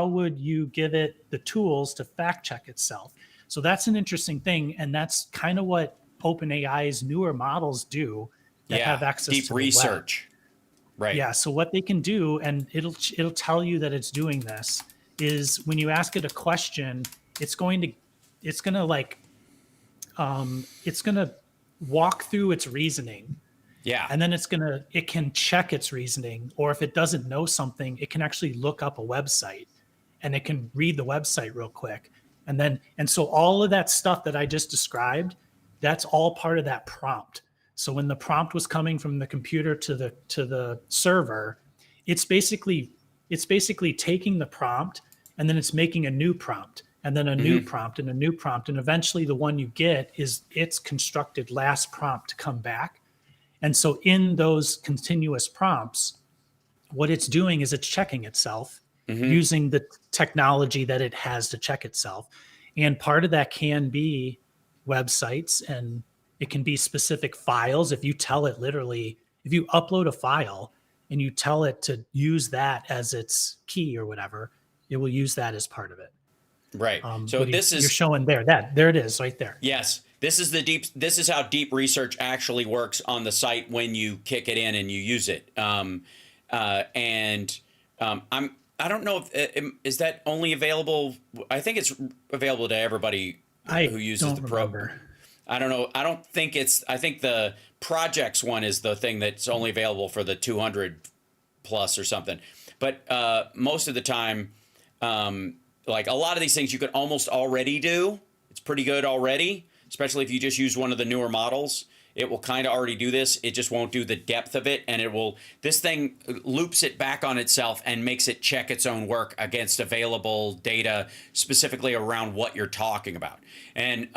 would you give it the tools to fact check itself? So that's an interesting thing. And that's kind of what OpenAI's newer models do that have access
deep
to
research. Right.
Yeah. So what they can do, and it'll tell you that it's doing this, is when you ask it a question, it's going to walk through its reasoning.
Yeah.
And then it can check its reasoning, or if it doesn't know something, it can actually look up a website and it can read the website real quick. And so all of that stuff that I just described, that's all part of that prompt. So when the prompt was coming from the computer to the server, it's basically taking the prompt and then it's making a new prompt and then a new prompt and a new prompt. And eventually the one you get is its constructed last prompt to come back. And so in those continuous prompts, what it's doing is it's checking itself using the technology that it has to check itself. And part of that can be websites and It can be specific files. If you tell it literally, if you upload a file and you tell it to use that as its key or whatever, it will use that as part of it.
Right. So this is,
you're showing there, there it is right there.
yes, this is how deep research actually works on the site when you kick it in and you use it. I don't know if is that only available. I think it's available to everybody who uses the program. I don't know. I think the projects one is the thing that's only available for the 200 plus or something. But most of the time, like a lot of these things you could almost already do. It's pretty good already, especially if you just use one of the newer models. It will kind of already do this. It just won't do the depth of it. And this thing loops it back on itself and makes it check its own work against available data, specifically around what you're talking about. And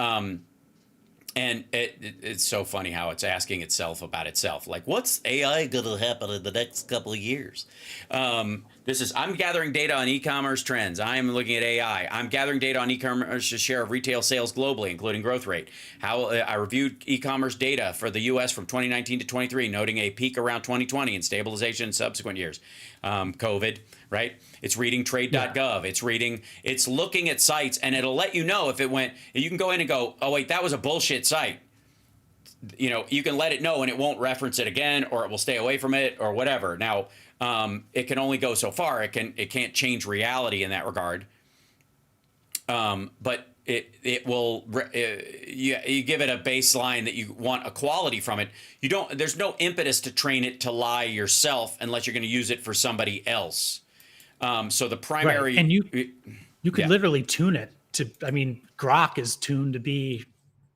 it's so funny how it's asking itself about itself. Like, what's AI going to happen in the next couple of years? I'm gathering data on e-commerce trends. I'm looking at AI. I'm gathering data on e-commerce's share of retail sales globally, including growth rate. I reviewed e-commerce data for the U.S. from 2019 to 23, noting a peak around 2020 and stabilization in subsequent years. COVID, right? It's reading trade.gov. Yeah. It's looking at sites, and it'll let you know if it went. You can go in and go, oh, wait, that was a bullshit site. You can let it know, and it won't reference it again, or it will stay away from it, or whatever. Now, it can only go so far. It can't change reality in that regard. But it will. You give it a baseline that you want a quality from it. There's no impetus to train it to lie yourself unless you're going to use it for somebody else. So the primary,
right. And you could literally tune it to. I mean, Grok is tuned to be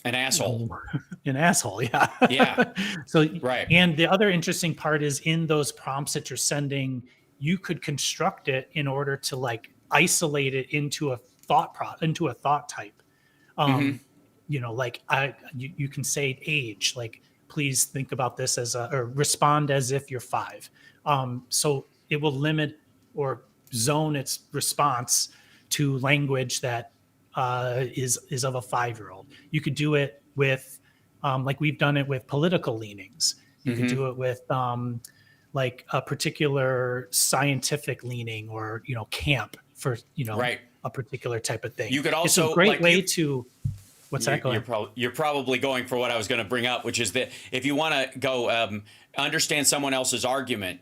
an asshole.
An asshole, yeah.
Yeah.
So
right.
And the other interesting part is in those prompts that you're sending, you could construct it in order to like isolate it into a thought type. Like you can say age, like please think about this or respond as if you're 5. So it will limit or zone its response to language that is of a 5-year-old. You could do it with, like we've done it with political leanings. You could do it with like a particular scientific leaning or, camp for,
right.
a particular type of thing.
You could also,
it's a great way to, what's that going?
You're probably going for what I was going to bring up, which is that if you want to go understand someone else's argument,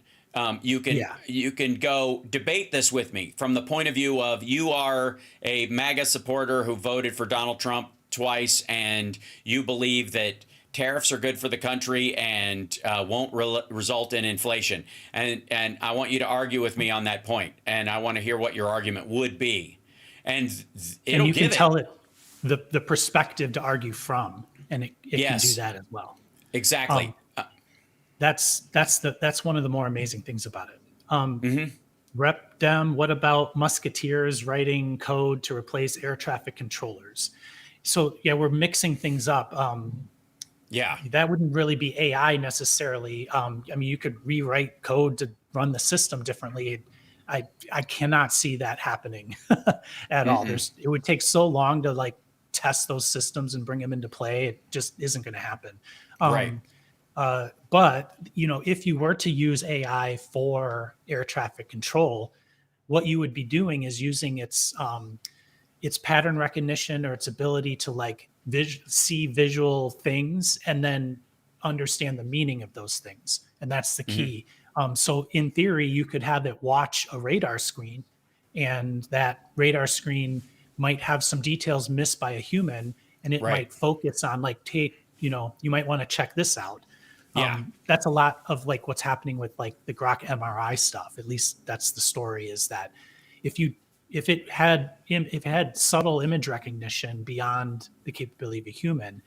you can go debate this with me from the point of view of you are a MAGA supporter who voted for Donald Trump twice, and you believe that tariffs are good for the country and won't result in inflation. And I want you to argue with me on that point, and I want to hear what your argument would be. And
you can tell it the perspective to argue from, and it can do that as well.
Exactly.
That's one of the more amazing things about it. Rep Dem, what about musketeers writing code to replace air traffic controllers? So we're mixing things up. That wouldn't really be AI necessarily. I mean, you could rewrite code to run the system differently. I cannot see that happening at all. It would take so long to like test those systems and bring them into play. It just isn't going to happen.
Right.
But if you were to use AI for air traffic control, what you would be doing is using its pattern recognition or its ability to like see visual things and then understand the meaning of those things. And that's the key. So in theory, you could have it watch a radar screen, and that radar screen might have some details missed by a human, and it might focus on like, you might want to check this out. That's a lot of like what's happening with like the Grok MRI stuff. At least that's the story, is that if it had subtle image recognition beyond the capability of a human,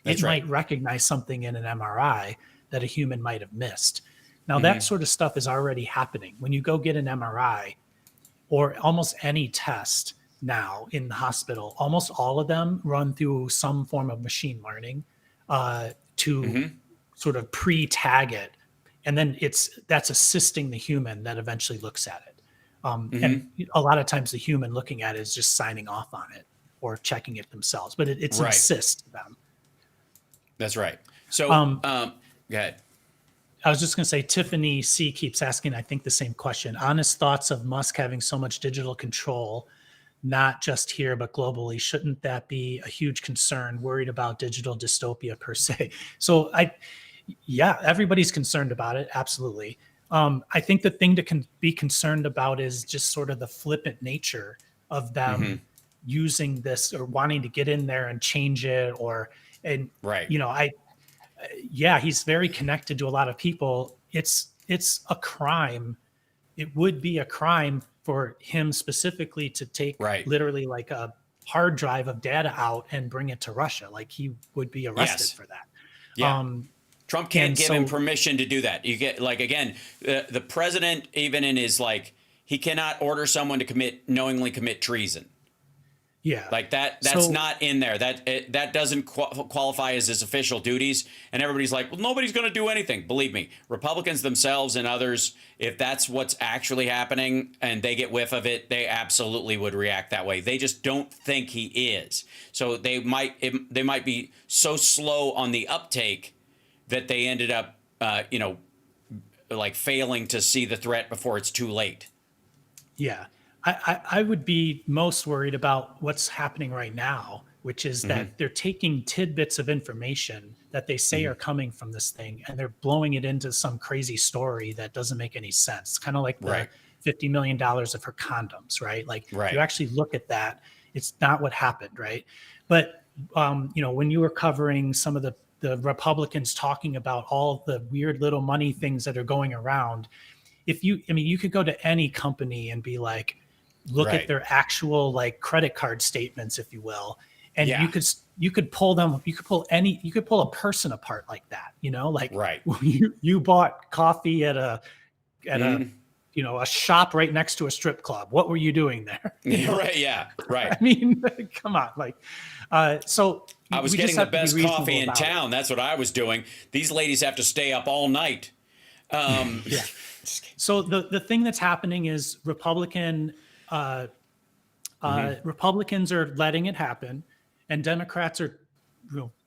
it might recognize something in an MRI that a human might have missed. Now that sort of stuff is already happening. When you go get an MRI or almost any test now in the hospital, almost all of them run through some form of machine learning to sort of pre-tag it. And then that's assisting the human that eventually looks at it. And a lot of times the human looking at it is just signing off on it or checking it themselves, but it's an assist to them.
That's right. So, go ahead.
I was just going to say, Tiffany C keeps asking, I think, the same question. Honest thoughts of Musk having so much digital control, not just here, but globally. Shouldn't that be a huge concern? Worried about digital dystopia per se. So yeah, everybody's concerned about it. Absolutely. I think the thing to be concerned about is just sort of the flippant nature of them using this or wanting to get in there and change it
right.
You know, yeah, he's very connected to a lot of people. It's a crime. It would be a crime for him specifically to take literally like a hard drive of data out and bring it to Russia. Like he would be arrested for that.
Yeah. Trump can't give him permission to do that. You get like, again, the president, even in his he cannot order someone to knowingly commit treason.
Yeah,
like that's not in there. That doesn't qualify as his official duties. And everybody's like, well, nobody's going to do anything. Believe me, Republicans themselves and others, if that's what's actually happening and they get whiff of it, they absolutely would react that way. They just don't think he is. So they might be so slow on the uptake that they ended up, failing to see the threat before it's too late.
Yeah. I would be most worried about what's happening right now, which is that they're taking tidbits of information that they say are coming from this thing and they're blowing it into some crazy story that doesn't make any sense. It's kind of like the $50 million of her condoms, right? Like you actually look at that, it's not what happened, right? But, when you were covering some of the Republicans talking about all the weird little money things that are going around, you could go to any company and be like, look at their actual credit card statements, if you will. And you could pull a person apart like that, you bought coffee at a shop right next to a strip club. What were you doing there?
Right. Yeah. Right.
I mean, come on. So
I was getting the best coffee in town. That's what I was doing. These ladies have to stay up all night.
So the thing that's happening is Republicans are letting it happen, and Democrats are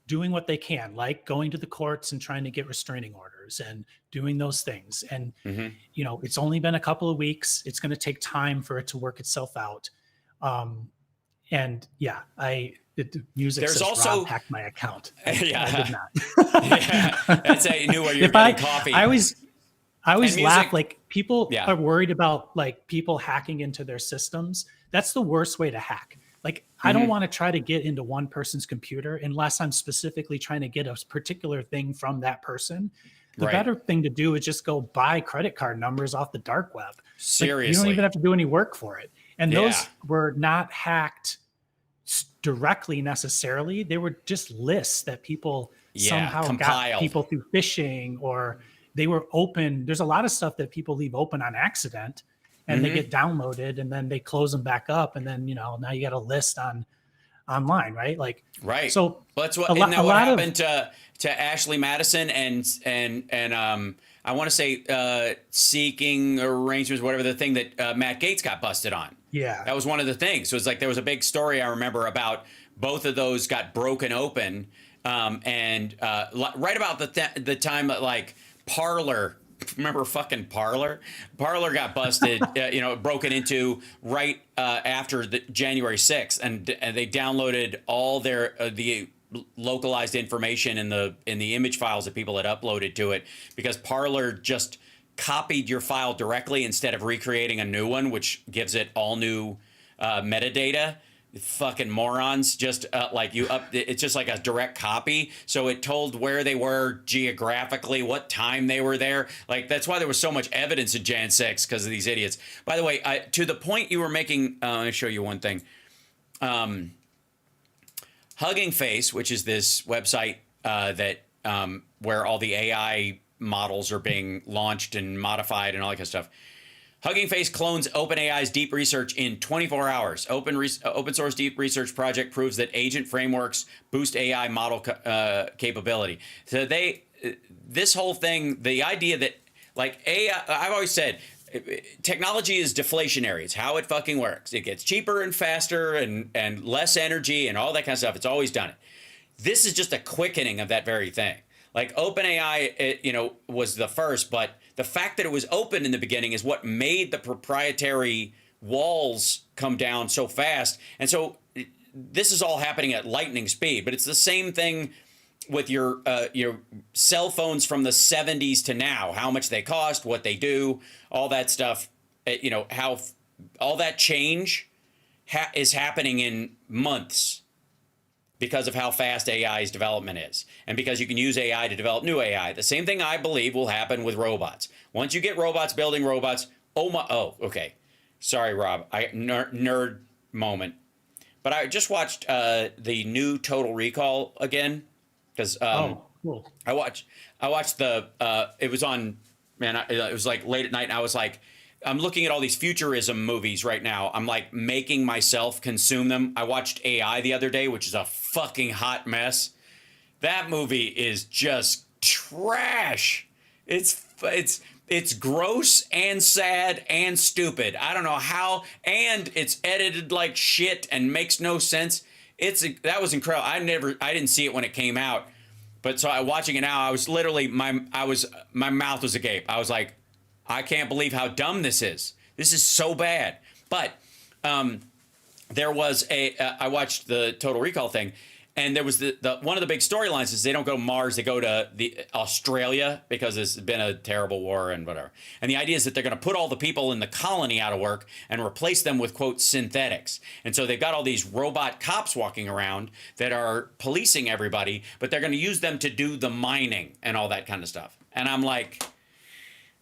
doing what they can, like going to the courts and trying to get restraining orders and doing those things. And it's only been a couple of weeks. It's going to take time for it to work itself out. The music
There's
says
also
Rob hacked my account. I did not.
That's how you knew where you were getting coffee.
I always laugh, people are worried about people hacking into their systems. That's the worst way to hack. I don't want to try to get into one person's computer unless I'm specifically trying to get a particular thing from that person. The better thing to do is just go buy credit card numbers off the dark web.
Seriously.
You don't even have to do any work for it. And those were not hacked directly necessarily. They were just lists that people somehow got people through phishing, or they were open. There's a lot of stuff that people leave open on accident and they get downloaded and then they close them back up. And then, now you got a list online, right? So
that's what happened to Ashley Madison and I want to say seeking arrangements, whatever the thing that Matt Gaetz got busted on.
Yeah.
That was one of the things. So it's there was a big story I remember about both of those got broken open. And right about the time that Parler, remember fucking Parler? Parler got busted, broken into right after the January 6th, and they downloaded all their the localized information in the image files that people had uploaded to it, because Parler just copied your file directly instead of recreating a new one, which gives it all new metadata. Fucking morons. Just it's just like a direct copy. So it told where they were geographically, what time they were there. That's why there was so much evidence in Jan 6, because of these idiots. By the way, to the point you were making, let me show you one thing. Hugging Face, which is this website that where all the AI models are being launched and modified and all that kind of stuff. Hugging Face clones OpenAI's deep research in 24 hours. Open source deep research project proves that agent frameworks boost AI model capability. So this whole thing, the idea that AI, I've always said, technology is deflationary. It's how it fucking works. It gets cheaper and faster and less energy and all that kind of stuff. It's always done it. This is just a quickening of that very thing. Like OpenAI, was the first, but the fact that it was open in the beginning is what made the proprietary walls come down so fast. And so this is all happening at lightning speed, but it's the same thing with your cell phones from the 70s to now, how much they cost, what they do, all that stuff, how all that change is happening in months because of how fast AI's development is. And because you can use AI to develop new AI. The same thing I believe will happen with robots. Once you get robots building robots, okay. Sorry, Rob, nerd moment. But I just watched the new Total Recall again. Because
cool.
I watched it was on, it was like late at night, and I was like, I'm looking at all these futurism movies right now. I'm like making myself consume them. I watched AI the other day, which is a fucking hot mess. That movie is just trash. It's gross and sad and stupid. I don't know how, and it's edited like shit and makes no sense. That was incredible. I didn't see it when it came out, but so watching it now, I was literally my mouth was agape. I was like, I can't believe how dumb this is. This is so bad. But there was I watched the Total Recall thing, and there was the one of the big storylines is they don't go to Mars, they go to Australia because there's been a terrible war and whatever. And the idea is that they're going to put all the people in the colony out of work and replace them with, quote, synthetics. And so they've got all these robot cops walking around that are policing everybody, but they're going to use them to do the mining and all that kind of stuff. And I'm like,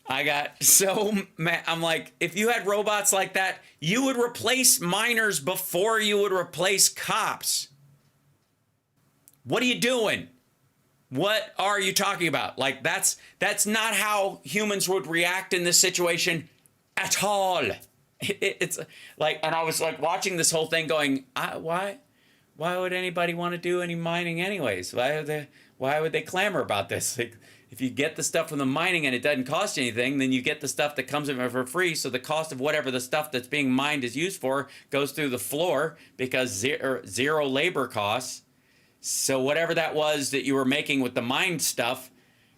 I got so mad. I'm like, if you had robots like that, you would replace miners before you would replace cops. What are you doing? What are you talking about? Like, that's not how humans would react in this situation at all. It's like, and I was like watching this whole thing going, why would anybody want to do any mining anyways? Why would they clamor about this? Like, if you get the stuff from the mining and it doesn't cost you anything, then you get the stuff that comes in for free. So the cost of whatever the stuff that's being mined is used for goes through the floor because zero labor costs. So whatever that was that you were making with the mined stuff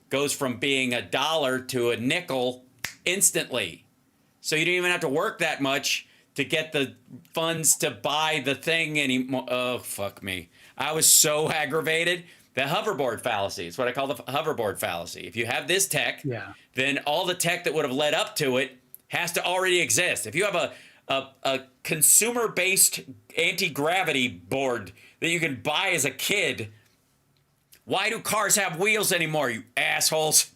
goes from being $1 to a nickel instantly. So you don't even have to work that much to get the funds to buy the thing anymore. Oh, fuck me. I was so aggravated. The hoverboard fallacy is what I call the hoverboard fallacy. If you have this tech, then all the tech that would have led up to it has to already exist. If you have a consumer-based anti-gravity board that you can buy as a kid, why do cars have wheels anymore, you assholes?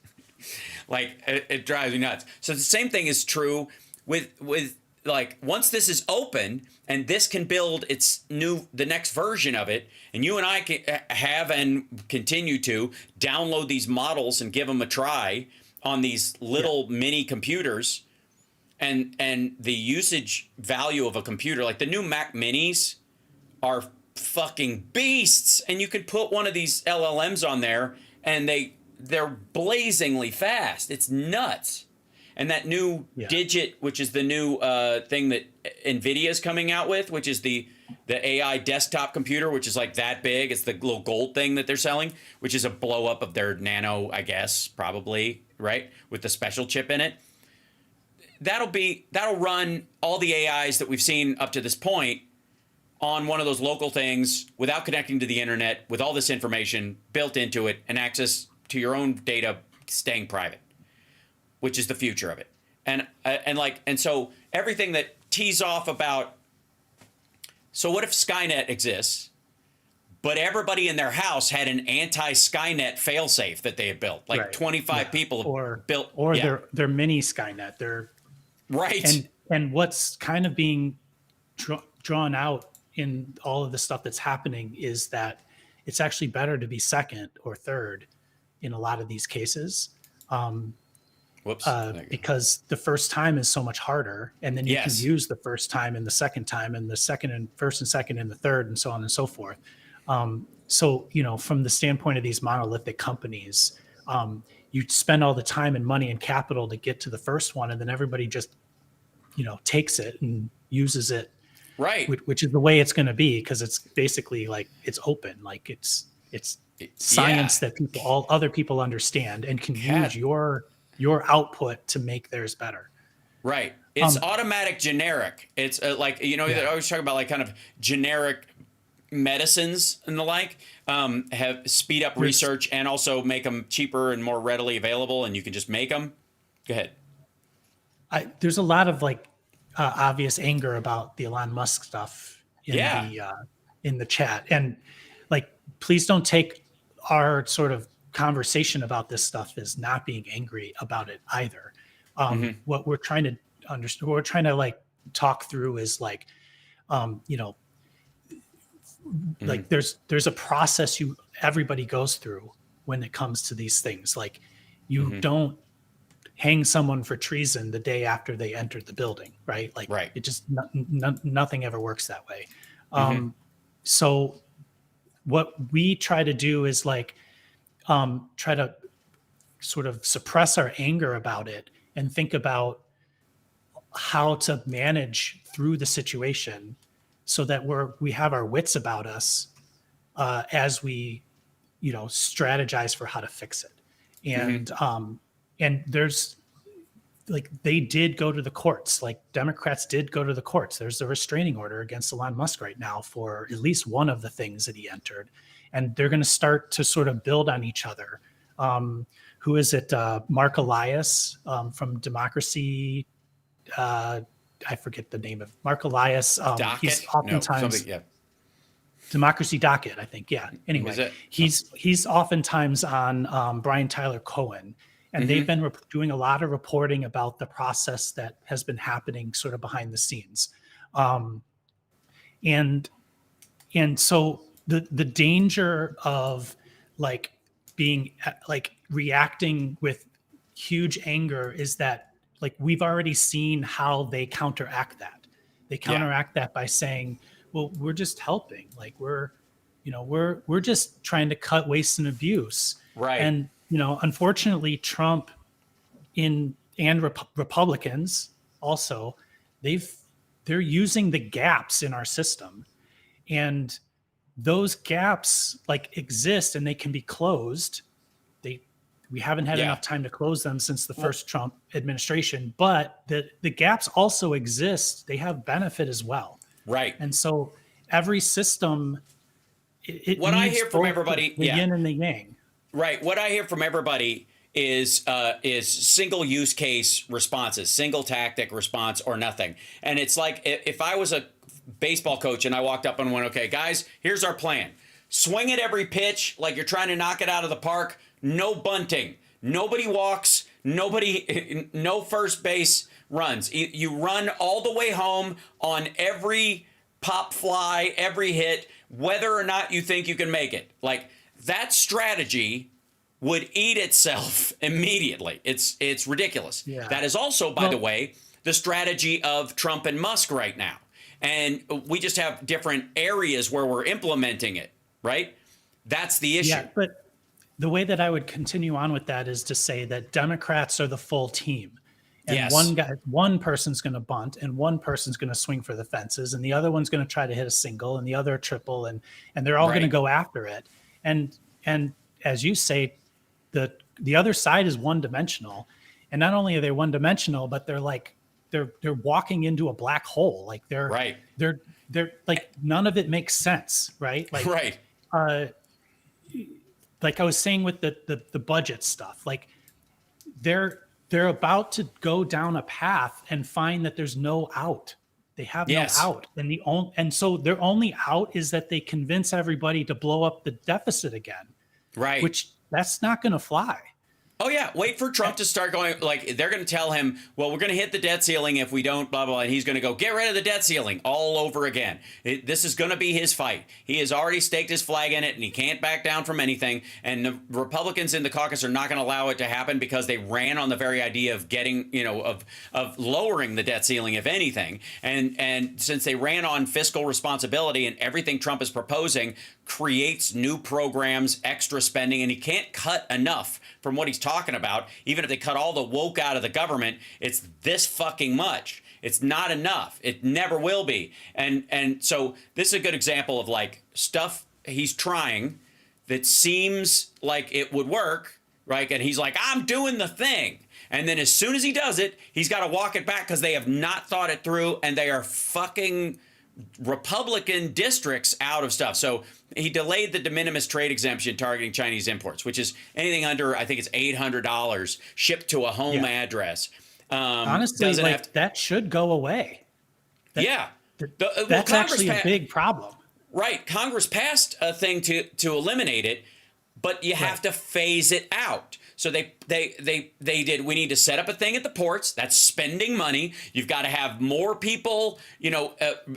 Like, it drives me nuts. So the same thing is true with like, once this is open and this can build the next version of it, and you and I can have and continue to download these models and give them a try on these little mini computers, and the usage value of a computer, like the new Mac Minis are fucking beasts, and you could put one of these LLMs on there and they're blazingly fast. It's nuts. And that new Digit, which is the new thing that NVIDIA is coming out with, which is the AI desktop computer, which is like that big. It's the little gold thing that they're selling, which is a blow up of their Nano, I guess, probably, right? With the special chip in it. That'll run all the AIs that we've seen up to this point on one of those local things without connecting to the internet, with all this information built into it and access to your own data staying private, which is the future of it. And so everything that tees off about, so what if Skynet exists, but everybody in their house had an anti-Skynet failsafe that they had built, like 25 people have built.
Or they're mini Skynet. They're
right.
And what's kind of being drawn out in all of the stuff that's happening is that it's actually better to be second or third in a lot of these cases. Because the first time is so much harder, and then you can use the first time and the second time and the second and first and second and the third and so on and so forth. So, from the standpoint of these monolithic companies, you spend all the time and money and capital to get to the first one, and then everybody just, takes it and uses it.
Right.
Which is the way it's going to be, because it's basically like it's open, like it's It's science that all other people understand and can use your output to make theirs better.
Right. It's automatic generic. It's like, they always talk about like kind of generic medicines and the like, have speed up research and also make them cheaper and more readily available, and you can just make them. Go ahead.
There's a lot of like obvious anger about the Elon Musk stuff in the chat, and like, please don't take our sort of conversation about this stuff as not being angry about it either. What we're trying to understand, what we're trying to like talk through is like, like there's a process everybody goes through when it comes to these things. Like, you don't hang someone for treason the day after they entered the building, right? Like, it just nothing ever works that way. So what we try to do is like try to sort of suppress our anger about it and think about how to manage through the situation so that we have our wits about us as we, strategize for how to fix it. And there's like, they did go to the courts, like Democrats did go to the courts. There's a restraining order against Elon Musk right now for at least one of the things that he entered. And they're going to start to sort of build on each other. Who is it? Mark Elias from Democracy. I forget the name of Mark Elias. He's oftentimes Democracy Docket, I think. Yeah. Anyway, he's oftentimes on Brian Tyler Cohen, and they've been doing a lot of reporting about the process that has been happening sort of behind the scenes. And so the danger of like being like reacting with huge anger is that like we've already seen how they counteract that. They counteract that by saying, well, we're just helping. Like we're just trying to cut waste and abuse.
Right.
And, unfortunately, Trump and Republicans also, they're using the gaps in our system, and those gaps like exist and they can be closed. We haven't had enough time to close them since the first Trump administration, but the gaps also exist. They have benefit as well.
Right.
And so every system,
what I hear from everybody,
the yin and the yang.
Right. What I hear from everybody is single use case responses, single tactic response or nothing. And it's like if I was a baseball coach and I walked up and went, okay, guys, here's our plan. Swing at every pitch like you're trying to knock it out of the park. No bunting. Nobody walks. No first base runs. You run all the way home on every pop fly, every hit, whether or not you think you can make it. Like, that strategy would eat itself immediately. It's ridiculous. Yeah. That is also, by the way, the strategy of Trump and Musk right now. And we just have different areas where we're implementing it, right? That's the issue.
Yeah, but the way that I would continue on with that is to say that Democrats are the full team. And one person's going to bunt and one person's going to swing for the fences and the other one's going to try to hit a single and the other a triple and they're all going to go after it. And as you say, the other side is one dimensional. And not only are they one dimensional, but they're like they're walking into a black hole. Like they're like none of it makes sense, right? Like like I was saying with the budget stuff, like they're about to go down a path and find that there's no out. They have no out. And so their only out is that they convince everybody to blow up the deficit again.
Right.
Which that's not going to fly.
Oh, yeah. Wait for Trump to start going, like, they're going to tell him, well, we're going to hit the debt ceiling if we don't, blah, blah, and he's going to go, get rid of the debt ceiling all over again. This is going to be his fight. He has already staked his flag in it, and he can't back down from anything. And the Republicans in the caucus are not going to allow it to happen because they ran on the very idea of getting, of lowering the debt ceiling, if anything. And since they ran on fiscal responsibility and everything Trump is proposing creates new programs, extra spending, and he can't cut enough from what he's talking about. Even if they cut all the woke out of the government, it's this fucking much. It's not enough. It never will be. And so this is a good example of like stuff he's trying that seems like it would work, right? And he's like, I'm doing the thing. And then as soon as he does it, he's got to walk it back because they have not thought it through and they are fucking Republican districts out of stuff. So he delayed the de minimis trade exemption targeting Chinese imports, which is anything under, I think it's $800 shipped to a home address.
Honestly, like that should go away. That's actually a big problem.
Right. Congress passed a thing to eliminate it, but you have to phase it out. So they did. We need to set up a thing at the ports. That's spending money. You've got to have more people,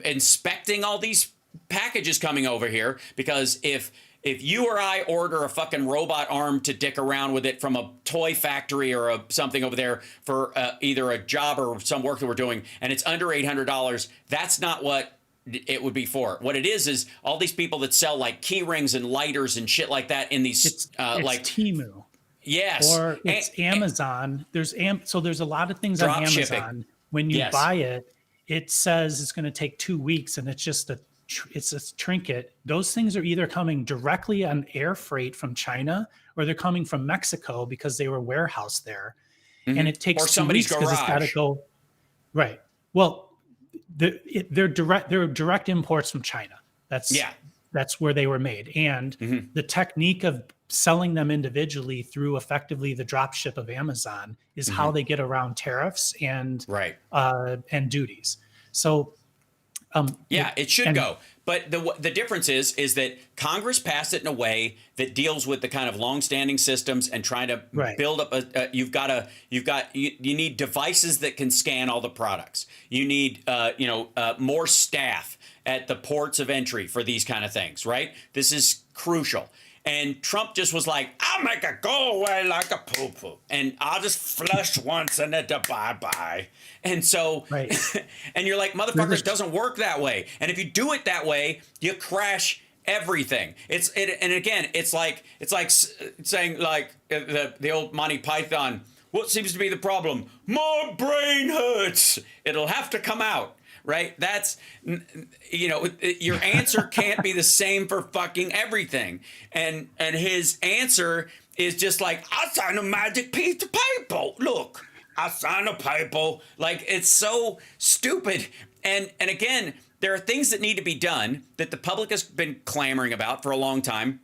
inspecting all these packages coming over here. Because if you or I order a fucking robot arm to dick around with it from a toy factory or something over there for either a job or some work that we're doing, and it's under $800, that's not what it would be for. What it is all these people that sell like key rings and lighters and shit like that in these
it's
like
Temu.
Yes.
Or it's Amazon. There's a lot of things on Amazon.
Shipping.
When you buy it, it says it's going to take 2 weeks and it's just it's a trinket. Those things are either coming directly on air freight from China or they're coming from Mexico because they were warehoused there. Mm-hmm. And it takes 2 weeks because it's got to go. Right. Well, they're direct imports from China. That's where they were made. And the technique of selling them individually through effectively the drop ship of Amazon is how they get around tariffs and duties. So
it should go. But the difference is that Congress passed it in a way that deals with the kind of longstanding systems and trying to build up you need devices that can scan all the products. You need more staff at the ports of entry for these kind of things, right? This is crucial. And Trump just was like, I'll make it go away like a poo-poo. And I'll just flush once and then bye-bye. And so, and you're like, motherfucker, it doesn't work that way. And if you do it that way, you crash everything. And again, it's like saying like the old Monty Python, what seems to be the problem? My brain hurts. It'll have to come out. Right? That's, your answer can't be the same for fucking everything. And his answer is just like, I signed a magic piece of paper. Look, I signed a paper. Like, it's so stupid. And again, there are things that need to be done that the public has been clamoring about for a long time,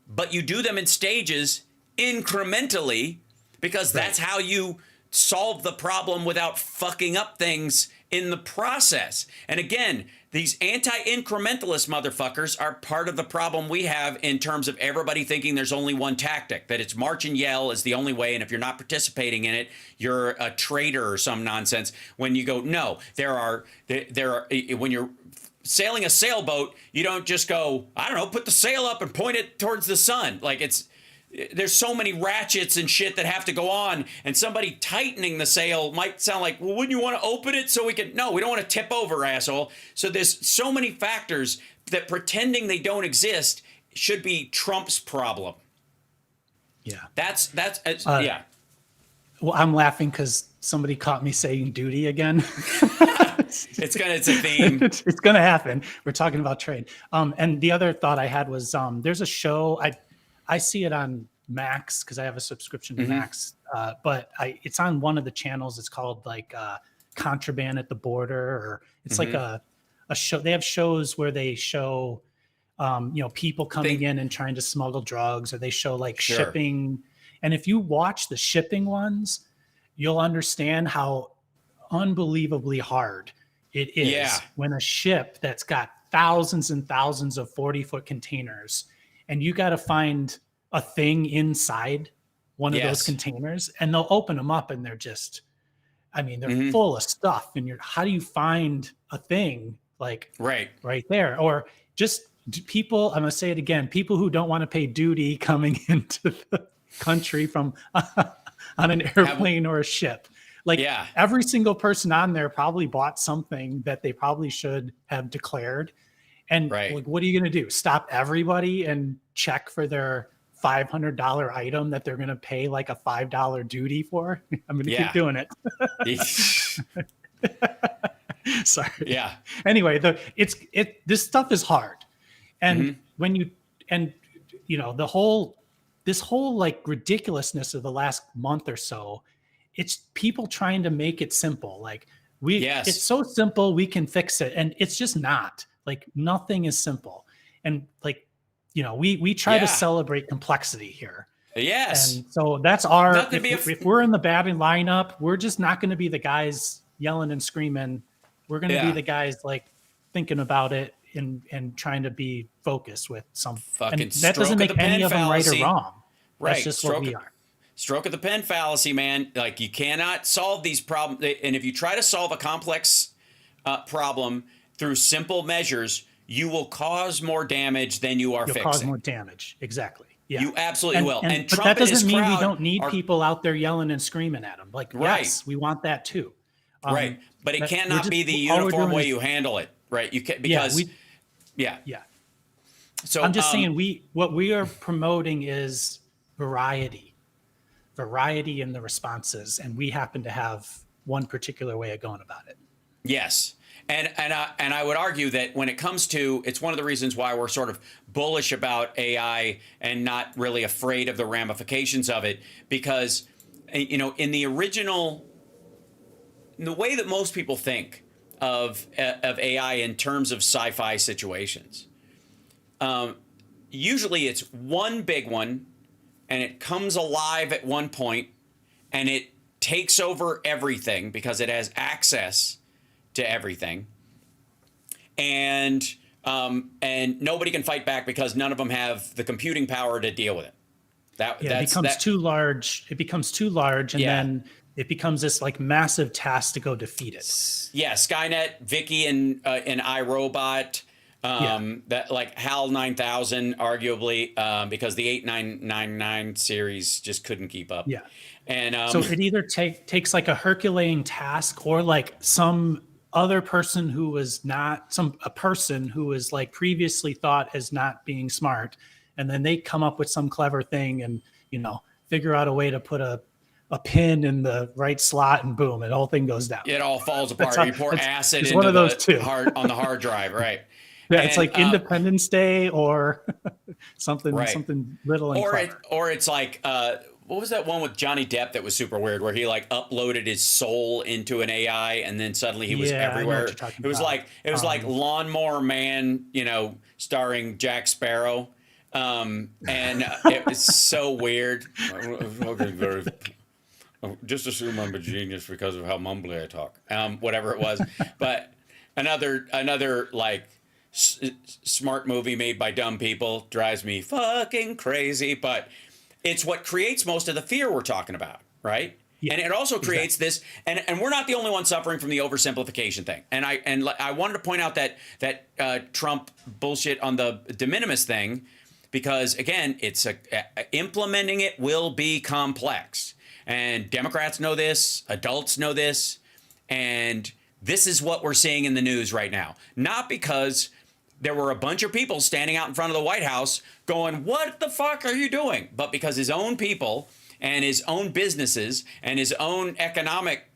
but you do them in stages incrementally because that's how you solve the problem without fucking up things in the process. And again, these anti-incrementalist motherfuckers are part of the problem we have in terms of everybody thinking there's only one tactic, that it's march and yell is the only way, and if you're not participating in it, you're a traitor or some nonsense. When you go, no, there are when you're sailing a sailboat, you don't just go, I don't know, put the sail up and point it towards the sun. Like there's so many ratchets and shit that have to go on, and somebody tightening the sail might sound like, well, wouldn't you want to open it so we can? No, we don't want to tip over, asshole. So there's so many factors that pretending they don't exist should be Trump's problem.
Yeah.
That's yeah.
Well, I'm laughing because somebody caught me saying duty again.
It's a theme.
It's gonna happen. We're talking about trade. And the other thought I had was there's a show I see it on Max because I have a subscription to Max, but it's on one of the channels. It's called like Contraband at the Border, or it's like a show. They have shows where they show, people coming in and trying to smuggle drugs, or they show like shipping. And if you watch the shipping ones, you'll understand how unbelievably hard it is when a ship that's got thousands and thousands of 40-foot containers, and you got to find a thing inside one of those containers, and they'll open them up and they're just, they're full of stuff. And how do you find a thing like right there? Or just people, I'm going to say it again, people who don't want to pay duty coming into the country from on an airplane or a ship. Like every single person on there probably bought something that they probably should have declared. And like, what are you going to do? Stop everybody and check for their $500 item that they're going to pay like a $5 duty for? I'm going to keep doing it. Sorry. Yeah. Anyway, this stuff is hard. And when this whole like ridiculousness of the last month or so, it's people trying to make it simple. Like it's so simple, we can fix it. And it's just not. Like nothing is simple. And like, we try to celebrate complexity here.
Yes.
And so that's if we're in the batting lineup, we're just not going to be the guys yelling and screaming. We're going to be the guys like thinking about it and trying to be focused with some
fucking.
And that doesn't make any of them right or wrong.
Right.
That's just what we are.
Stroke of the pen fallacy, man. Like you cannot solve these problems. And if you try to solve a complex problem through simple measures, you will cause more damage than you are fixing.
Cause more damage. Exactly. Yeah.
You absolutely will. And
but
Trump
that doesn't mean we don't need
are,
people out there yelling and screaming at them. Like, yes, we want that too.
Right. But it cannot be the uniform way you handle it. Right. You can't, because yeah. So
I'm just saying what we are promoting is variety in the responses. And we happen to have one particular way of going about it.
Yes. And I would argue that when it comes to, it's one of the reasons why we're sort of bullish about AI and not really afraid of the ramifications of it, because, in the way that most people think of AI in terms of sci-fi situations, usually it's one big one and it comes alive at one point and it takes over everything because it has access to everything, and nobody can fight back because none of them have the computing power to deal with it.
It becomes too large. It becomes too large, and then it becomes this like massive task to go defeat it. Yeah,
Skynet, Vicky, and iRobot. That like HAL 9000, arguably, because the 8999 series just couldn't keep up.
Yeah,
and
so it either takes like a Herculean task, or like some other person who was a person who was like previously thought as not being smart, and then they come up with some clever thing and figure out a way to put a pin in the right slot, and boom, the whole thing goes down.
It all falls apart. You pour acid into
one of those
on the hard drive, right?
Yeah, it's like Independence Day or something little and clever.
Or it's like what was that one with Johnny Depp that was super weird, where he like uploaded his soul into an AI and then suddenly he was everywhere. It was like Lawnmower Man, starring Jack Sparrow, and it was so weird. Just assume I'm a genius because of how mumbly I talk. Whatever it was, but another like smart movie made by dumb people drives me fucking crazy, but it's what creates most of the fear we're talking about, right? Yeah, and it also creates this, and we're not the only one suffering from the oversimplification thing. And I wanted to point out that Trump bullshit on the de minimis thing, because again, it's implementing it will be complex, and Democrats know this, adults know this, and this is what we're seeing in the news right now. Not because there were a bunch of people standing out in front of the White House going, "What the fuck are you doing?" But because his own people and his own businesses and his own economic,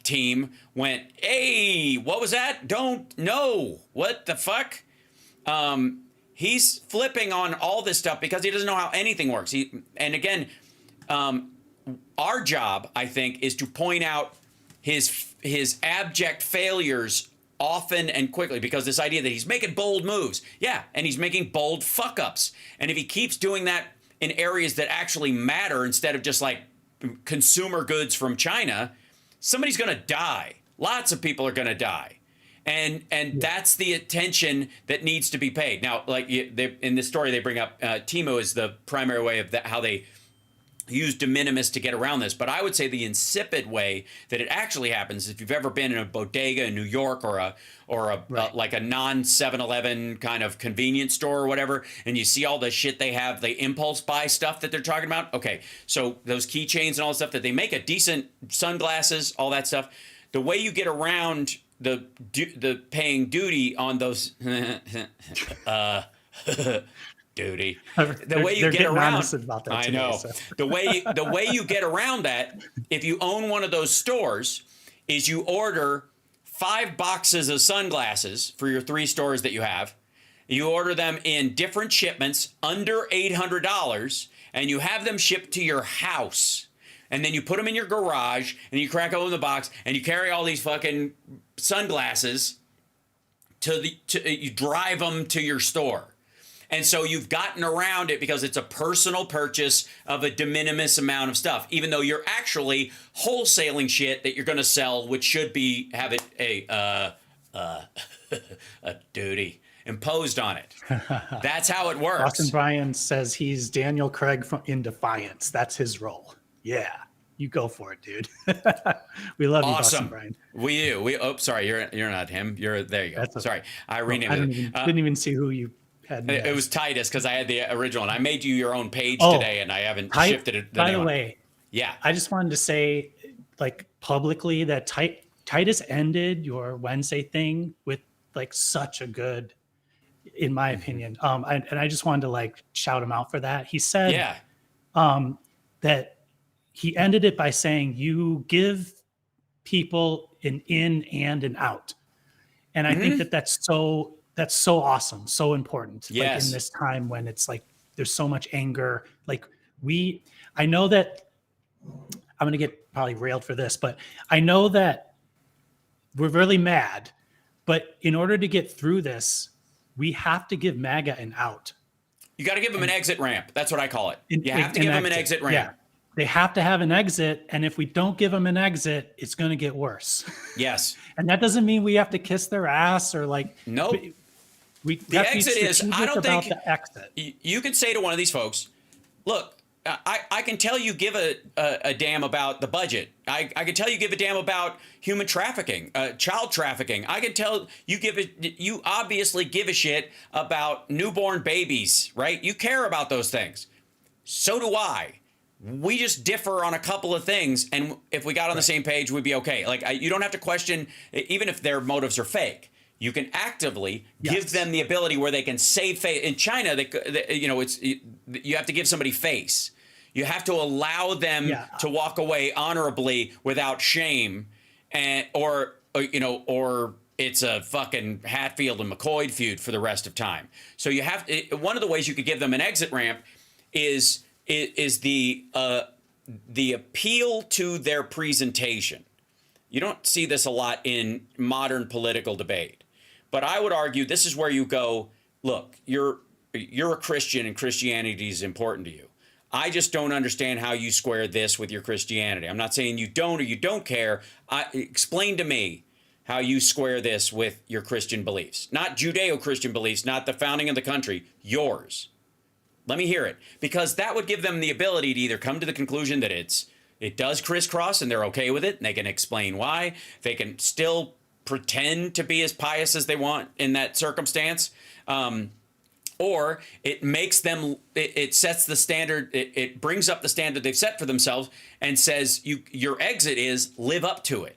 team went, "Hey, what was that? Don't know. What the fuck?" He's flipping on all this stuff because he doesn't know how anything works. Our job, I think, is to point out his abject failures often and quickly, because this idea that he's making bold moves, and he's making bold fuck ups, and if he keeps doing that in areas that actually matter instead of just like consumer goods from China, somebody's going to die. Lots of people are going to die, and that's the attention that needs to be paid. Now, like in this story, they bring up Temu as the primary way of how they use de minimis to get around this. But I would say the insipid way that it actually happens, if you've ever been in a bodega in New York or a like a non 7-Eleven kind of convenience store or whatever, and you see all the shit they have, the impulse buy stuff that they're talking about. Okay, so those keychains and all the stuff that they make, a decent sunglasses, all that stuff. The way you get around the paying duty on those duty. The way you get around about that today, I know. So. the way you get around that, if you own one of those stores, is you order 5 boxes of sunglasses for your 3 stores that you have. You order them in different shipments under $800, and you have them shipped to your house. And then you put them in your garage, and you crack open the box, and you carry all these fucking sunglasses you drive them to your store. And so you've gotten around it because it's a personal purchase of a de minimis amount of stuff, even though you're actually wholesaling shit that you're going to sell, which should have a duty imposed on it. That's how it works.
Boston Brian says he's Daniel Craig in Defiance. That's his role. Yeah, you go for it, dude. We love you, Boston Brian.
We do. Oh, sorry, you're not him. There you go. Sorry, I renamed it.
Didn't even see who you had.
It was Titus because I had the original, and I made you your own page today, and I haven't shifted it.
By the way,
yeah,
I just wanted to say, like, publicly that Titus ended your Wednesday thing with like such a good, in my opinion. And I just wanted to like shout him out for that. He said, that he ended it by saying, you give people an in and an out. And I think that's so awesome. So important.
Yes.
Like in this time when it's like, there's so much anger. Like I know that I'm going to get probably railed for this, but I know that we're really mad, but in order to get through this, we have to give MAGA an out.
You got to give them an exit ramp. That's what I call it. You have to give them an exit ramp.
Yeah. They have to have an exit. And if we don't give them an exit, it's going to get worse.
Yes.
And that doesn't mean we have to kiss their ass or like,
nope.
The
exit is, I don't think
the exit.
You could say to one of these folks, look, I can tell you give a damn about the budget. I can tell you give a damn about human trafficking, child trafficking. I can tell you obviously give a shit about newborn babies, right? You care about those things. So do I. We just differ on a couple of things, and if we got on the same page, we'd be okay. Like you don't have to question, even if their motives are fake. You can actively give them the ability where they can save face. In China, you have to give somebody face. You have to allow them to walk away honorably without shame, or it's a fucking Hatfield and McCoy feud for the rest of time. So you have one of the ways you could give them an exit ramp is the appeal to their presentation. You don't see this a lot in modern political debate. But I would argue this is where you go, look, you're a Christian and Christianity is important to you. I just don't understand how you square this with your Christianity. I'm not saying you don't or you don't care. Explain to me how you square this with your Christian beliefs. Not Judeo-Christian beliefs, not the founding of the country, yours. Let me hear it. Because that would give them the ability to either come to the conclusion that it does crisscross and they're okay with it, and they can explain why. They can still pretend to be as pious as they want in that circumstance, or it makes them, it sets the standard, it brings up the standard they've set for themselves and says your exit is live up to it.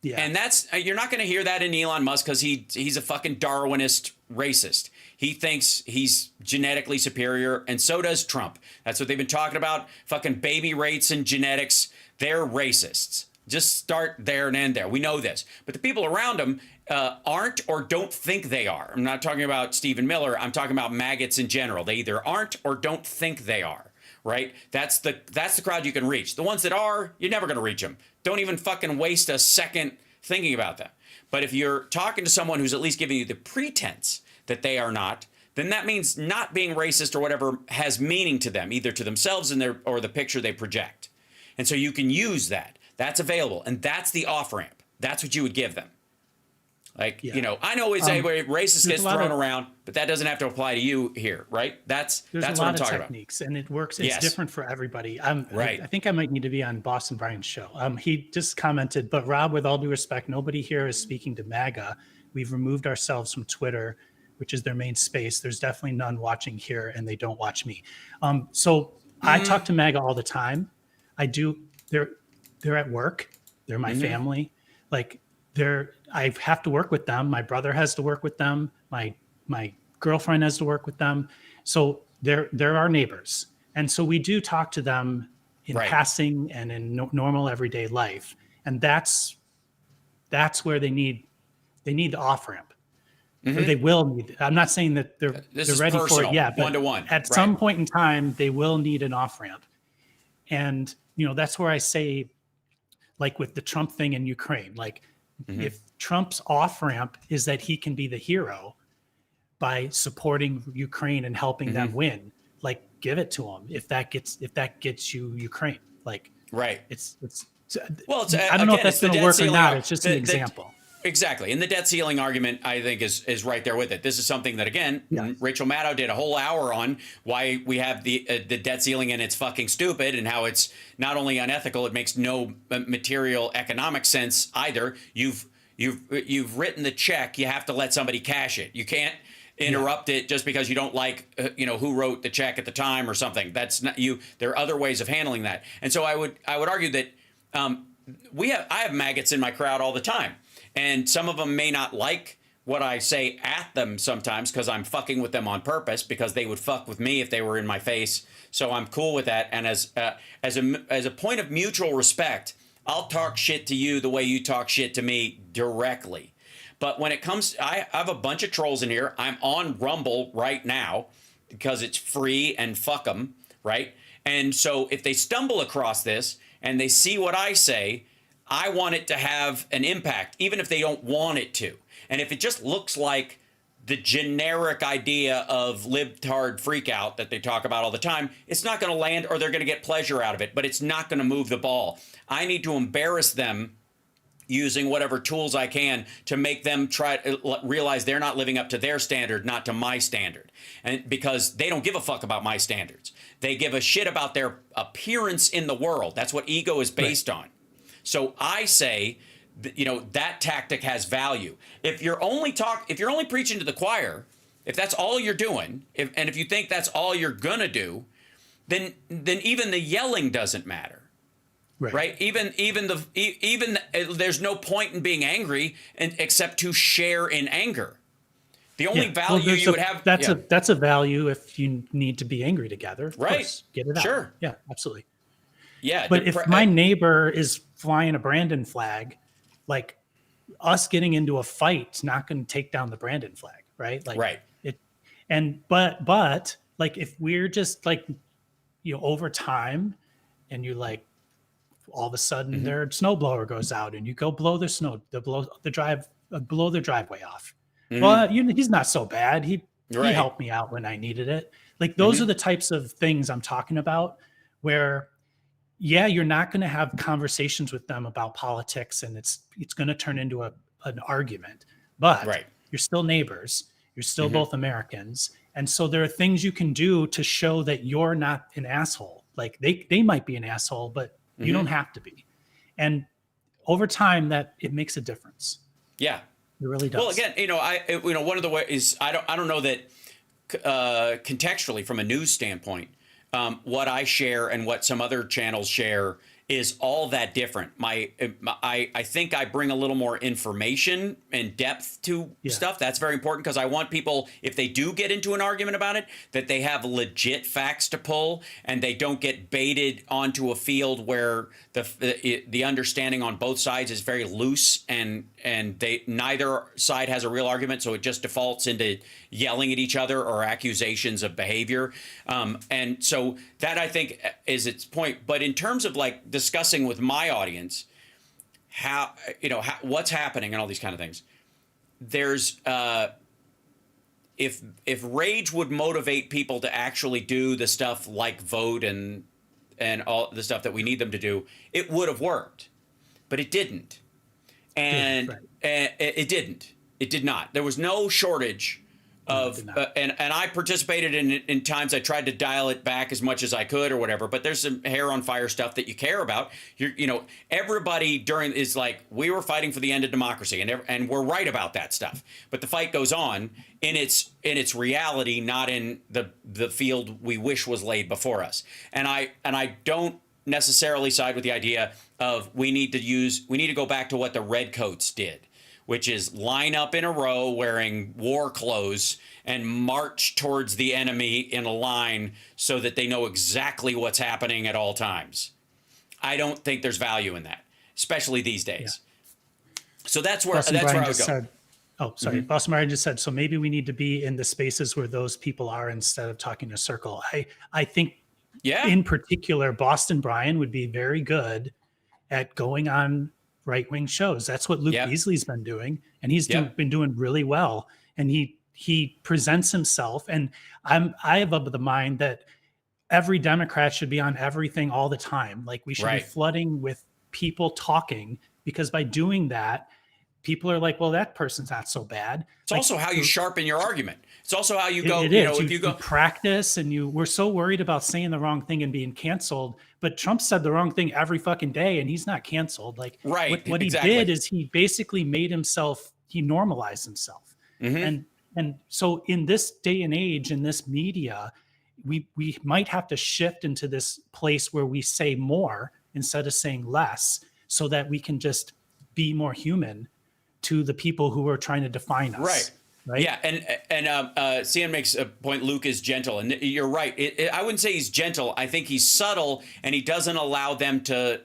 Yeah. And that's, you're not going to hear that in Elon Musk because he's a fucking Darwinist racist. He thinks he's genetically superior, and so does Trump. That's what they've been talking about, fucking baby rates and genetics. They're racists. Just start there and end there. We know this. But the people around him aren't or don't think they are. I'm not talking about Stephen Miller. I'm talking about maggots in general. They either aren't or don't think they are, right? That's the crowd you can reach. The ones that are, you're never going to reach them. Don't even fucking waste a second thinking about them. But if you're talking to someone who's at least giving you the pretense that they are not, then that means not being racist or whatever has meaning to them, either to themselves and or the picture they project. And so you can use that. That's available, and that's the off-ramp. That's what you would give them. Like, I know it's racist gets thrown around, but that doesn't have to apply to you here, right? That's what I'm talking about. There's a lot of
techniques, and it works. It's different for everybody.
Right.
I think I might need to be on Boston Brian's show. He just commented, but Rob, with all due respect, nobody here is speaking to MAGA. We've removed ourselves from Twitter, which is their main space. There's definitely none watching here, and they don't watch me. So I talk to MAGA all the time. I do. They're at work. They're my family. Like I have to work with them. My brother has to work with them. My girlfriend has to work with them. So they're our neighbors. And so we do talk to them in passing and in normal everyday life. And that's where they need the off ramp. Or they will need it. I'm not saying that they're ready for it yet, but
one-to-one,
at some point in time, they will need an off-ramp. And, that's where I say, like with the Trump thing in Ukraine, like if Trump's off-ramp is that he can be the hero by supporting Ukraine and helping them win, like give it to him. If that gets you Ukraine, like, it's I don't know if that's going to work or not. It's just an example.
Exactly. And the debt ceiling argument, I think, is right there with it. This is something that, again, Rachel Maddow did a whole hour on why we have the debt ceiling, and it's fucking stupid, and how it's not only unethical, it makes no material economic sense either. You've written the check. You have to let somebody cash it. You can't interrupt it just because you don't like who wrote the check at the time or something. That's not you. There are other ways of handling that. And so I would argue that I have maggots in my crowd all the time. And some of them may not like what I say at them sometimes because I'm fucking with them on purpose, because they would fuck with me if they were in my face. So I'm cool with that. And as a point of mutual respect, I'll talk shit to you the way you talk shit to me directly. But when it comes, I have a bunch of trolls in here. I'm on Rumble right now because it's free and fuck them, right? And so if they stumble across this and they see what I say, I want it to have an impact, even if they don't want it to. And if it just looks like the generic idea of libtard freakout that they talk about all the time, it's not going to land, or they're going to get pleasure out of it, but it's not going to move the ball. I need to embarrass them using whatever tools I can to make them try to realize they're not living up to their standard, not to my standard. And because they don't give a fuck about my standards. They give a shit about their appearance in the world. That's what ego is based on. So I say, that tactic has value. If you're only preaching to the choir, if that's all you're doing, if you think that's all you're gonna do, then even the yelling doesn't matter, right? Even there's no point in being angry except to share in anger. The only value you would have
that's a value if you need to be angry together. Of course, get it out.
Sure.
Yeah, absolutely.
Yeah,
but if my neighbor is flying a Brandon flag, like us getting into a fight's not going to take down the Brandon flag, right? Like,
right.
But like if we're just like, over time, and you like, all of a sudden their snowblower goes out and you go blow their driveway off. Well, he's not so bad. He helped me out when I needed it. Like those are the types of things I'm talking about, where you're not going to have conversations with them about politics, and it's going to turn into an argument. But you're still neighbors. You're still both Americans. And so there are things you can do to show that you're not an asshole. Like they might be an asshole, but you don't have to be. And over time, that it makes a difference.
Yeah,
it really does.
Well, again, one of the ways I don't know that contextually from a news standpoint, what I share and what some other channels share is all that different. I think I bring a little more information and depth to stuff. That's very important, because I want people, if they do get into an argument about it, that they have legit facts to pull and they don't get baited onto a field where the understanding on both sides is very loose and neither side has a real argument, so it just defaults into yelling at each other or accusations of behavior. And so that, I think, is its point. But in terms of like discussing with my audience what's happening and all these kind of things, there's if rage would motivate people to actually do the stuff like vote and all the stuff that we need them to do, it would have worked, but it didn't. And it didn't. It did not. There was no shortage of, and I participated in times I tried to dial it back as much as I could or whatever, but there's some hair on fire stuff that you care about. Everybody is like, we were fighting for the end of democracy, and we're right about that stuff. But the fight goes on in its reality, not in the field we wish was laid before us. And I don't necessarily side with the idea of we need to go back to what the redcoats did, which is line up in a row wearing war clothes and march towards the enemy in a line so that they know exactly what's happening at all times. I don't think there's value in that, especially these days. So that's where I would go.
Oh, sorry. Boston Brian just said, so maybe we need to be in the spaces where those people are instead of talking in a circle. I think in particular, Boston Brian would be very good at going on right-wing shows. That's what Luke Beasley's been doing. And he's been doing really well. And he presents himself. And I have of the mind that every Democrat should be on everything all the time. Like we should be flooding with people talking, because by doing that, people are like, well, that person's not so bad.
It's also how you sharpen your argument. It's also how you go,
if you go practice, and we're so worried about saying the wrong thing and being canceled, but Trump said the wrong thing every fucking day and he's not canceled. Like what he did is he basically made himself, he normalized himself. And so in this day and age, in this media, we might have to shift into this place where we say more instead of saying less, so that we can just be more human to the people who are trying to define us. Right.
Yeah. And CN makes a point. Luke is gentle, and you're right. I wouldn't say he's gentle. I think he's subtle, and he doesn't allow them to,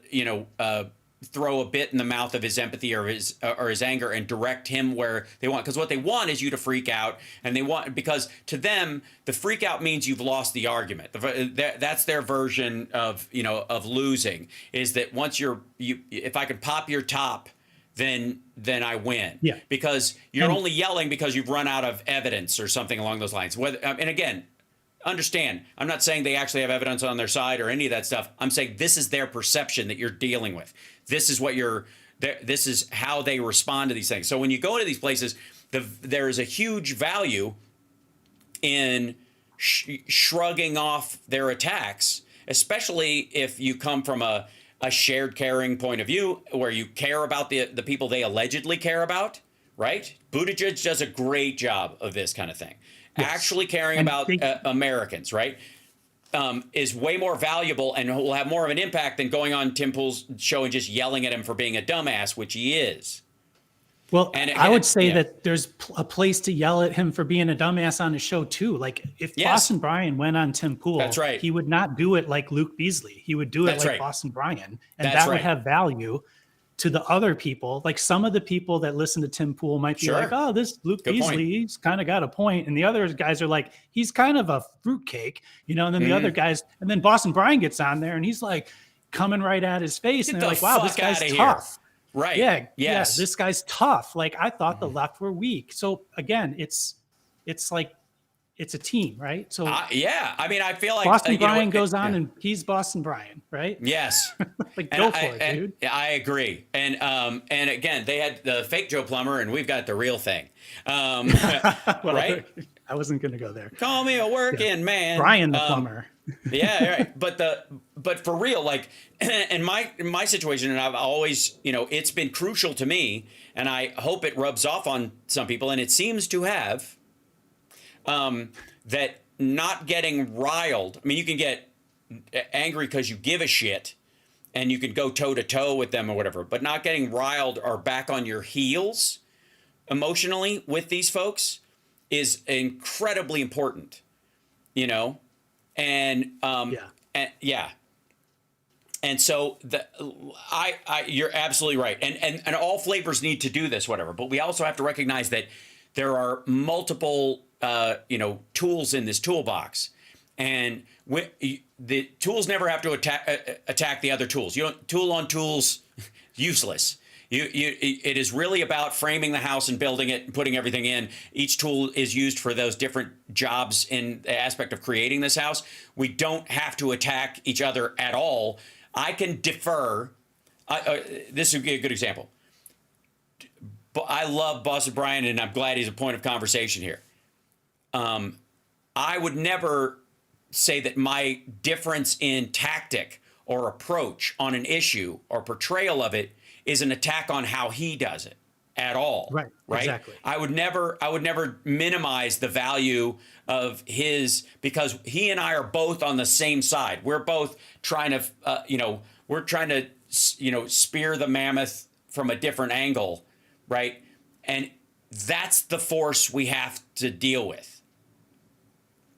throw a bit in the mouth of his empathy or his anger and direct him where they want. Because what they want is you to freak out, and because to them, the freak out means you've lost the argument. That's their version of losing, is that once if I can pop your top, then I win. Yeah. Because you're only yelling because you've run out of evidence or something along those lines. And again, understand, I'm not saying they actually have evidence on their side or any of that stuff. I'm saying this is their perception that you're dealing with. This is this is how they respond to these things. So when you go into these places, there is a huge value in shrugging off their attacks, especially if you come from a shared caring point of view where you care about the people they allegedly care about, right? Buttigieg does a great job of this kind of thing. Yes. Actually caring about Americans, right? Is way more valuable and will have more of an impact than going on Tim Pool's show and just yelling at him for being a dumbass, which he is.
Well, I would say that there's a place to yell at him for being a dumbass on his show too. Like if Boston Brian went on Tim Pool, he would not do it like Luke Beasley. He would do it like Boston Brian, and that would have value to the other people. Like some of the people that listen to Tim Pool might be like, oh, this Luke Beasley, he's kind of got a point. And the other guys are like, he's kind of a fruitcake, and then the other guys, and then Boston Brian gets on there and he's like coming right at his face. And they're like, wow, this guy's tough.
Right.
Yeah. Yes. Yeah, this guy's tough. Like I thought the left were weak. So again, it's like, it's a team, right? So
I mean, I feel like
Boston Brian goes on and he's Boston Brian, right?
Yes.
Like go for it, dude.
I agree. And again, they had the fake Joe Plumber and we've got the real thing. Right?
I wasn't going to go there.
Call me a working man.
Brian the plumber.
Yeah, right. But for real, like in my situation, and I've always, it's been crucial to me, and I hope it rubs off on some people, and it seems to have, that not getting riled. I mean, you can get angry because you give a shit, and you can go toe to toe with them or whatever, but not getting riled or back on your heels emotionally with these folks is incredibly important, and and so you're absolutely right, and all flavors need to do this, whatever. But we also have to recognize that there are multiple tools in this toolbox, and the tools never have to attack the other tools. You don't tool on tools, useless. It is really about framing the house and building it and putting everything in. Each tool is used for those different jobs in the aspect of creating this house. We don't have to attack each other at all. I can defer. This would be a good example. But I love Boston Brian, and I'm glad he's a point of conversation here. I would never say that my difference in tactic or approach on an issue or portrayal of it is an attack on how he does it at all. Right.
Exactly.
I would never minimize the value of his, because he and I are both on the same side. We're both trying to, spear the mammoth from a different angle. Right. And that's the force we have to deal with.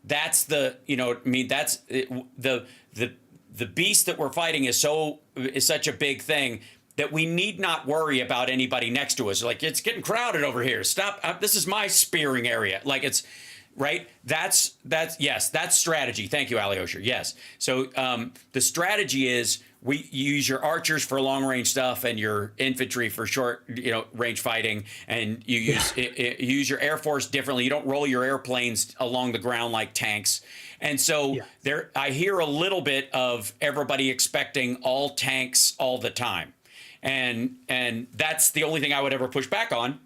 That's the beast that we're fighting is such a big thing that we need not worry about anybody next to us. Like, it's getting crowded over here. Stop. This is my spearing area. Like, it's right. That's strategy. Thank you, Alyosha. Yes. So the strategy is you use your archers for long range stuff and your infantry for short, range fighting, and you use your air force differently. You don't roll your airplanes along the ground like tanks. And so I hear a little bit of everybody expecting all tanks all the time. And that's the only thing I would ever push back on.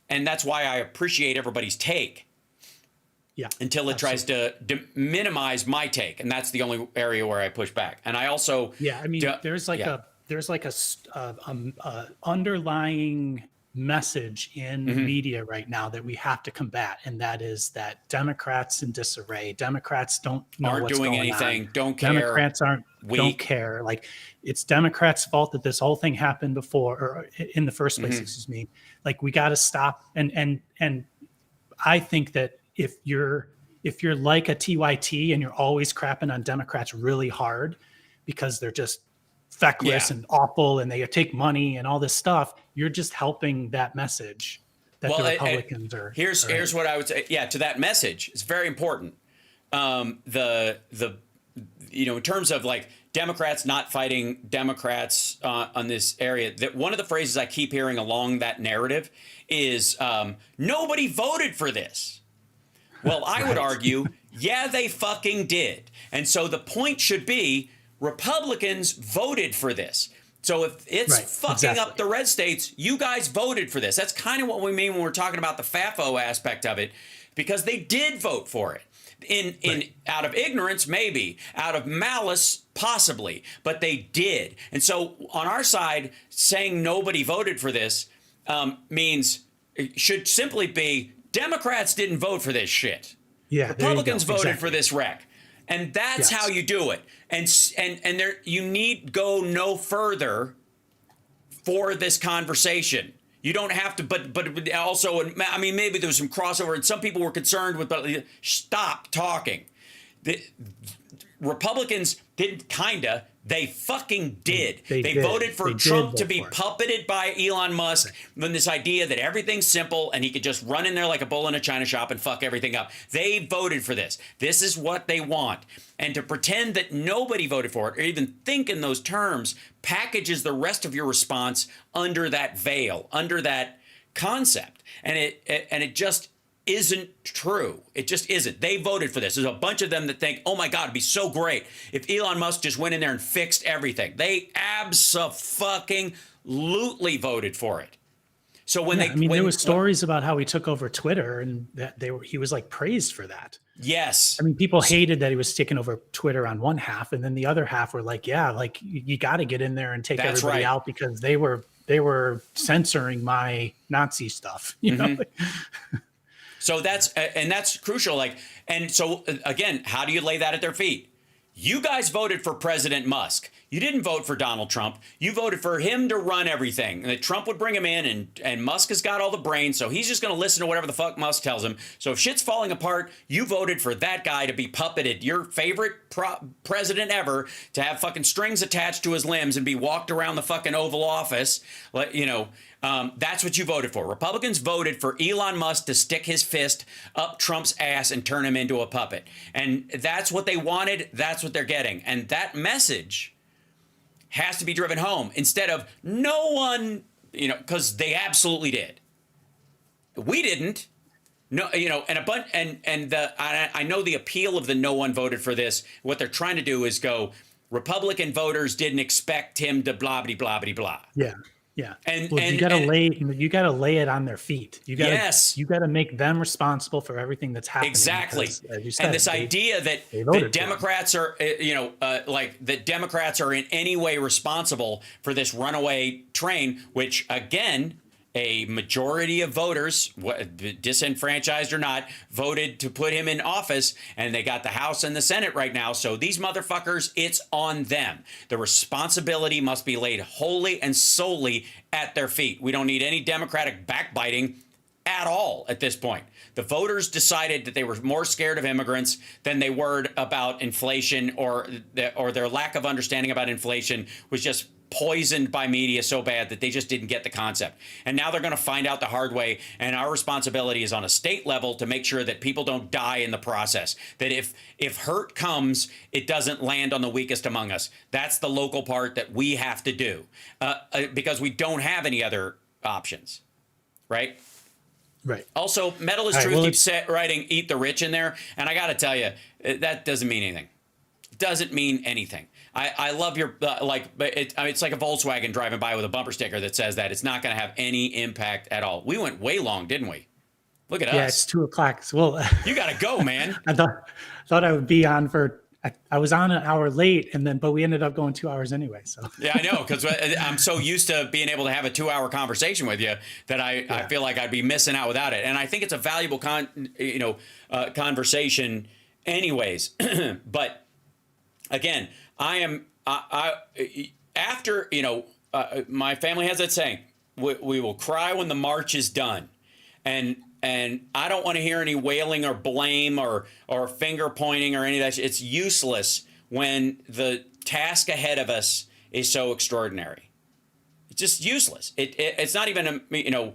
And that's why I appreciate everybody's take.
Yeah.
Until it tries to minimize my take, and that's the only area where I push back. And I also
there's like a underlying message in media right now that we have to combat, and that is that Democrats in disarray. Democrats aren't
doing anything. Don't care.
Democrats don't care. Like, it's Democrats' fault that this whole thing happened before, or in the first place. Excuse me. Like, we got to stop. And I think that if you're like a TYT and you're always crapping on Democrats really hard because they're just feckless and awful and they take money and all this stuff, you're just helping that message that the Republicans are.
Here's what I would say. Yeah, to that message, it's very important. In terms of like Democrats not fighting Democrats on this area, that one of the phrases I keep hearing along that narrative is nobody voted for this. Well, I would argue, yeah, they fucking did. And so the point should be Republicans voted for this. So if it's fucking up the red states, you guys voted for this. That's kind of what we mean when we're talking about the FAFO aspect of it, because they did vote for it. Out of ignorance, maybe. Out of malice, possibly. But they did. And so on our side, saying nobody voted for this means it should simply be Democrats didn't vote for this shit.
Yeah,
Republicans voted for this wreck. And that's how you do it. And there, you need go no further for this conversation. You don't have to, but also, I mean, maybe there was some crossover and some people were concerned with, but stop talking. The Republicans didn't they fucking did. They voted for Trump to be puppeted by Elon Musk. Then this idea that everything's simple and he could just run in there like a bull in a china shop and fuck everything up. They voted for this. This is what they want. And to pretend that nobody voted for it or even think in those terms packages the rest of your response under that veil, under that concept. And it just isn't true. It just isn't. They voted for this. There's a bunch of them that think, oh my God, it'd be so great if Elon Musk just went in there and fixed everything. They abso-fucking-lutely voted for it. So when
there was stories about how he took over Twitter and that he was like praised for that.
Yes.
I mean, people hated that he was taking over Twitter on one half, and then the other half were like, yeah, like you got to get in there and take everybody out because they were censoring my Nazi stuff, you know?
So that's crucial. Like, and so again, how do you lay that at their feet? You guys voted for President Musk. You didn't vote for Donald Trump. You voted for him to run everything. And that Trump would bring him in, and Musk has got all the brains, so he's just going to listen to whatever the fuck Musk tells him. So if shit's falling apart, you voted for that guy to be puppeted, your favorite president ever, to have fucking strings attached to his limbs and be walked around the fucking Oval Office. That's what you voted for. Republicans voted for Elon Musk to stick his fist up Trump's ass and turn him into a puppet. And that's what they wanted. That's what they're getting. And that message has to be driven home instead of no one, because they absolutely did. We didn't. No, and a bunch, I know the appeal of the no one voted for this. What they're trying to do is go, Republican voters didn't expect him to blah blah blah blah blah.
Yeah. Yeah. You got to lay it on their feet. You got to make them responsible for everything that's happening.
Exactly. Because, and this idea that Democrats are, that Democrats are in any way responsible for this runaway train, which again, a majority of voters, disenfranchised or not, voted to put him in office, and they got the House and the Senate right now. So these motherfuckers, it's on them. The responsibility must be laid wholly and solely at their feet. We don't need any Democratic backbiting at all at this point. The voters decided that they were more scared of immigrants than they were about inflation, or their lack of understanding about inflation was just poisoned by media so bad that they just didn't get the concept. And now they're going to find out the hard way. And our responsibility is on a state level to make sure that people don't die in the process. That if hurt comes, it doesn't land on the weakest among us. That's the local part that we have to do because we don't have any other options, right?
Right.
Also, Metal is Truth keeps writing "Eat the Rich" in there, and I got to tell you, that doesn't mean anything. It doesn't mean anything. I love your it's like a Volkswagen driving by with a bumper sticker that says that. It's not going to have any impact at all. We went way long, didn't we? Look at us.
Yeah, it's 2:00. Well,
you got to go, man.
I thought I would be on for. I was on an hour late, but we ended up going 2 hours anyway. So
yeah, I know, because I'm so used to being able to have a 2-hour conversation with you that I feel like I'd be missing out without it. And I think it's a valuable conversation, anyways. But again, after my family has that saying, we will cry when the march is done, and I don't want to hear any wailing or blame or finger pointing or any of that. It's useless when the task ahead of us is so extraordinary. It's just useless. It's not even I'm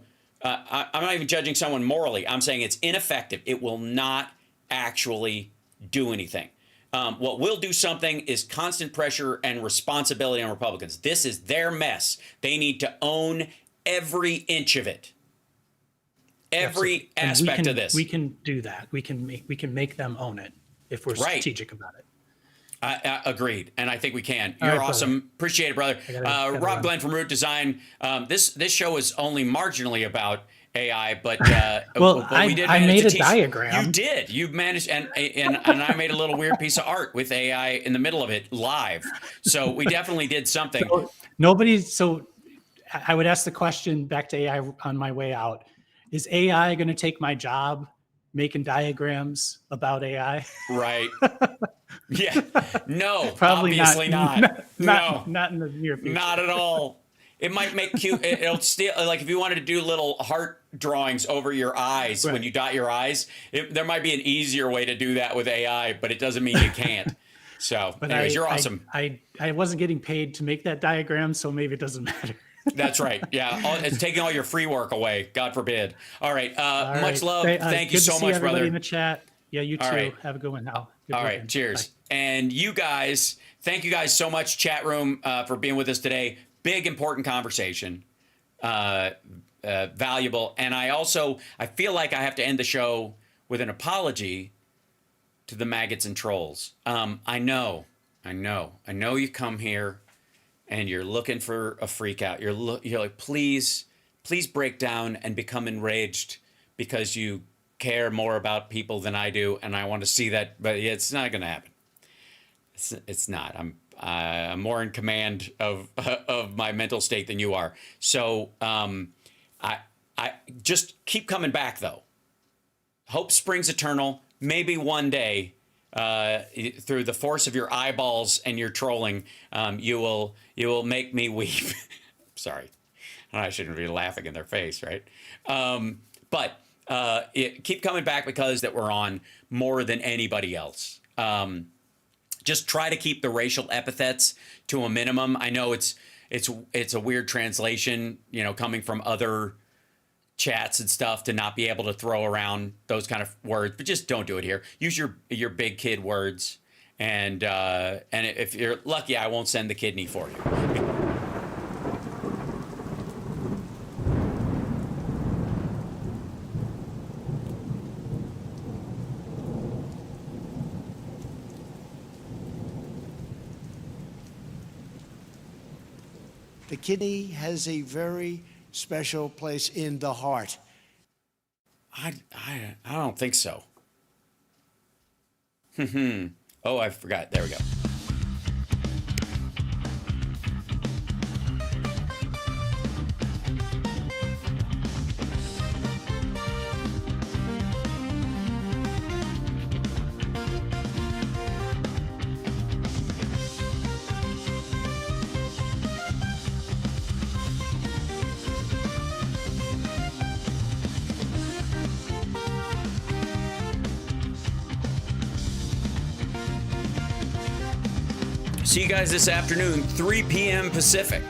not even judging someone morally. I'm saying it's ineffective. It will not actually do anything. What will do something is constant pressure and responsibility on Republicans. This is their mess. They need to own every inch of it. Every aspect of this.
We can do that. We can make them own it if we're strategic about it.
Agreed, and I think we can. You're awesome. Brother. Appreciate it, brother. Rob Glenn from RUTE Design. This show is only marginally about AI, but we did.
I made a diagram.
You did. You managed, and I made a little weird piece of art with AI in the middle of it live. So we definitely did something.
So I would ask the question back to AI on my way out. Is AI going to take my job making diagrams about AI?
Right. Yeah. No,
probably
obviously not.
Not in the near future.
Not at all. It might make cute. It'll still, like if you wanted to do little heart drawings over your eyes when you dot your eyes, there might be an easier way to do that with AI, but it doesn't mean you can't. So anyways, you're awesome.
I wasn't getting paid to make that diagram, so maybe it doesn't matter.
That's right. Yeah. It's taking all your free work away. God forbid. All right. Much love. Thank you so much, brother.
In the chat. Yeah, you too. Right. Have a good one now.
All right. Cheers. Bye. And you guys, thank you guys so much, chat room, for being with us today. Big, important conversation. Valuable. And I feel like I have to end the show with an apology to the maggots and trolls. I know you come here and you're looking for a freak out. You're like, please break down and become enraged because you care more about people than I do, and I want to see that, but it's not going to happen. It's not. I'm more in command of my mental state than you are. So I just keep coming back though. Hope springs eternal. Maybe one day, through the force of your eyeballs and your trolling, you will make me weep. Sorry, I shouldn't be laughing in their face, right? But keep coming back because that we're on more than anybody else. Just try to keep the racial epithets to a minimum. I know it's a weird translation, coming from other chats and stuff to not be able to throw around those kind of words, but just don't do it here. Use your big kid words, and if you're lucky, I won't send the kidney for you.
The kidney has a very special place in the heart.
I don't think so. Oh, I forgot. There we go. See you guys this afternoon, 3 p.m. Pacific.